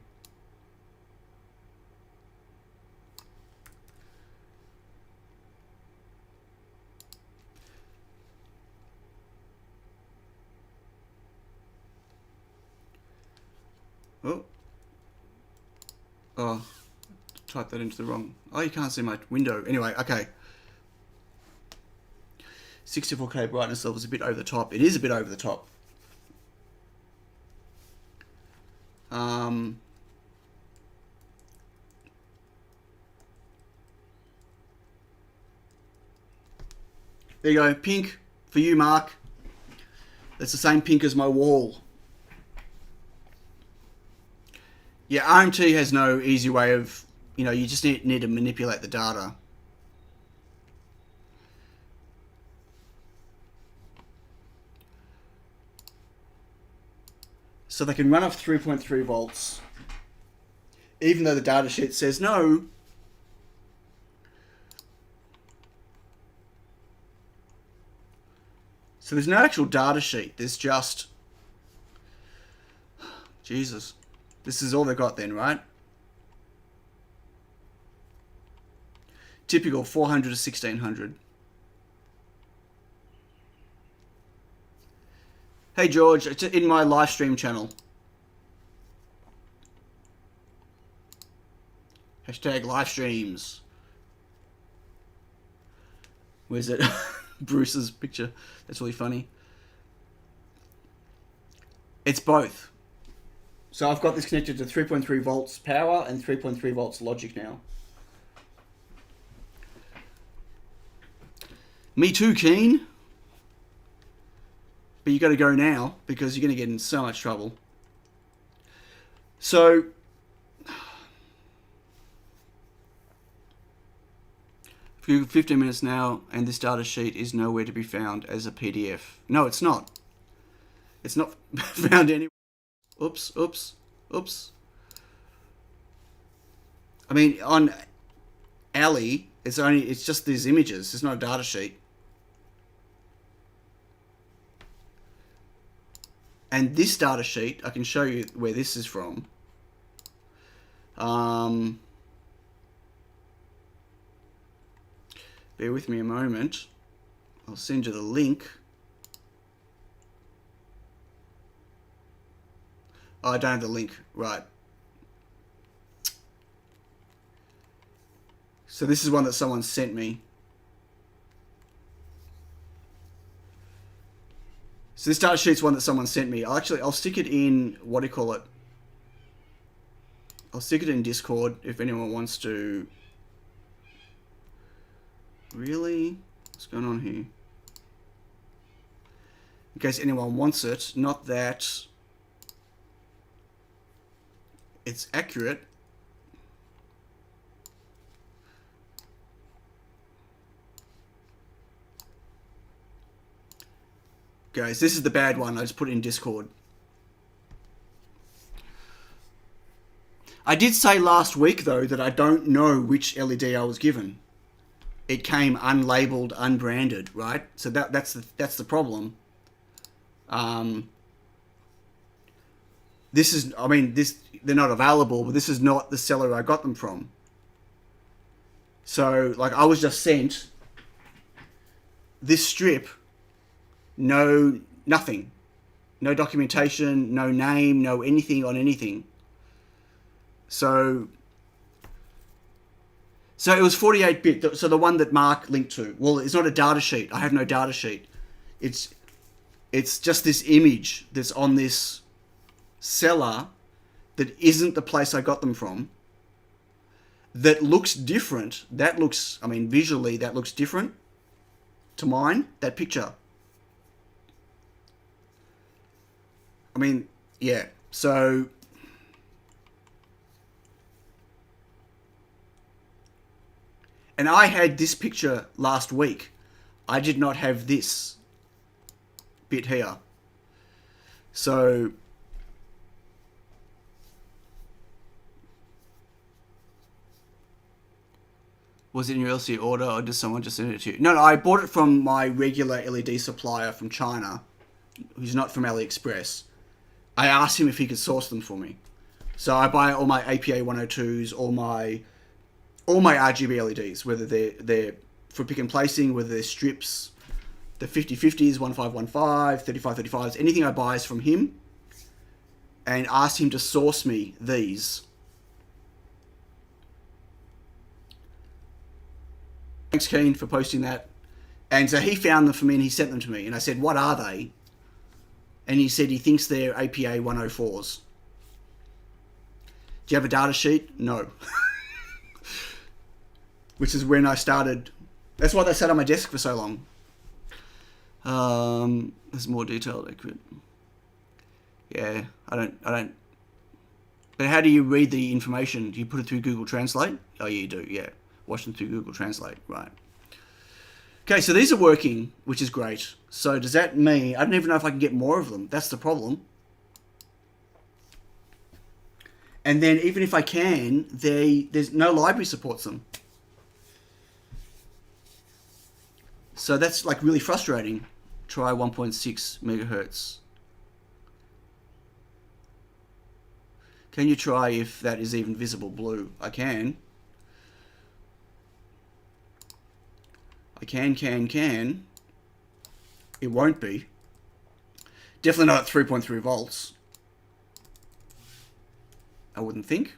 Oh. Oh. Type that into the wrong. Oh, you can't see my window. Anyway, okay. 64K brightness level is a bit over the top. It is a bit over the top. There you go. Pink for you, Mark. That's the same pink as my wall. Yeah, RMT has no easy way of, you know, you just need to manipulate the data. So they can run off 3.3 volts, even though the data sheet says no. So there's no actual data sheet. There's just, Jesus, this is all they got then, right? Typical 400 to 1600. Hey George, it's in my live stream channel. Hashtag live streams. Where's it? Bruce's picture. That's really funny. It's both. So I've got this connected to 3.3 volts power and 3.3 volts logic now. Me too, Keen. But you got to go now because you're going to get in so much trouble. So, for 15 minutes now, and this data sheet is nowhere to be found as a PDF. No, it's not. It's not found anywhere. Oops, oops, oops. I mean, on Ali, it's just these images. It's not a data sheet. And this data sheet, I can show you where this is from. Bear with me a moment. I'll send you the link. Oh, I don't have the link. Right. So this is one that someone sent me. So this data sheet's one that someone sent me. I'll stick it in, what do you call it? I'll stick it in Discord if anyone wants to. Really? What's going on here? In case anyone wants it, not that it's accurate. Guys, this is the bad one. I just put it in Discord. I did say last week, though, that I don't know which LED I was given. It came unlabeled, unbranded, right? So that's the problem. This is, I mean, they're not available, but this is not the seller I got them from. So, like, I was just sent this strip. No, nothing. No documentation, no name, no anything on anything. So it was 48-bit. So the one that Mark linked to. Well, it's not a data sheet. I have no data sheet. It's just this image that's on this seller that isn't the place I got them from. that looks different. That looks, I mean, visually, that looks different to mine, that picture. I mean, yeah. So, and I had this picture last week. I did not have this bit here. So, was it in your LCD order or did someone just send it to you? No, I bought it from my regular LED supplier from China, who's not from AliExpress. I asked him if he could source them for me. So I buy all my APA 102s, all my RGB LEDs, whether they're for pick and placing, whether they're strips, the 50/50s, 1515, 35/35s, anything I buy is from him. And asked him to source me these. Thanks, Keen, for posting that. And so he found them for me and he sent them to me. And I said, what are they? And he said he thinks they're APA 104s. Do you have a data sheet? No. Which is when I started. That's why they sat on my desk for so long. There's more detailed accurate. Yeah, I don't. But how do you read the information? Do you put it through Google Translate? Oh, yeah, you do, yeah. Watch them through Google Translate, right. Okay, so these are working, which is great. So does that mean, I don't even know if I can get more of them. That's the problem. And then even if I can, there's no library supports them. So that's like really frustrating. Try 1.6 megahertz. Can you try if that is even visible blue? I can. I can. It won't be. Definitely not at 3.3 volts. I wouldn't think.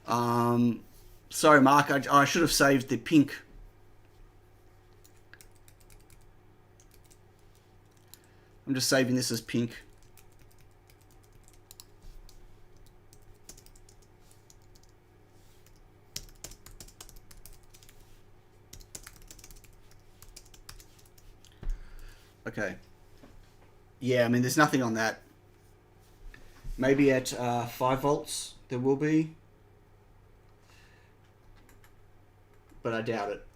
Sorry, Mark. I should have saved the pink. I'm just saving this as pink. Okay. Yeah, I mean, there's nothing on that. Maybe at 5 volts there will be. But I doubt it.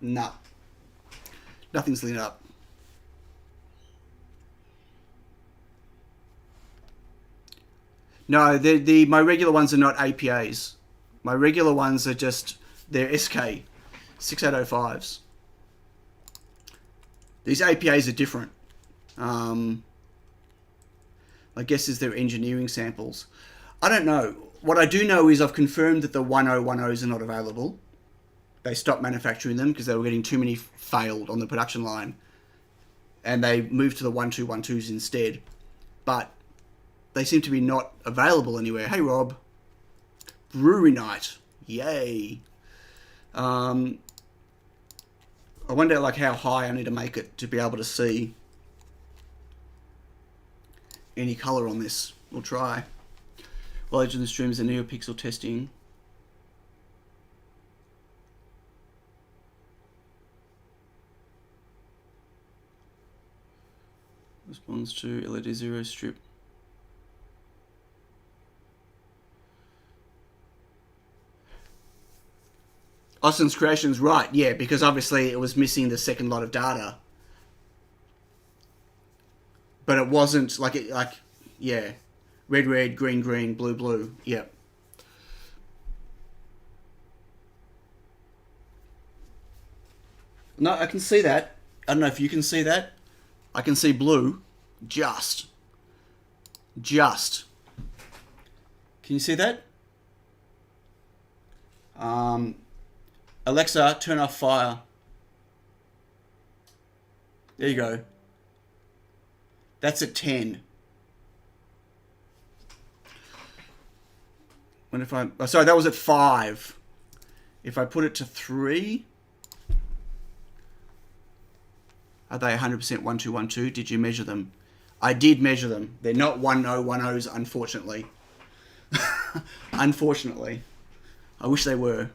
Nah. Nothing's lit up. No, my regular ones are not APAs. My regular ones are just, they're SK 6805s. These APAs are different. I guess is their engineering samples. I don't know. What I do know is I've confirmed that the 1010s are not available. They stopped manufacturing them because they were getting too many failed on the production line. And they moved to the 1212s instead. But they seem to be not available anywhere. Hey, Rob. Brewery night. Yay. I wonder like how high I need to make it to be able to see any color on this. We'll try. While edge of the stream is a NeoPixel testing. Responds to LED 0 strip. Austin's Creations, right, yeah, because obviously it was missing the second lot of data. But it wasn't yeah. Red, green, blue, yep. No, I can see that. I don't know if you can see that. I can see blue. Just. Can you see that? Alexa, turn off fire. There you go. That's at 10. When if I... Oh, sorry, that was at 5. If I put it to 3... Are they 100% 1212? Did you measure them? I did measure them. They're not 1010s, unfortunately. Unfortunately. I wish they were.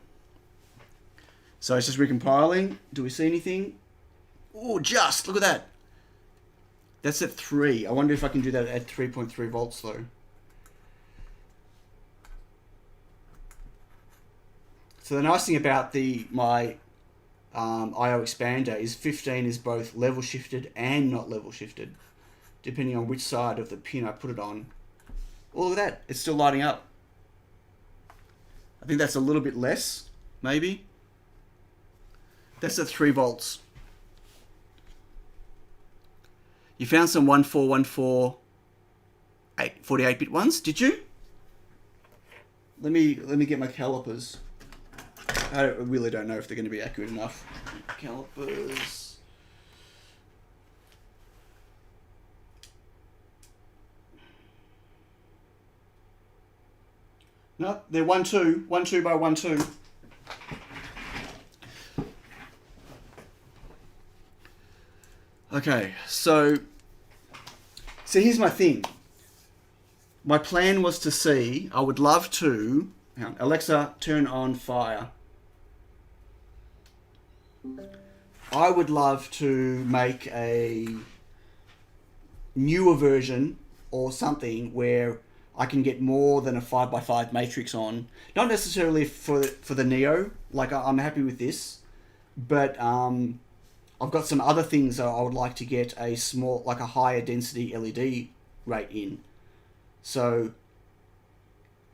So it's just recompiling. Do we see anything? Oh, just! Look at that. That's at 3. I wonder if I can do that at 3.3 volts, though. So the nice thing about my I/O expander is 15 is both level shifted and not level shifted, depending on which side of the pin I put it on. Oh, look at that. It's still lighting up. I think that's a little bit less, maybe. That's at 3 volts. You found some 1414 48-bit ones, did you? Let me get my calipers. I really don't know if they're going to be accurate enough. Calipers. No, they're 1.2 by 1.2. Okay, so here's my thing. My plan was to see, I would love to, hang on, Alexa, turn on fire. I would love to make a newer version or something where I can get more than a 5x5 matrix on. Not necessarily for the Neo, like I'm happy with this, but I've got some other things that I would like to get a small, like a higher density LED rate in. So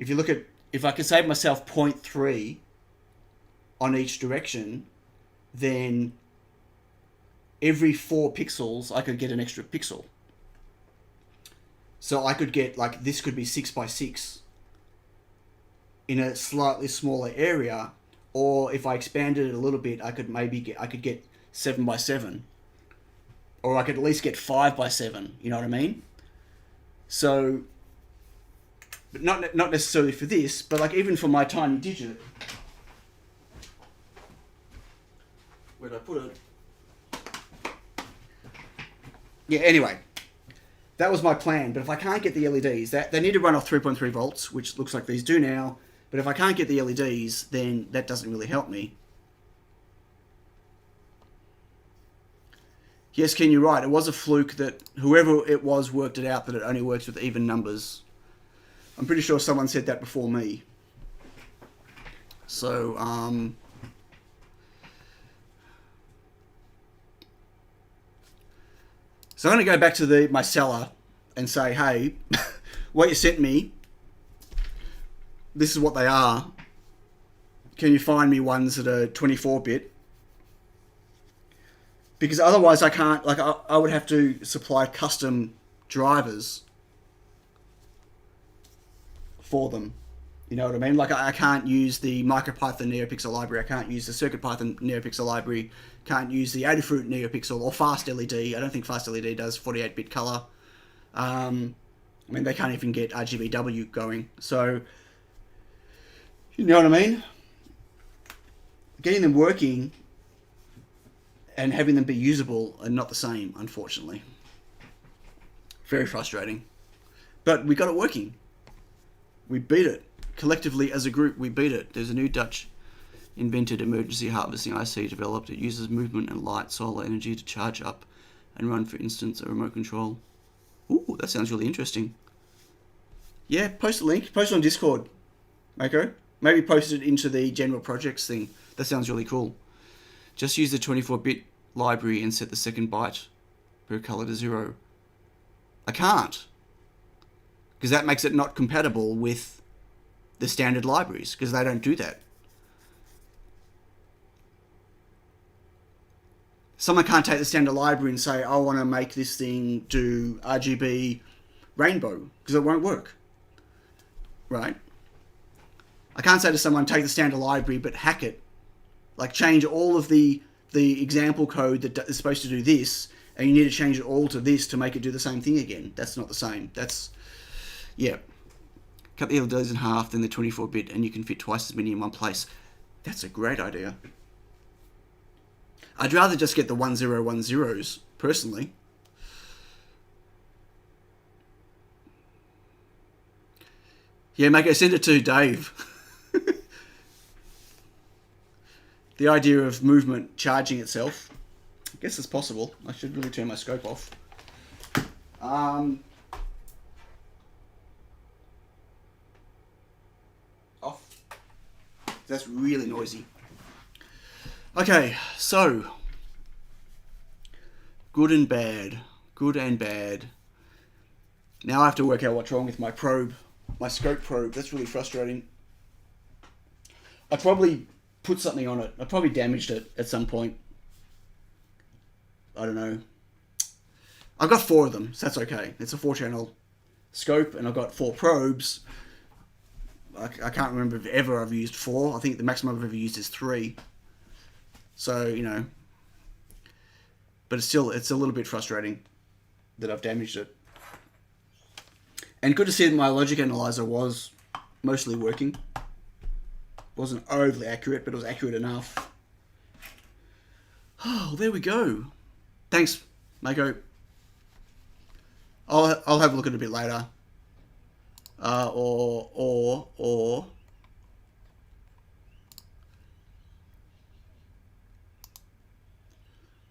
if you look at, if I can save myself 0.3 on each direction, then every 4 pixels I could get an extra pixel. So I could get, like, this could be 6x6 in a slightly smaller area, or if I expanded it a little bit, I could get 7x7, or I could at least get 5x7. You know what I mean? So, but not necessarily for this, but like even for my tiny digit. Where did I put it? Yeah. Anyway, that was my plan. But if I can't get the LEDs, they need to run off 3.3 volts, which looks like these do now. But if I can't get the LEDs, then that doesn't really help me. Yes, Ken, you're right. It was a fluke that whoever it was worked it out that it only works with even numbers. I'm pretty sure someone said that before me. So, so I'm going to go back to my seller and say, hey, what you sent me, this is what they are. Can you find me ones that are 24-bit? Because otherwise I can't, like, I would have to supply custom drivers for them. You know what I mean? Like, I can't use the MicroPython NeoPixel library. I can't use the CircuitPython NeoPixel library. Can't use the Adafruit NeoPixel or Fast LED. I don't think Fast LED does 48-bit color. I mean, they can't even get RGBW going. So, you know what I mean? Getting them working and having them be usable are not the same, unfortunately. Very frustrating. But we got it working. We beat it. Collectively, as a group, we beat it. There's a new Dutch invented emergency harvesting IC developed. It uses movement and light solar energy to charge up and run, for instance, a remote control. Ooh, that sounds really interesting. Yeah, post a link. Post it on Discord, Mako. Maybe post it into the general projects thing. That sounds really cool. Just use the 24-bit library and set the second byte per color to 0. I can't. Because that makes it not compatible with the standard libraries, because they don't do that. Someone can't take the standard library and say, I want to make this thing do RGB rainbow, because it won't work. Right? I can't say to someone, take the standard library, but hack it. Like, change all of the example code that is supposed to do this, and you need to change it all to this to make it do the same thing again. That's not the same. That's, yeah. Cut the LEDs in half, then the 24-bit, and you can fit twice as many in one place. That's a great idea. I'd rather just get the 1010s personally. Yeah, Mako, send it to Dave. The idea of movement charging itself. I guess it's possible. I should really turn my scope off. Off. That's really noisy. Okay, so good and bad. Good and bad. Now I have to work out what's wrong with my probe. My scope probe. That's really frustrating. I probably put something on it. I probably damaged it at some point. I don't know. I've got 4 of them, so that's okay. It's a 4-channel scope, and I've got 4 probes. I can't remember if ever I've used 4. I think the maximum I've ever used is 3. So, you know. But it's a little bit frustrating that I've damaged it. And good to see that my logic analyzer was mostly working. Wasn't overly accurate, but it was accurate enough. Oh, there we go. Thanks, Mako. I'll have a look at it a bit later. Or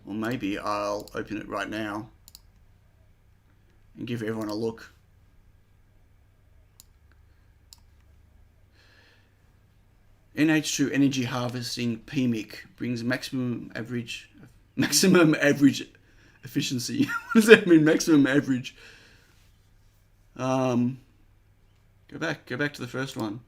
maybe I'll open it right now and give everyone a look. NH2 energy harvesting PMIC brings maximum average efficiency. What does that mean? Maximum average. Go back to the first one.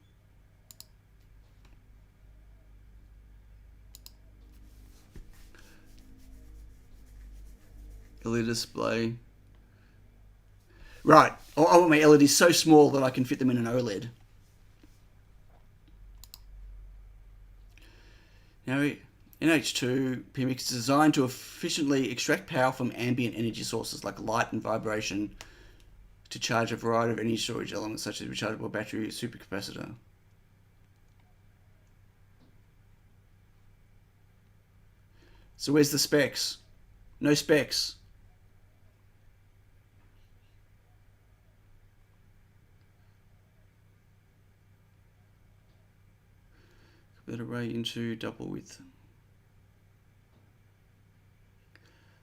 LED display. Right. I want my LEDs so small that I can fit them in an OLED. Now, NH2 PMIC is designed to efficiently extract power from ambient energy sources like light and vibration to charge a variety of energy storage elements such as rechargeable battery, supercapacitor. So where's the specs? No specs. Convert array into double width.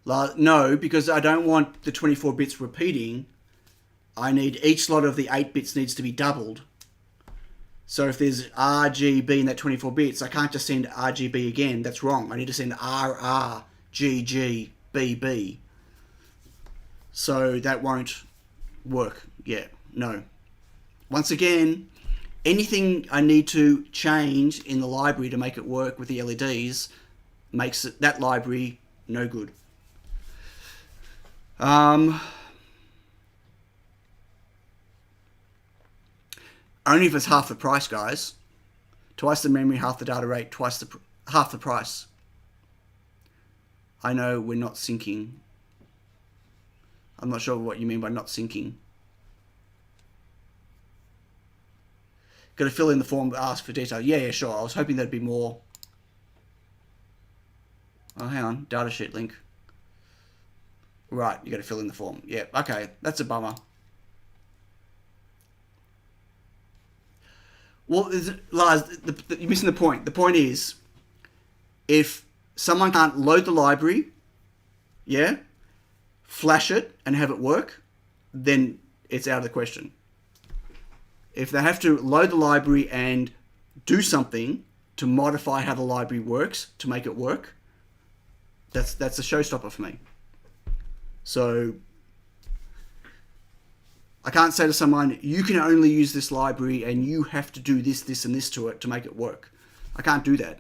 No, because I don't want the 24 bits repeating. I need each slot of the 8 bits needs to be doubled. So if there's RGB in that 24 bits, I can't just send RGB again. That's wrong. I need to send RRGGBB. So that won't work. Yeah, no. Once again, anything I need to change in the library to make it work with the LEDs makes that library no good. Only if it's half the price, guys. Twice the memory, half the data rate, half the price. I know we're not syncing. I'm not sure what you mean by not syncing. Got to fill in the form, ask for detail. Yeah, sure. I was hoping there'd be more. Oh, hang on. Datasheet link. Right, you got to fill in the form. Yeah, okay. That's a bummer. Well, Lars, you're missing the point. The point is, if someone can't load the library, yeah, flash it and have it work, then it's out of the question. If they have to load the library and do something to modify how the library works to make it work, that's a showstopper for me. So I can't say to someone, you can only use this library and you have to do this, this, and this to it to make it work. I can't do that.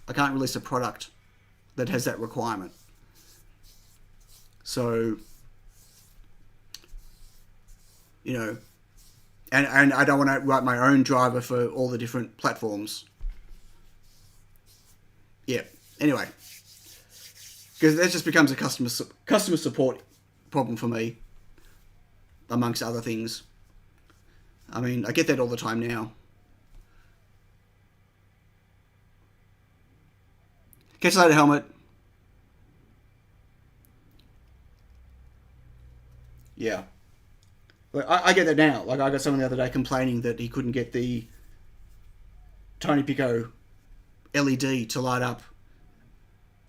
I can't release a product that has that requirement. So, you know, and I don't want to write my own driver for all the different platforms. Yeah, anyway. Because that just becomes a customer support problem for me, amongst other things. I mean, I get that all the time now. Catch you later, Helmet. Yeah. Like, I get that now. Like I got someone the other day complaining that he couldn't get the Tony Pico LED to light up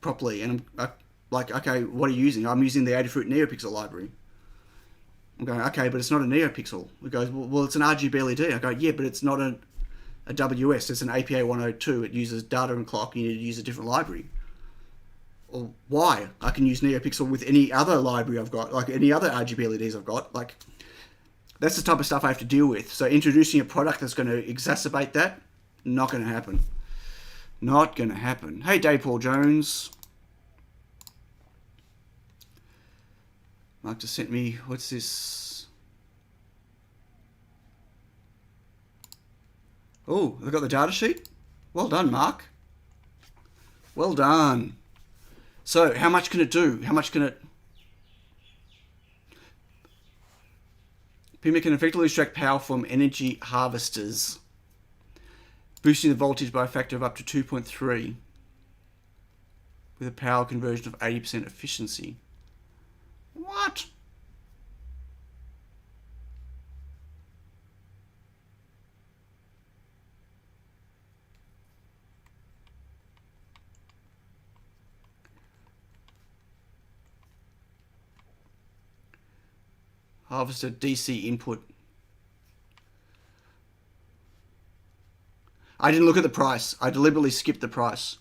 properly, and I'm like, okay, what are you using? I'm using the Adafruit NeoPixel library. I'm going, okay, but it's not a NeoPixel. He goes, well, it's an RGB LED. I go, yeah, but it's not a WS. It's an APA 102. It uses data and clock. You need to use a different library. Well, why? I can use NeoPixel with any other library I've got, like any other RGB LEDs I've got. Like, that's the type of stuff I have to deal with. So introducing a product that's going to exacerbate that, not going to happen. Not going to happen. Hey, Dave Paul Jones. Mark just sent me, what's this? Oh, I've got the data sheet. Well done, Mark. Well done. So, how much can it do? How much can it... PIMA can effectively extract power from energy harvesters, boosting the voltage by a factor of up to 2.3 with a power conversion of 80% efficiency. What? Harvester DC input. I didn't look at the price. I deliberately skipped the price.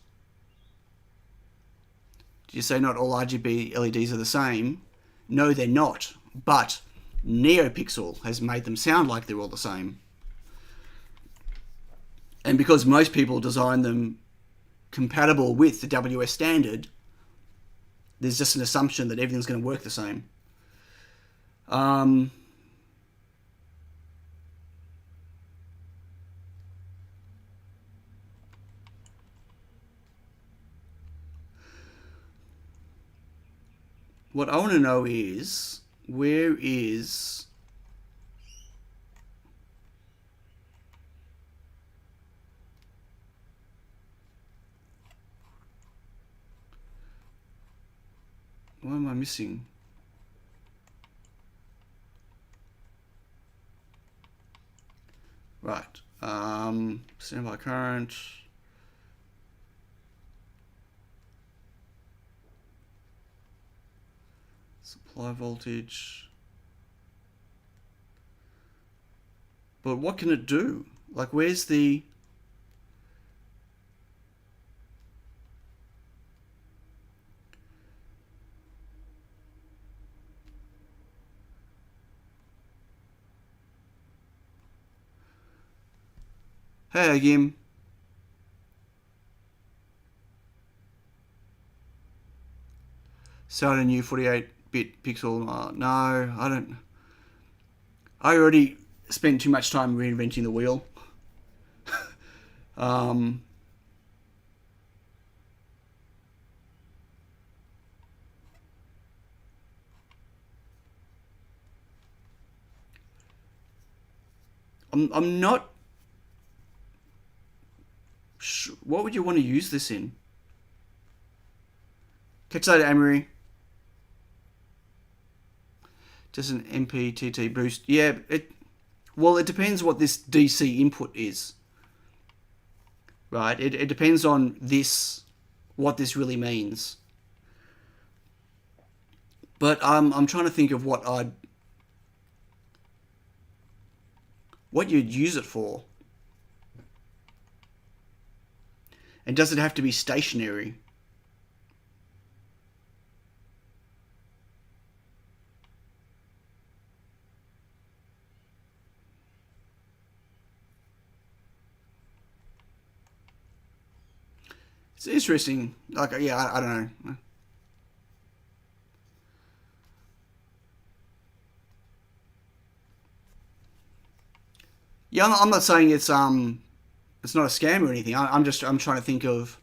Did you say not all RGB LEDs are the same? No, they're not. But NeoPixel has made them sound like they're all the same. And because most people design them compatible with the WS standard, there's just an assumption that everything's going to work the same. What I want to know is, where is... What am I missing? Right. Standby current. Supply voltage. But what can it do? Like, where's the... Hey, Gim. Start a new 48-bit pixel. No, I don't... I already spent too much time reinventing the wheel. I'm not... What would you want to use this in? Catch you later, Amory. Just an MPTT boost. Yeah, well, it depends what this DC input is. Right? It depends on this, what this really means. But I'm trying to think of what you'd use it for. And does it have to be stationary? It's interesting. Like, yeah, I don't know. Yeah, I'm not saying it's not a scam or anything. I'm trying to think of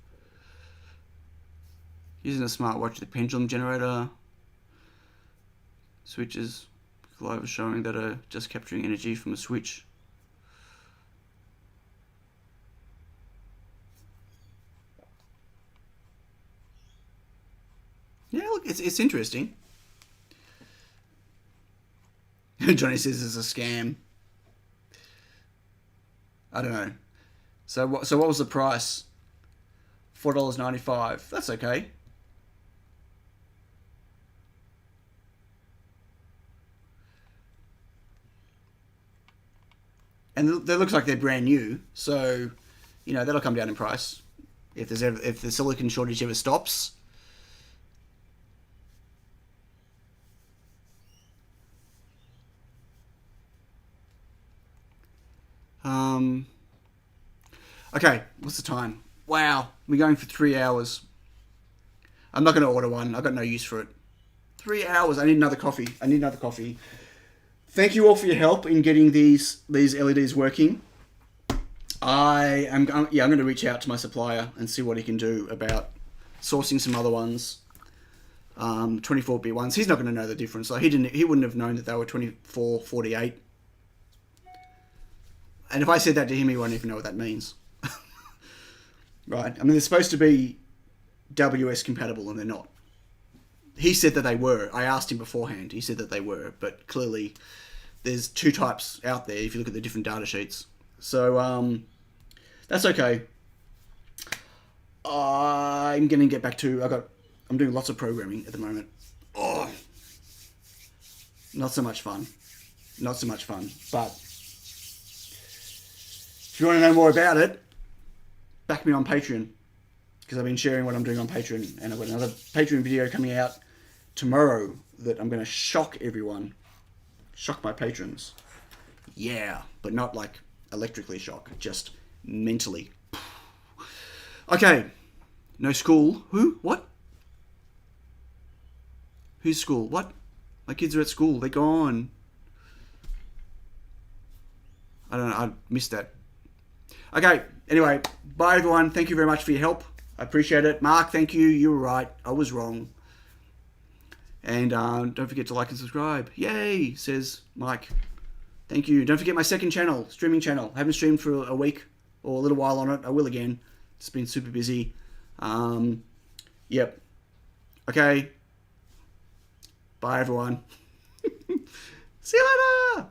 using a smartwatch, the pendulum generator switches live showing that are just capturing energy from a switch. Yeah, look, it's interesting. Johnny says it's a scam. I don't know. So what was the price? $4.95. That's okay. And they looks like they're brand new, so you know that'll come down in price if the silicon shortage ever stops. Okay, what's the time? Wow, we're going for 3 hours. I'm not going to order one. I've got no use for it. 3 hours. I need another coffee. Thank you all for your help in getting these LEDs working. I'm going to reach out to my supplier and see what he can do about sourcing some other ones. 24-bit ones. He's not going to know the difference. Like he wouldn't have known that they were 2448. And if I said that to him, he won't even know what that means. Right? I mean, they're supposed to be WS compatible, and they're not. He said that they were. I asked him beforehand. He said that they were, but clearly there's two types out there if you look at the different data sheets. So that's okay. I'm going to get back to... I'm doing lots of programming at the moment. Oh, not so much fun. But if you want to know more about it, back me on Patreon, because I've been sharing what I'm doing on Patreon, and I've got another Patreon video coming out tomorrow that I'm going to shock everyone. Shock my patrons. Yeah, but not like electrically shock, just mentally. Okay, no school. Who? What? Who's school? What? My kids are at school. They're gone. I don't know. I missed that. Okay, anyway, bye everyone. Thank you very much for your help. I appreciate it. Mark, thank you. You were right. I was wrong. And don't forget to like and subscribe. Yay, says Mike. Thank you. Don't forget my second channel, streaming channel. I haven't streamed for a week or a little while on it. I will again. It's been super busy. Yep. Okay. Bye, everyone. See you later.